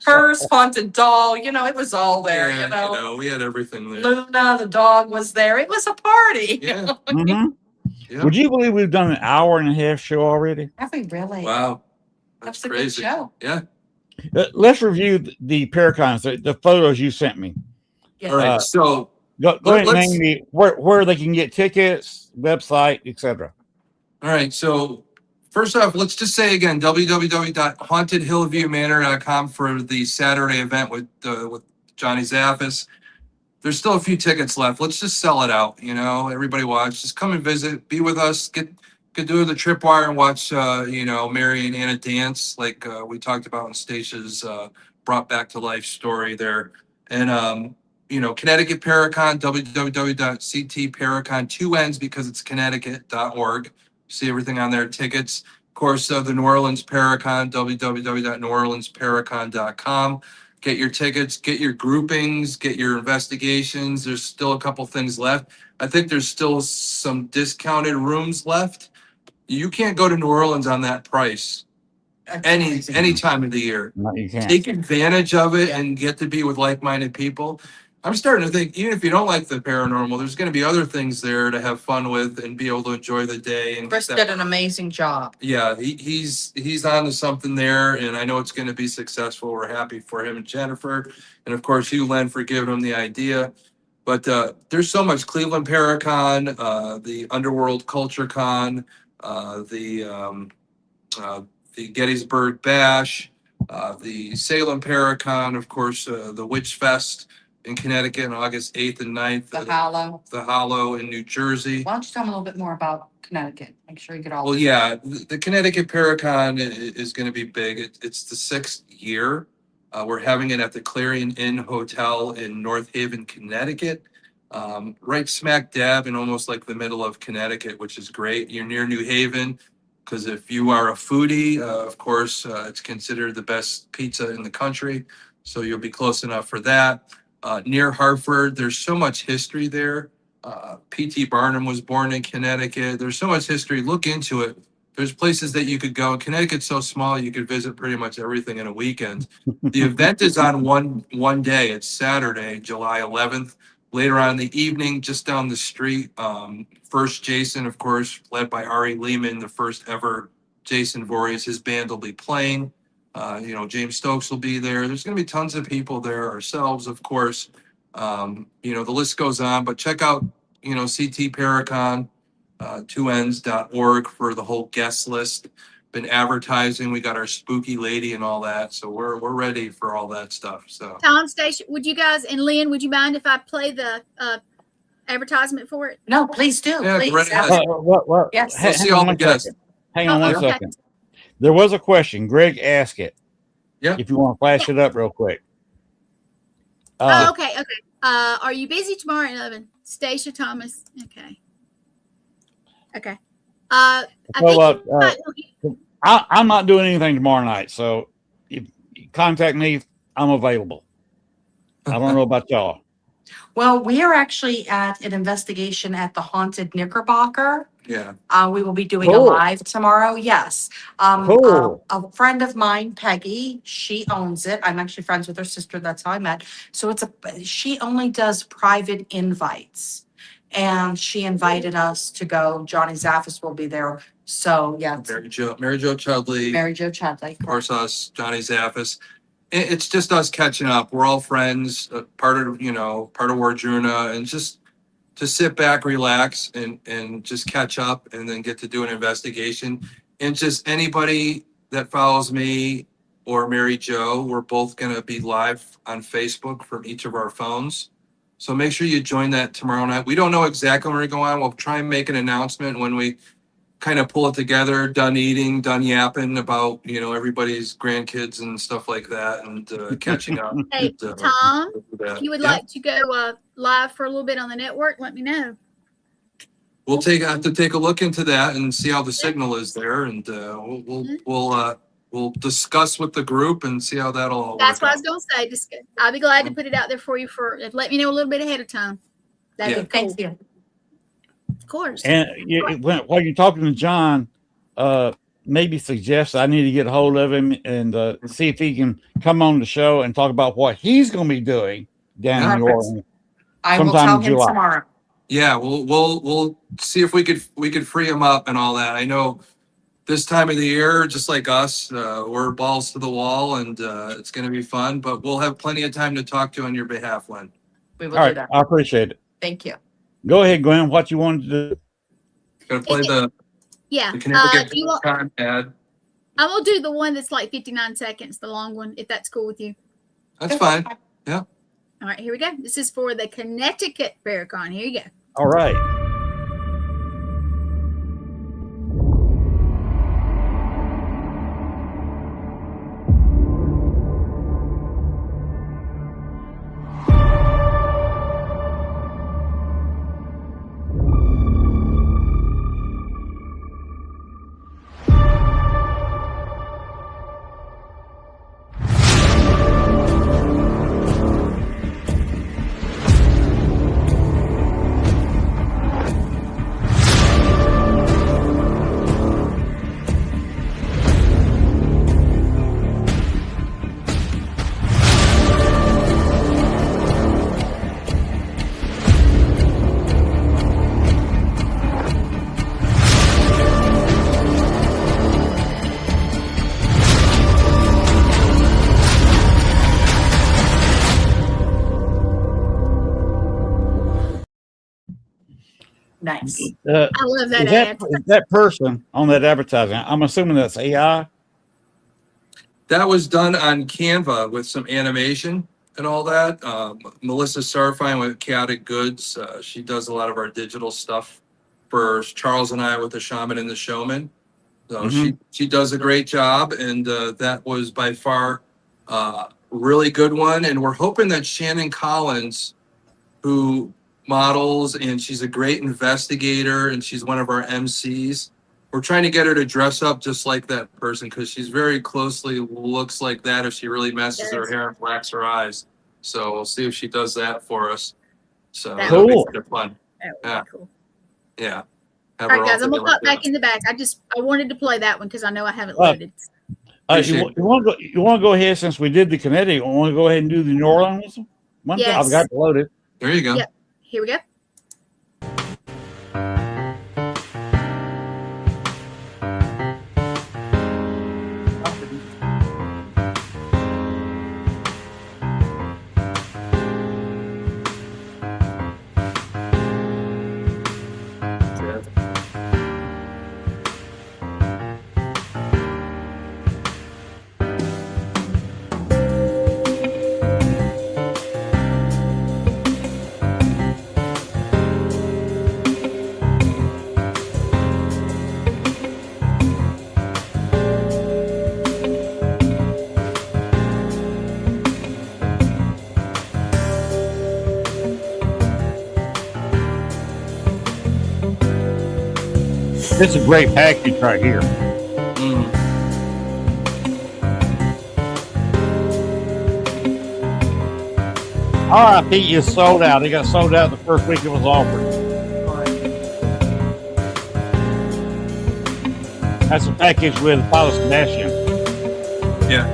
Hearse, haunted doll, it was all there. We had everything there. Luna, the dog was there. It was a party. Yeah. Yeah. Would you believe we've done an hour and a half show already? Have we really? Wow, that's crazy. A good show. Yeah. Let's review the Paracons, the photos you sent me. Yeah. All right. So go ahead and name me where they can get tickets, website, etc. All right. So first off, let's just say again, www.hauntedhillviewmanor.com for the Saturday event with Johnny Zaffis. There's still a few tickets left. Let's just sell it out. Everybody watch. Just come and visit. Be with us. Could do the tripwire and watch, Mary and Anna dance like we talked about in Stacia's brought back to life story there. And, Connecticut Paraconn, www.CT Paraconn, 2 N's because it's Connecticut.org. See everything on there. Tickets. Of course, the New Orleans Paraconn, www.neworleansparacon.com. Get your tickets, get your groupings, get your investigations. There's still a couple things left. I think there's still some discounted rooms left. You can't go to New Orleans on that price any time of the year. No, you can't. Take advantage of it and get to be with like-minded people. I'm starting to think, even if you don't like the paranormal, there's going to be other things there to have fun with and be able to enjoy the day. And Chris did an amazing job. Yeah, he's on to something there, and I know it's going to be successful. We're happy for him and Jennifer, and of course you, Len, for giving him the idea. But there's so much: Cleveland Paraconn, the Underworld Culture Con, the Gettysburg Bash, the Salem Paraconn, of course, the Witch Fest in Connecticut on August 8th and 9th. The Hollow. The Hollow in New Jersey. Why don't you tell me a little bit more about Connecticut? Make sure you get all. Well, yeah, the Connecticut Paraconn is going to be big. It's the 6th year. We're having it at the Clarion Inn Hotel in North Haven, Connecticut. Right smack dab in almost like the middle of Connecticut, which is great. You're near New Haven, because if you are a foodie, of course, it's considered the best pizza in the country. So you'll be close enough for that. Near Hartford, there's so much history there. P.T. Barnum was born in Connecticut. There's so much history. Look into it. There's places that you could go. Connecticut's so small, you could visit pretty much everything in a weekend. The event is on one day. It's Saturday, July 11th. Later on in the evening, just down the street, First Jason, of course, led by Ari Lehman, the first ever Jason Voorhees. His band will be playing. James Stokes will be there. There's going to be tons of people there, ourselves, of course. The list goes on, but check out, CT Paraconn, 2ns.org for the whole guest list. Been advertising. We got our spooky lady and all that. So we're ready for all that stuff. So Tom, Station, would you guys, and Lynn, would you mind if I play the advertisement for it? No, please do. Yeah, Please. right ahead. Yes. Let's see all the guests. Hang on one Okay. second. There was a question. Greg asked it. Yeah. If you want to flash it up real quick. Okay. Are you busy tomorrow at 11? Stacia Thomas. Okay. I Well, think I'm not doing anything tomorrow night, so if you contact me, I'm available. I don't know about y'all. Well, we are actually at an investigation at the Haunted Knickerbocker. Yeah. We will be doing a Cool. live tomorrow. Yes. Cool. A friend of mine, Peggy, she owns it. I'm actually friends with her sister. That's how I met. So she only does private invites, and she invited us to go. Johnny Zaffis will be there. So yeah, it's Mary Jo Chudley. Mary Jo Chadley. Of course, us, Johnny Zaffis. It's just us catching up. We're all friends, part of Wardruna, and just to sit back, relax, and just catch up, and then get to do an investigation. And just anybody that follows me or Mary Jo, we're both going to be live on Facebook from each of our phones. So make sure you join that tomorrow night. We don't know exactly when we're going on. We'll try and make an announcement when we kind of pull it together, done eating, done yapping about, everybody's grandkids and stuff like that, and catching up. Hey, And, Tom, that. if you would Yeah. like to go live for a little bit on the network, let me know. We'll have to take a look into that and see how the signal is there, and we'll discuss with the group and see how that'll all That's work what I was going to say. I'll be glad to put it out there for you. Let me know a little bit ahead of time. That'd be cool. Thank you. Of course. And while you're talking to John, maybe suggest I need to get a hold of him and see if he can come on the show and talk about what he's going to be doing down in New Orleans. I will Sometime tell in him July. tomorrow. Yeah, we'll see if we could free him up and all that. I know this time of the year, just like us, we're balls to the wall, and it's going to be fun. But we'll have plenty of time to talk to you on your behalf, Len. We will All do right, that. I appreciate it. Thank you. Go ahead, Gwen. What you wanted to do? Gonna play Yeah. the Connecticut Do you want, time ad. I'm going to do the one that's like 59 seconds, the long one, if that's cool with you. That's fine. All right, here we go. This is for the Connecticut Paraconn. Here you go. All right. Yes. I love that ad. That person on that advertising, I'm assuming that's AI. That was done on Canva with some animation and all that. Melissa Sarfine with Chaotic Goods. She does a lot of our digital stuff for Charles and I with the Shaman and the Showman. So she does a great job, and that was by far really good one. And we're hoping that Shannon Collins, who models, and she's a great investigator, and she's one of our MCs. We're trying to get her to dress up just like that person because she's very closely looks like that if she really messes her hair and blacks her eyes. So we'll see if she does that for us. So that'll be kind of fun. That would be cool. Yeah. All right, guys, I'm gonna pop back in the back. I wanted to play that one because I know I haven't loaded. You want to go ahead since we did the Connecticut? You want to go ahead and do the New Orleans one? Yes. I've got it loaded. There you go. Yep. Here we go. This is a great package right here. RIP is sold out. It got sold out the first week it was offered. That's a package with Pilot Sebastian. Yeah.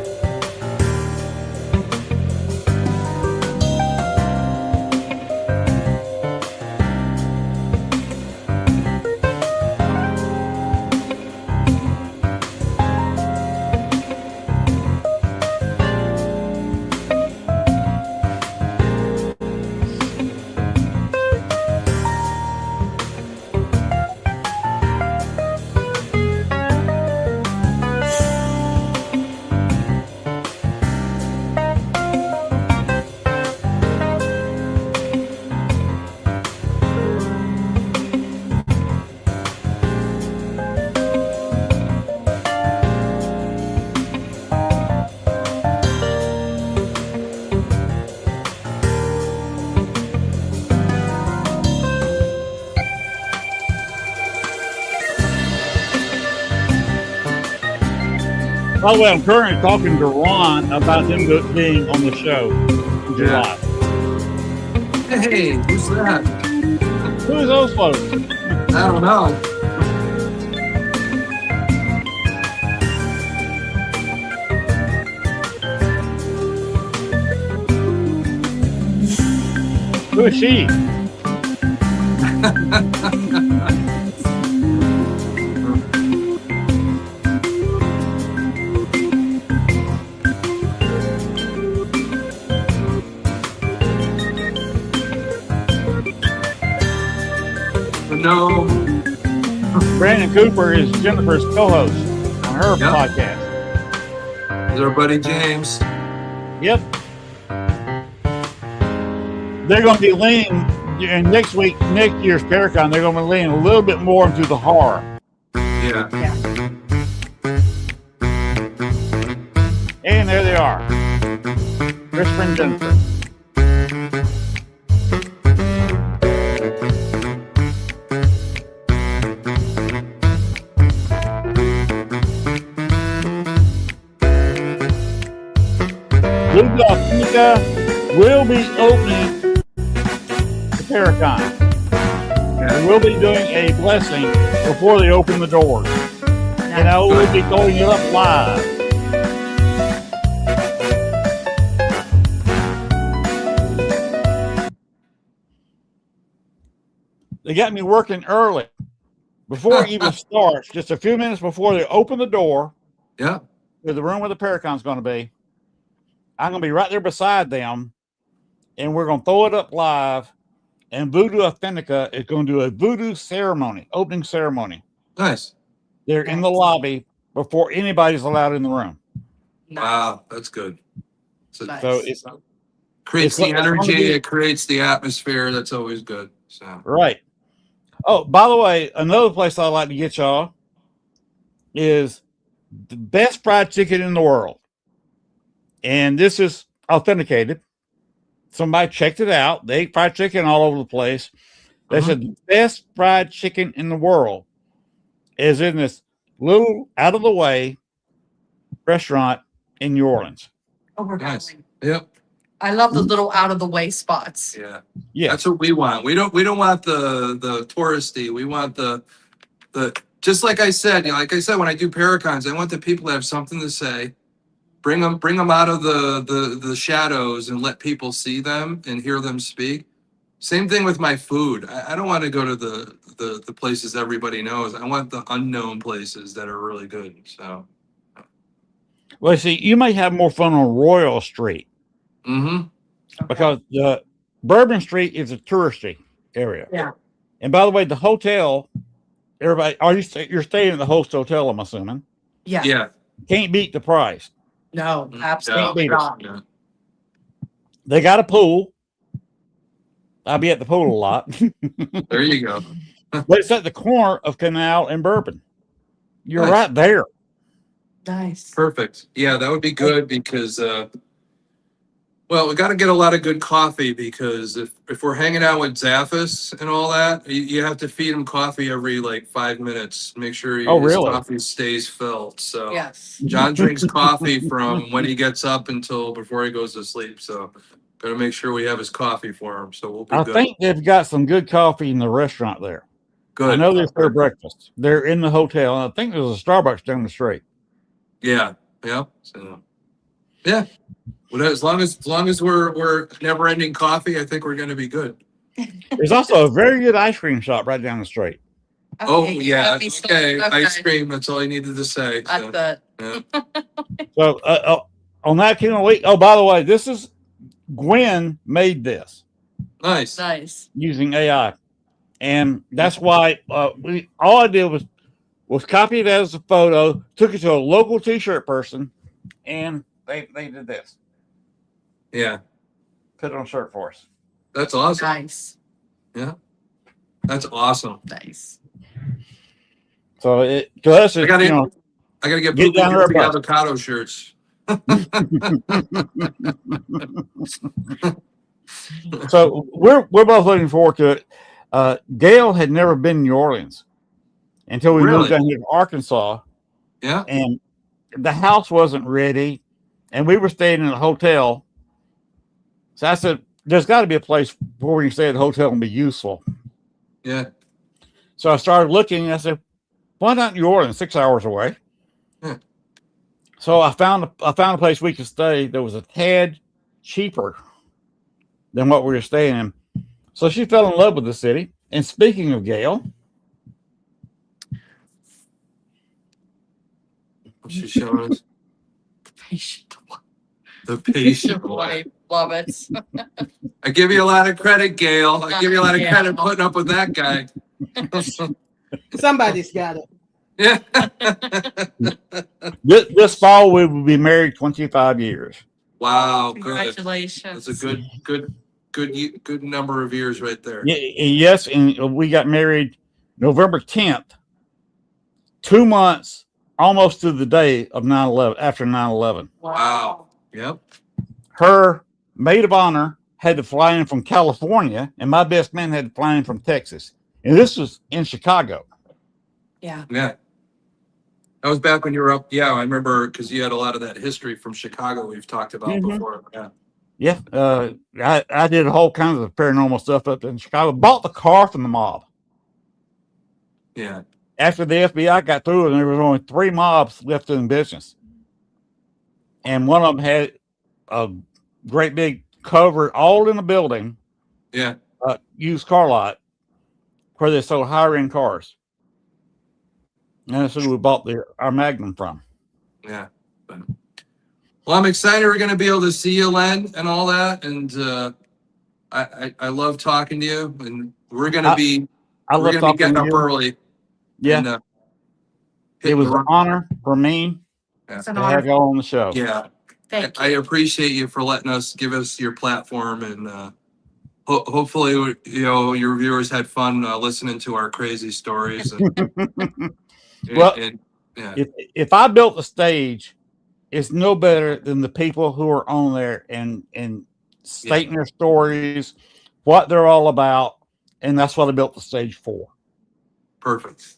By the way, I'm currently talking to Ron about him being on the show in July. Hey, who's that? Who's those folks? I don't know. Who is she? No. Brandon Cooper is Jennifer's co-host on her podcast. Is our buddy James? Yep. They're going to be leaning, and next year's Paraconn, they're going to be leaning a little bit more into the horror. Yeah. And there they are. Christopher and Jennifer. Will be opening the Paraconn. And we'll be doing a blessing before they open the doors. And I will be throwing it up live. They got me working early. Before it even starts, just a few minutes before they open the door. Yeah. To the room where the Paraconn's going to be. I'm going to be right there beside them, and we're going to throw it up live and Voodoo Authentica is going to do a voodoo ceremony, opening ceremony. Nice. They're in the lobby before anybody's allowed in the room. Wow, that's good. So, Nice. So it's creates it's the gonna energy, be- it creates the atmosphere. That's always good. So right. Oh, by the way, another place I'd like to get y'all is the best fried chicken in the world. And this is authenticated. Somebody checked it out. They ate fried chicken all over the place. They said the best fried chicken in the world is in this little out of the way restaurant in New Orleans. Oh, we're nice. going. Yep. I love the little out of the way spots. Yeah. Yeah. That's what we want. We don't want the touristy. We want the just like I said, like I said, when I do Paracons, I want the people to have something to say. Bring them out of the shadows and let people see them and hear them speak. Same thing with my food. I don't want to go to the places everybody knows. I want the unknown places that are really good. So Well, see, you may have more fun on Royal Street because the Bourbon Street is a touristy area. Yeah. And by the way, the hotel, everybody, you're staying at the host hotel, I'm assuming. Yeah. yeah. Can't beat the price. No, absolutely No, not. yeah. They got a pool. I'll be at the pool a lot. There you go. But it's at the corner of Canal and Bourbon. You're Nice. right there. Nice. Perfect. Yeah, that would be good because well, we got to get a lot of good coffee because if we're hanging out with Zaffis and all that, you have to feed him coffee every like 5 minutes. Make sure his coffee stays filled. So Yes. John drinks coffee from when he gets up until before he goes to sleep. So got to make sure we have his coffee for him. So we'll be I good. think they've got some good coffee in the restaurant there. Good. I know they serve breakfast. They're in the hotel. And I think there's a Starbucks down the street. Yeah. Yeah. So yeah. Well, as long as we're never ending coffee, I think we're going to be good. There's also a very good ice cream shop right down the street. Oh Okay, yeah, that'd be so- okay. okay. Ice cream. That's all I needed to say. That's So, it. yeah. So on that kind of week, oh, by the way, this is Gwen made this Nice. Nice. using AI. And that's why all I did was copy it as a photo, took it to a local t-shirt person, and they did this. Yeah, Put it on a shirt for us. that's awesome. Nice. Yeah, that's awesome. Nice. So to us, I it's, gotta, you know, I gotta get get down there, the bud. avocado shirts. so we're both looking forward to it. Gail had never been in New Orleans until we Really? moved down here to Arkansas, Yeah. and the house wasn't ready, and we were staying in a hotel. So I said, "There's got to be a place where we can stay at a hotel and be useful." Yeah. So I started looking, and I said, "Why not New Orleans? 6 hours away." Yeah. So I found a place we could stay that was a tad cheaper than what we were staying in. So she fell in love with the city. And speaking of Gail, She's showing us Patient the patient one. wife. Love it. I give you a lot of credit, Gail. I give you a lot of Yeah. credit putting up with that guy. Somebody's got it. Yeah. this fall we will be married 25 years. Wow. Good. Congratulations. That's a good number of years right there. Yes, and we got married November 10th, 2 months almost to the day of 9/11, after 9/11. Wow. Yep. Her maid of honor had to fly in from California, and my best man had to fly in from Texas. And this was in Chicago. Yeah. Yeah. That was back when you were up. Yeah, I remember because you had a lot of that history from Chicago we've talked about Mhm. before. Yeah. Yeah, I did all kinds of paranormal stuff up in Chicago. Bought the car from the mob. Yeah. After the FBI got through, and there was only 3 mobs left in business. And one of them had a great big cover all in the building, Yeah. used car lot, where they sold higher-end cars. And that's who we bought our Magnum from. Yeah. Well, I'm excited we're going to be able to see you, Len, and all that. And I love talking to you, and we're gonna be I we're love gonna be talking getting to up you. early. Yeah, And, it hitting was the an road. honor for me It's an to have honor. y'all on the show. Yeah, Thank I you. appreciate you for letting us give us your platform, and hopefully, your viewers had fun listening to our crazy stories. Well, And yeah, if I built the stage, it's no better than the people who are on there and stating their stories, what they're all about, and that's what I built the stage for. perfect.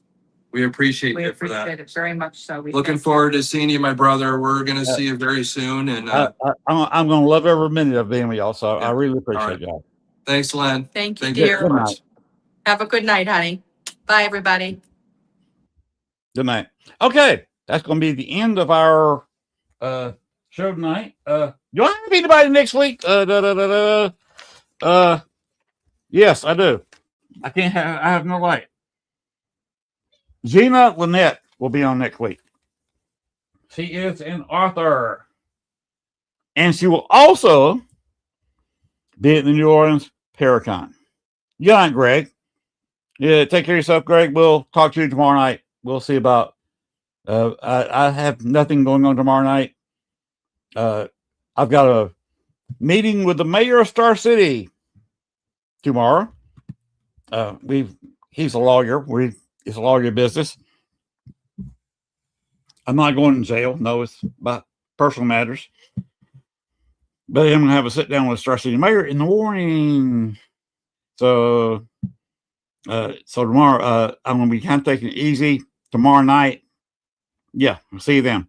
We appreciate We you for that. appreciate it very much so. We Looking thank forward to seeing you, my brother. We're gonna Yeah. see you very soon. And I'm going to love every minute of being with y'all. So Yeah. I really All appreciate right. y'all. Thanks, Len. Thank you, Thank dear. you very Good much. night. Have a good night, honey. Bye, everybody. Good night. Okay, that's going to be the end of our show tonight. Do I have anybody next week? Yes, I do. I can't have. I have no light. Gina Lynette will be on next week. She is an author, and she will also be at the New Orleans Paraconn. Good night, Greg. Yeah, take care of yourself, Greg. We'll talk to you tomorrow night. We'll see about. I have nothing going on tomorrow night. I've got a meeting with the mayor of Star City tomorrow. He's a lawyer. It's a lawyer business. I'm not going to jail. No, it's about personal matters. But I'm going to have a sit down with Star City mayor in the morning. So tomorrow, I'm going to be kind of taking it easy. Tomorrow night, yeah, I'll see you then.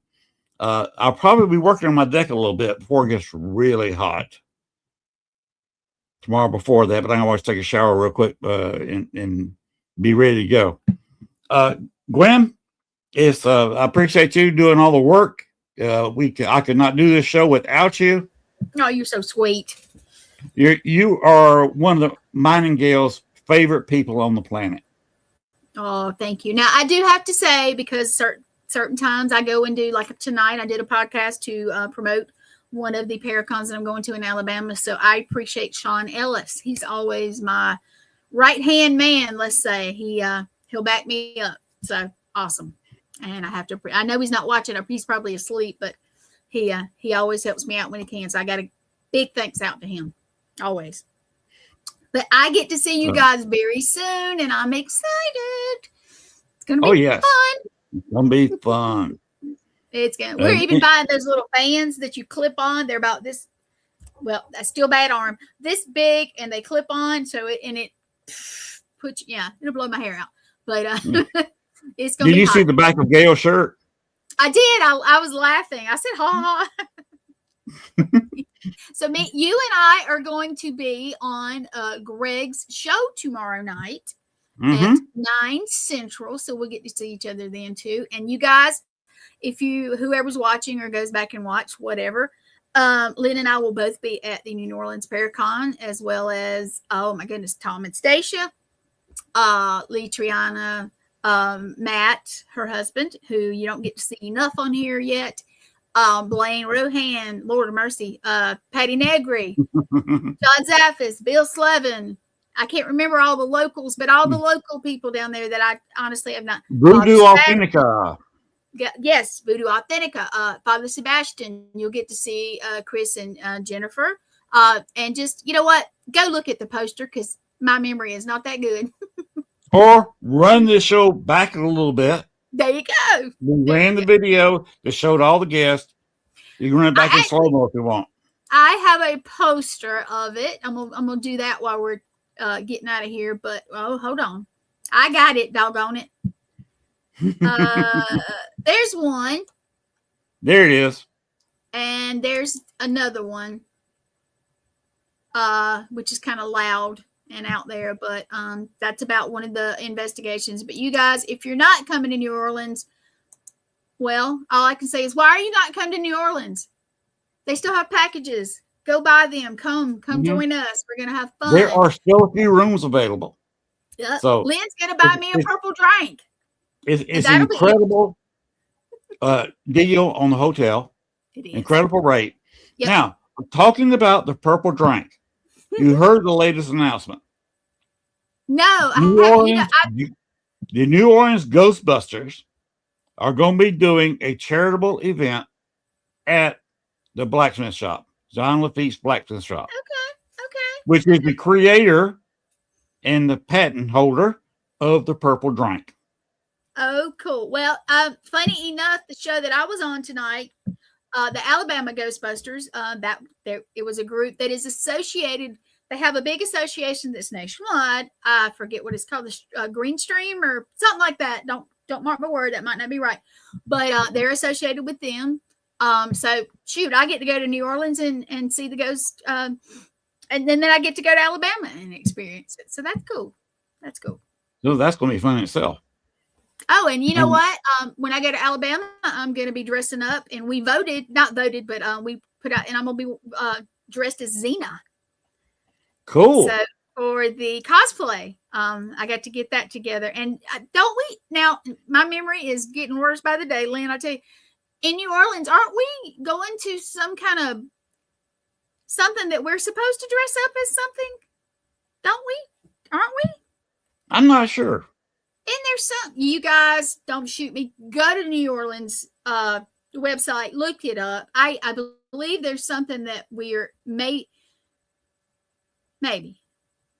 I'll probably be working on my deck a little bit before it gets really hot. Tomorrow before that, but I can always take a shower real quick and be ready to go. Gwen, I appreciate you doing all the work. I could not do this show without you. Oh, you're so sweet. You are one of the Mining Gale's favorite people on the planet. Oh, thank you. Now, I do have to say, because certain times I go and do, like tonight, I did a podcast to promote one of the Paracons that I'm going to in Alabama. So I appreciate Sean Ellis. He's always my right-hand man, let's say. He'll back me up. So awesome. And I know he's not watching. He's probably asleep, but he always helps me out when he can. So I got a big thanks out to him. Always. But I get to see you guys very soon, and I'm excited. It's going to be fun. It's going to be fun. We're even buying those little fans that you clip on. They're about this, well, that's still bad arm, this big, and they clip on. So it puts, it'll blow my hair out. But it's going to be Did you hot. see the back of Gail's shirt? I did. I was laughing. I said, ha ha. So you and I are going to be on Greg's show tomorrow night at 9 Central. So we'll get to see each other then too. And you guys, whoever's watching or goes back and watch, whatever, Lynn and I will both be at the New Orleans Paraconn, as well as, oh my goodness, Tom and Stacia, Lee Triana, Matt, her husband, who you don't get to see enough on here yet, Blaine Rohan, Lord of Mercy, Patty Negri, John Zaffis, Bill Slevin. I can't remember all the locals, but all the local people down there that I honestly have not. Voodoo Authentica. Yes, Voodoo Authentica. Father Sebastian. You'll get to see Chris and Jennifer. And just, you know what? Go look at the poster, because my memory is not that good. Or run this show back a little bit. There you go. We ran the video that showed all the guests. You can run it back in slow-mo if you want. I have a poster of it. I'm gonna do that while we're getting out of here. But hold on, I got it. Doggone it. There's one. There it is. And there's another one, which is kind of loud and out there, but that's about one of the investigations. But you guys, if you're not coming to New Orleans, well, all I can say is, why are you not coming to New Orleans? They still have packages. Go buy them. Come join us. We're gonna have fun. There are still a few rooms available. Yep. So Lynn's gonna buy me a purple drink. It's an incredible deal on the hotel. It is. Incredible rate. Yep. Now, talking about the purple drink. You heard the latest announcement. No, I New haven't. You know, Orleans, the New Orleans Ghostbusters are going to be doing a charitable event at the blacksmith shop, John Lafitte's blacksmith shop, okay. which is the creator and the patent holder of the purple drink. Oh, cool. Well, funny enough, the show that I was on tonight, the Alabama Ghostbusters, it was a group that is associated. They have a big association that's nationwide. I forget what it's called, the Green Stream or something like that. Don't mark my word. That might not be right, but they're associated with them. So shoot, I get to go to New Orleans and see the ghost, and then I get to go to Alabama and experience it. So that's cool. That's cool. So that's going to be fun in itself. Oh, and you know what? When I go to Alabama, I'm going to be dressing up, and we not voted, but we put out, and I'm going to be dressed as Xena. Cool. So for the cosplay, I got to get that together. And don't we now? My memory is getting worse by the day, Len. I tell you, in New Orleans, aren't we going to some kind of something that we're supposed to dress up as something? Don't we? Aren't we? I'm not sure. And there's some, you guys don't shoot me. Go to New Orleans website, look it up. I believe there's something that we're maybe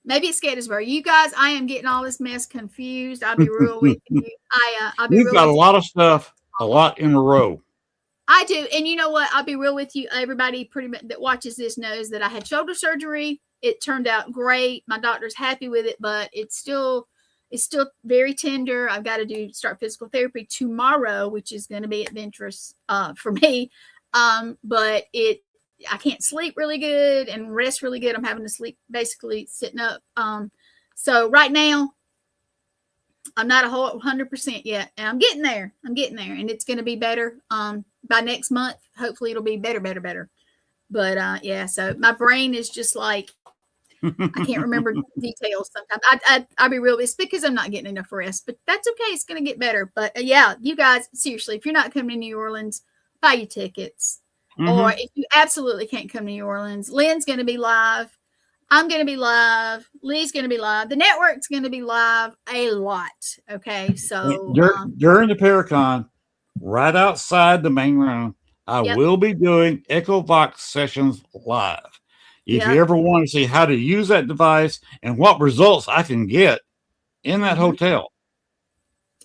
it's Gettysburg. You guys, I am getting all this mess confused. I'll be real with you. I'll be You've real got a with lot of stuff, a lot in a row. I do. And you know what? I'll be real with you. Everybody pretty much that watches this knows that I had shoulder surgery. It turned out great. My doctor's happy with it, but it's still very tender. I've got to start physical therapy tomorrow, which is going to be adventurous for me. But I can't sleep really good and rest really good. I'm having to sleep basically sitting up. So right now, I'm not 100% yet, and I'm getting there. And it's going to be better. By next month, hopefully it'll be better. But yeah, so my brain is just like, I can't remember details sometimes. I'll be real. It's because I'm not getting enough rest, but that's okay. It's going to get better. But yeah, you guys, seriously, if you're not coming to New Orleans, buy your tickets. Mm-hmm. Or if you absolutely can't come to New Orleans, Len's going to be live. I'm going to be live. Lee's going to be live. The network's going to be live a lot. Okay. So during the Paraconn, right outside the main room, I will be doing Echo Vox sessions live. If you ever want to see how to use that device and what results I can get in that hotel.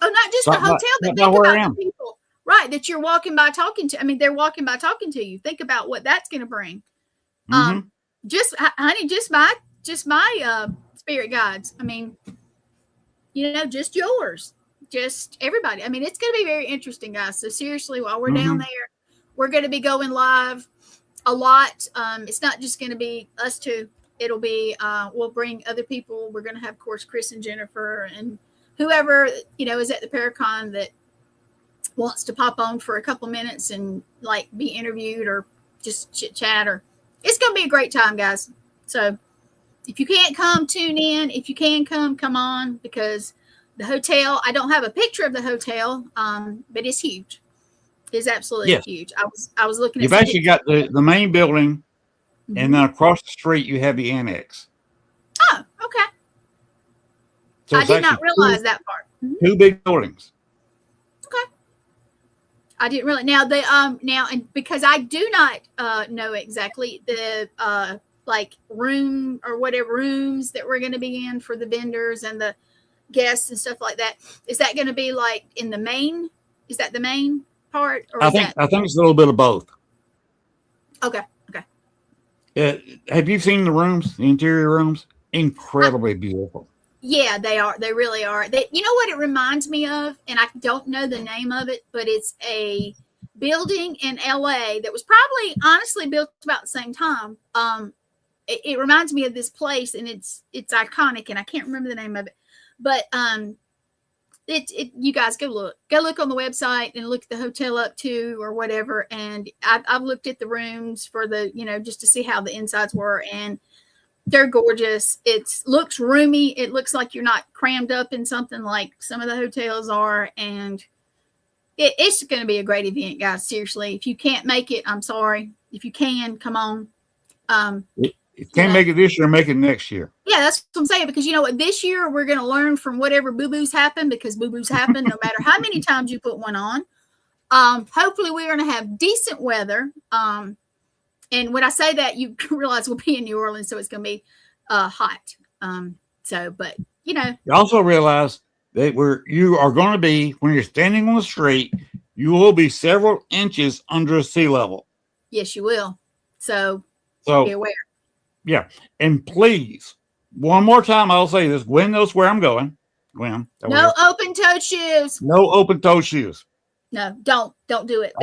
Oh, not just the hotel, but think about the people, right, that you're walking by talking to. I mean, they're walking by talking to you. Think about what that's going to bring. Just my spirit guides. I mean, just yours, just everybody. I mean, it's going to be very interesting, guys. So seriously, while we're down there, we're going to be going live a lot. It's not just going to be us two. It'll be we'll bring other people. We're going to have, of course, Chris and Jennifer and whoever is at the Paraconn that wants to pop on for a couple minutes and like be interviewed or just chit chat. Or it's going to be a great time, guys. So if you can't come, tune in. If you can come on, because the hotel, I don't have a picture of the hotel, but it's huge. It's absolutely huge. I was looking at. You've actually got the main building, and then across the street you have the annex. Oh, okay. So I did not realize that part. Two big buildings. Okay. I didn't really. Now and because I do not know exactly the like room or whatever rooms that we're going to be in for the vendors and the guests and stuff like that. Is that going to be like in the main? Is that the main part? Or I think it's a little bit of both. Okay. Have you seen the rooms, the interior rooms? Incredibly beautiful. Yeah, they are. They really are. You know what it reminds me of? And I don't know the name of it, but it's a building in LA that was probably honestly built about the same time. It reminds me of this place, and it's iconic, and I can't remember the name of it. But you guys go look on the website and look the hotel up too, or whatever. And I've looked at the rooms for the, just to see how the insides were, and they're gorgeous. It looks roomy. It looks like you're not crammed up in something like some of the hotels are. And it's going to be a great event, guys. Seriously, if you can't make it, I'm sorry. If you can, come on. If can't make it this year, make it next year. Yeah, that's what I'm saying. Because you know what? This year we're going to learn from whatever boo-boos happen, because boo-boos happen no matter how many times you put one on. Hopefully we're going to have decent weather. And when I say that, you realize we'll be in New Orleans, so it's going to be hot. But you know, you also realize that you are going to be, when you're standing on the street, you will be several inches under sea level. Yes, you will. So be aware. Yeah. And please, one more time, I'll say this. Gwen knows where I'm going. Gwen. No open-toed shoes. No open-toed shoes. No, don't do it.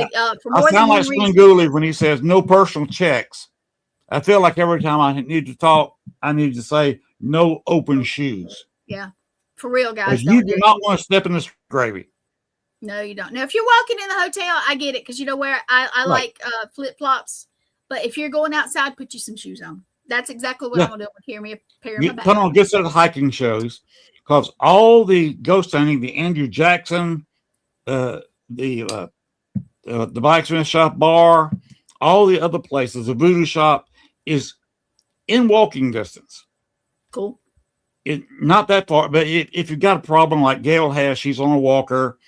For I more sound than like one reason. Swingooley when he says no personal checks. I feel like every time I need to talk, I need to say no open shoes. Yeah, for real, guys. You do not want to step in this gravy. No, you don't. Now, if you're walking in the hotel, I get it, because you know where I like flip-flops. But if you're going outside, put you some shoes on. That's exactly what I'm going to do. Hear me a pair in my back. Put on a good set of hiking shows, because all the ghost hunting, the Andrew Jackson, the blacksmith shop bar, all the other places, the voodoo shop is in walking distance. Cool. Not that far, but if you've got a problem like Gail has, she's on a walker.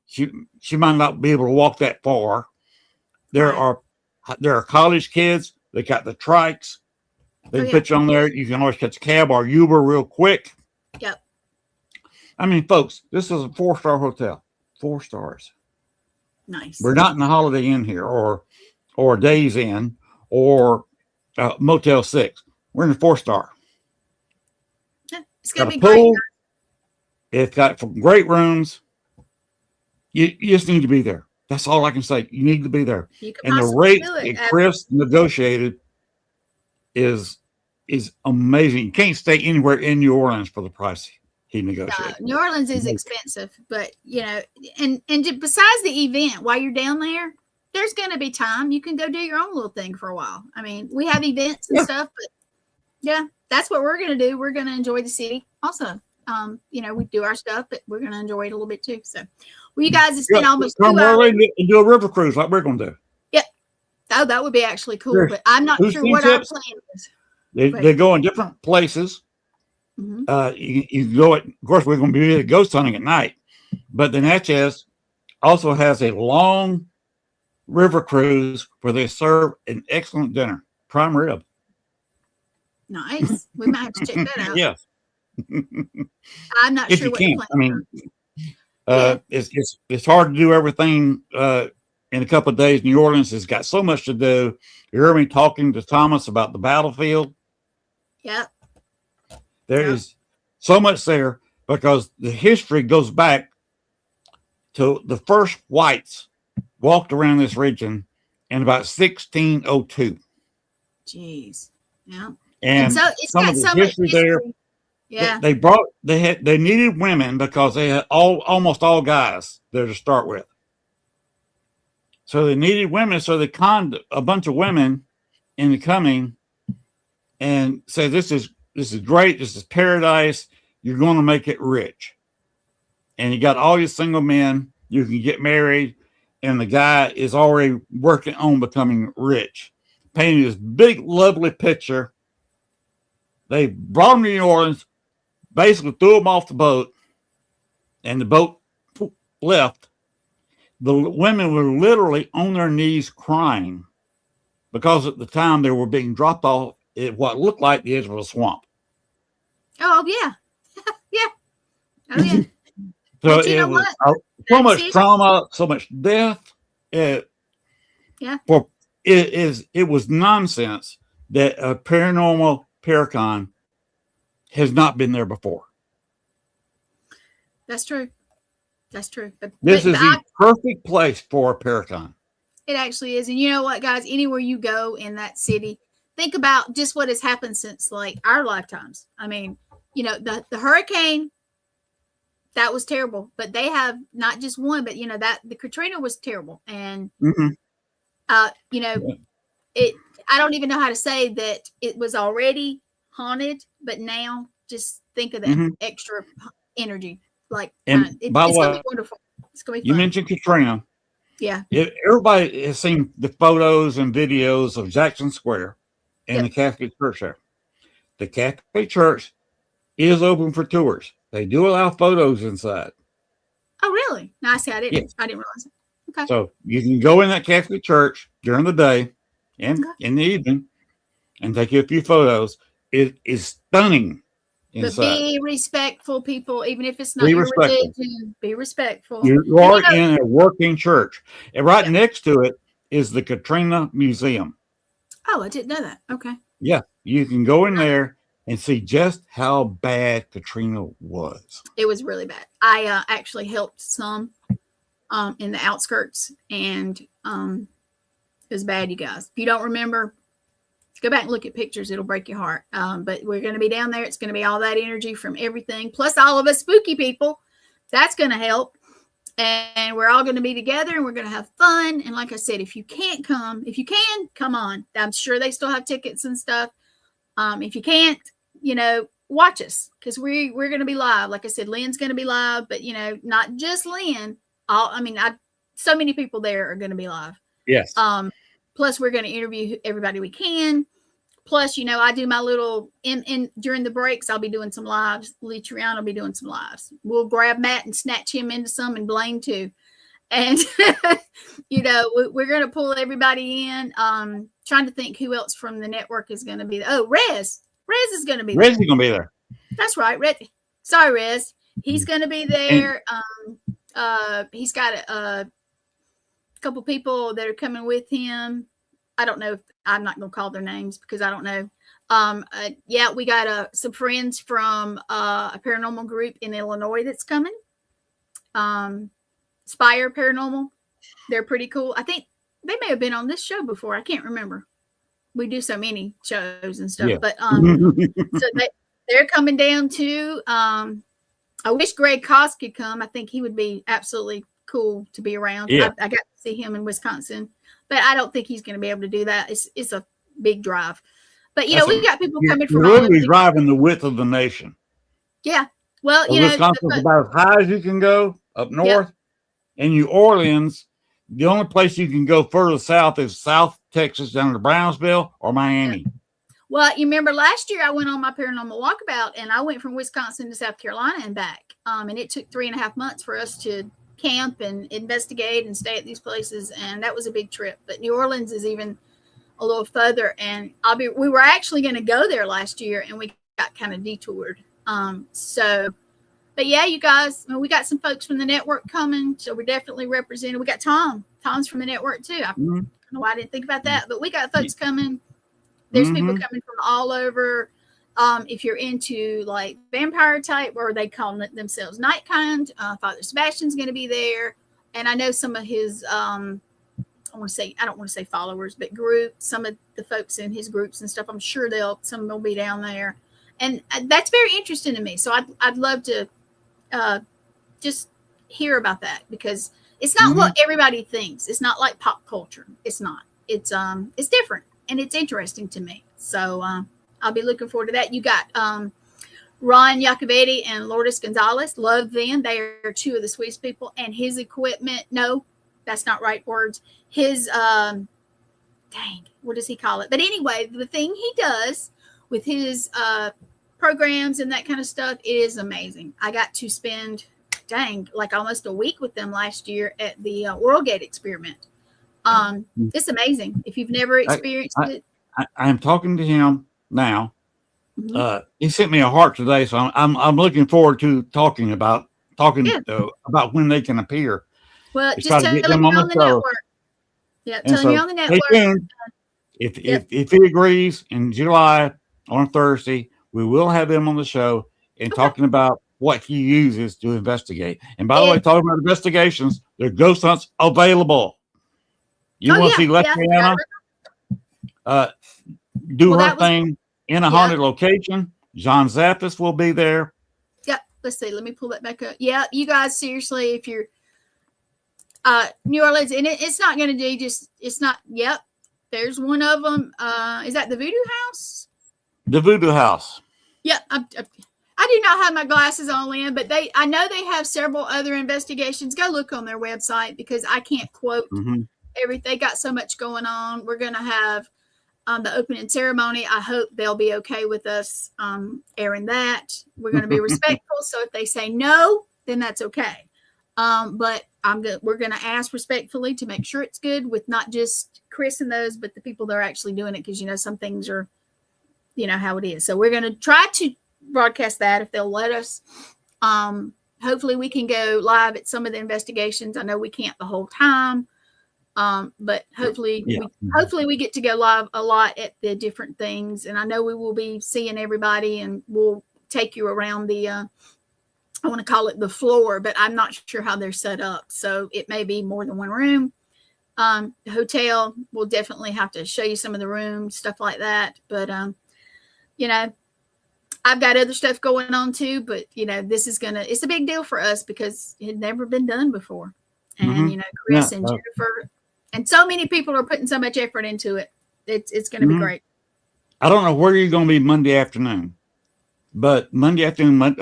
She might not be able to walk that far. There are college kids. They got the trikes. They put you on there. You can always catch a cab or Uber real quick. Yep. I mean, folks, this is a 4-star hotel. 4 stars. Nice. We're not in the Holiday Inn here, or Days Inn, or Motel 6. We're in the 4-star. It's gonna be pool. great. It's got great rooms. You just need to be there. That's all I can say. You need to be there. And the rate that Chris negotiated is amazing. You can't stay anywhere in New Orleans for the price he negotiated. New Orleans is expensive, but you know, and besides the event, while you're down there, there's going to be time you can go do your own little thing for a while. I mean, we have events and stuff, but yeah, that's what we're going to do. We're going to enjoy the city also. You know, we do our stuff, but we're going to enjoy it a little bit too. So, well, you guys have spent almost 2 hours and do a river cruise like we're going to do. Yep. Oh, that would be actually cool, but I'm not sure what our plan is. They go in different places. Mm-hmm. You go of course, we're going to be ghost hunting at night, but the Natchez also has a long river cruise where they serve an excellent dinner, prime rib. Nice. We might have to check that out. Yes. I'm not sure what the plan. I mean, it's hard to do everything in a couple of days. New Orleans has got so much to do. You heard me talking to Thomas about the battlefield. Yep. There is so much there because the history goes back to the first whites walked around this region in about 1602. Jeez. Yeah. And so it's some got of the so much history there. Yeah. They needed women because they had almost all guys there to start with. So they needed women, so they conned a bunch of women into coming and said, this is great, this is paradise, you're going to make it rich. And you got all your single men, you can get married, and the guy is already working on becoming rich. Painted this big, lovely picture. They brought him to New Orleans, basically threw him off the boat, and the boat left. The women were literally on their knees crying because at the time they were being dropped off at what looked like the edge of a swamp. Oh, yeah. Yeah. Oh, yeah. So it was so much trauma, so much death. It was nonsense that a paranormal Paraconn has not been there before. That's true. That's true. This is the perfect place for a Paraconn. It actually is. And you know what, guys? Anywhere you go in that city, think about just what has happened since like our lifetimes. I mean, you know, the hurricane, that was terrible. But they have not just one, but you know, that the Katrina was terrible. And you know, I don't even know how to say that it was already haunted, but now just think of that extra energy. Like, it's going to be wonderful. It's going to be fun. You mentioned Katrina. Yeah. Everybody has seen the photos and videos of Jackson Square in Yep. the Catholic Church there. The Catholic Church is open for tours. They do allow photos inside. Oh, really? No, I see. I didn't Yes. realize it. Okay. So you can go in that Catholic church during the day and in the evening and take a few photos. It is stunning But inside. be respectful, people. Even if it's not Be your respectful. religion, be respectful. You are in a working church. And right next to it is the Katrina Museum. Oh, I didn't know that. Okay. Yeah, you can go in there and see just how bad Katrina was. It was really bad. I actually helped some in the outskirts, and it was bad, you guys. If you don't remember, go back and look at pictures. It'll break your heart. But we're going to be down there. It's going to be all that energy from everything, plus all of us spooky people. That's going to help. And we're all going to be together, and we're going to have fun. And like I said, if you can't come, if you can, come on. I'm sure they still have tickets and stuff. If you can't, watch us, because we're going to be live. Like I said, Len's going to be live, but not just Len. So many people there are going to be live. Yes. Plus we're going to interview everybody we can. Plus, I do my little during the breaks, I'll be doing some lives. Lee Triana will be doing some lives. We'll grab Matt and snatch him into some, and Blaine too. And, we're going to pull everybody in. Trying to think who else from the network is going to be there. Oh, Rez is going to be there. Rez is going to be there. That's right. Sorry, Rez. He's going to be there. He's got a couple people that are coming with him. I don't know if I'm not going to call their names because I don't know. We got some friends from a paranormal group in Illinois that's coming. Spire Paranormal. They're pretty cool. I think they may have been on this show before. I can't remember. We do so many shows and stuff, but so they're coming down too. I wish Greg Koss could come. I think he would be absolutely cool to be around. Yeah. I got to see him in Wisconsin, but I don't think he's going to be able to do that. It's a big drive. But we got people coming from all over. You're driving the width of the nation. Yeah. Well, Wisconsin's about as high as you can go up north. In New Orleans, the only place you can go further south is South Texas, down to Brownsville or Miami. Well, you remember last year I went on my paranormal walkabout, and I went from Wisconsin to South Carolina and back. And it took 3.5 months for us to camp and investigate and stay at these places, and that was a big trip. But New Orleans is even a little further, and we were actually going to go there last year, and we got kind of detoured. But yeah, you guys, we got some folks from the network coming, so we're definitely represented. We got Tom. Tom's from the network too. I don't know why I didn't think about that, but we got folks coming. There's people coming from all over. If you're into like vampire type, or they call themselves night kind, Father Sebastian's going to be there, and I know some of his I don't want to say followers, but some of the folks in his groups and stuff. I'm sure some will be down there, and that's very interesting to me. So I'd love to just hear about that, because it's not what everybody thinks. It's not like pop culture. It's not. It's different, and it's interesting to me. So I'll be looking forward to that. You got Ron Iacovetti and Lourdes Gonzalez. Love them. They are two of the sweetest people. And his equipment, no, that's not right words. His, what does he call it? But anyway, the thing he does with his programs and that kind of stuff is amazing. I got to spend, like almost a week with them last year at the Worldgate experiment. It's amazing. If you've never experienced it. I'm talking to him now. He sent me a heart today, so I'm looking forward to talking about when they can appear. Well, just tell me on the network. Yeah, tell me on the network. If he agrees in July on Thursday, we will have him on the show and talking about what he uses to investigate. And by the way, talking about investigations, there are ghost hunts available. You want to see Lexiana do her thing in a haunted location? John Zappis will be there. Yeah, let's see. Let me pull that back up. Yeah, you guys, seriously, if you're New Orleans, and it's not going to do it's not. Yep, there's one of them. Is that the Voodoo House? The Voodoo House. Yeah, I do not have my glasses on, Lynn, but I know they have several other investigations. Go look on their website, because I can't quote everything. They got so much going on. We're going to have the opening ceremony. I hope they'll be okay with us airing that. We're going to be respectful. So if they say no, then that's okay. But we're going to ask respectfully to make sure it's good with not just Chris and those, but the people that are actually doing it. Cause some things are, how it is. So we're going to try to broadcast that if they'll let us. Hopefully we can go live at some of the investigations. I know we can't the whole time. But hopefully we get to go live a lot at the different things. And I know we will be seeing everybody, and we'll take you around the, I want to call it the floor, but I'm not sure how they're set up. So it may be more than one room. The hotel, we'll definitely have to show you some of the rooms, stuff like that. But, I've got other stuff going on too, but this is it's a big deal for us because it had never been done before. And, Chris and Jennifer and so many people are putting so much effort into it. It's going to be great. I don't know where you're going to be Monday afternoon, but Monday afternoon, what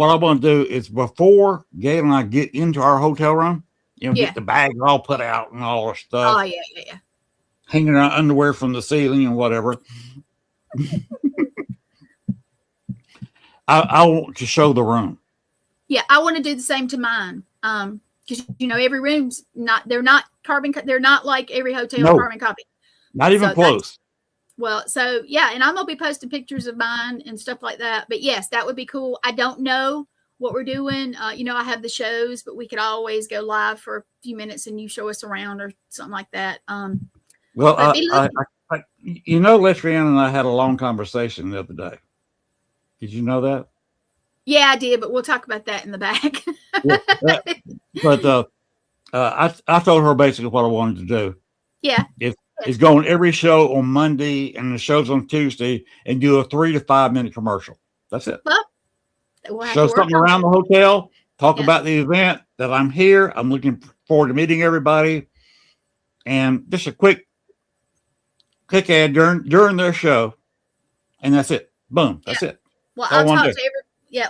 I want to do is before Gail and I get into our hotel room, get the bags all put out and all our stuff. Oh, yeah. Hanging our underwear from the ceiling and whatever. I want to show the room. Yeah, I want to do the same to mine. Because every room's they're not like every hotel carbon copy. Not even close. And I'm gonna be posting pictures of mine and stuff like that. But yes, that would be cool. I don't know what we're doing. I have the shows, but we could always go live for a few minutes and you show us around or something like that. Leslie Ann and I had a long conversation the other day. Did you know that? Yeah, I did, but we'll talk about that in the back. I told her basically what I wanted to do. Yeah. Is going every show on Monday and the shows on Tuesday and do a 3 to 5 minute commercial. That's it. Well, we'll show something around the hotel, talk about the event, that I'm here. I'm looking forward to meeting everybody. And just a quick ad during their show. And that's it. Boom. That's it. Well, I'll talk to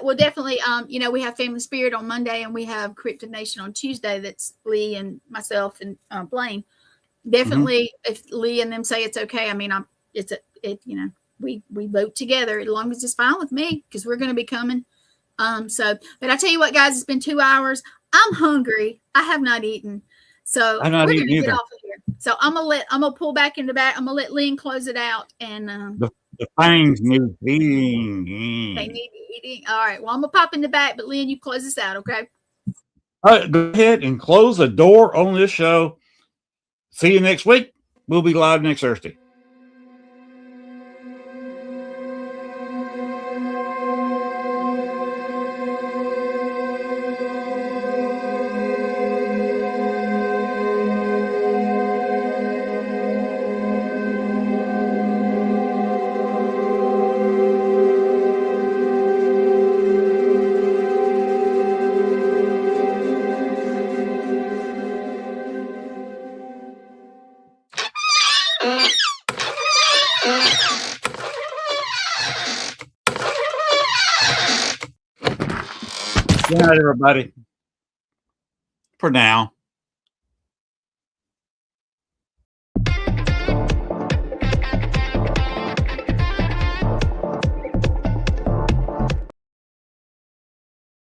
we'll definitely, we have Family Spirit on Monday and we have Cryptid Nation on Tuesday. That's Lee and myself and Blaine. Definitely, if Lee and them say it's okay, I mean, we vote together as long as it's fine with me because we're going to be coming. But I tell you what, guys, it's been 2 hours. I'm hungry. I have not eaten. So we're going to get off of here. So I'm gonna pull back in the back. I'm gonna let Lynn close it out and the fangs need eating. They need eating. All right. Well, I'm gonna pop in the back, but Lynn, you close this out, okay? All right, go ahead and close the door on this show. See you next week. We'll be live next Thursday. Good night, everybody. For now.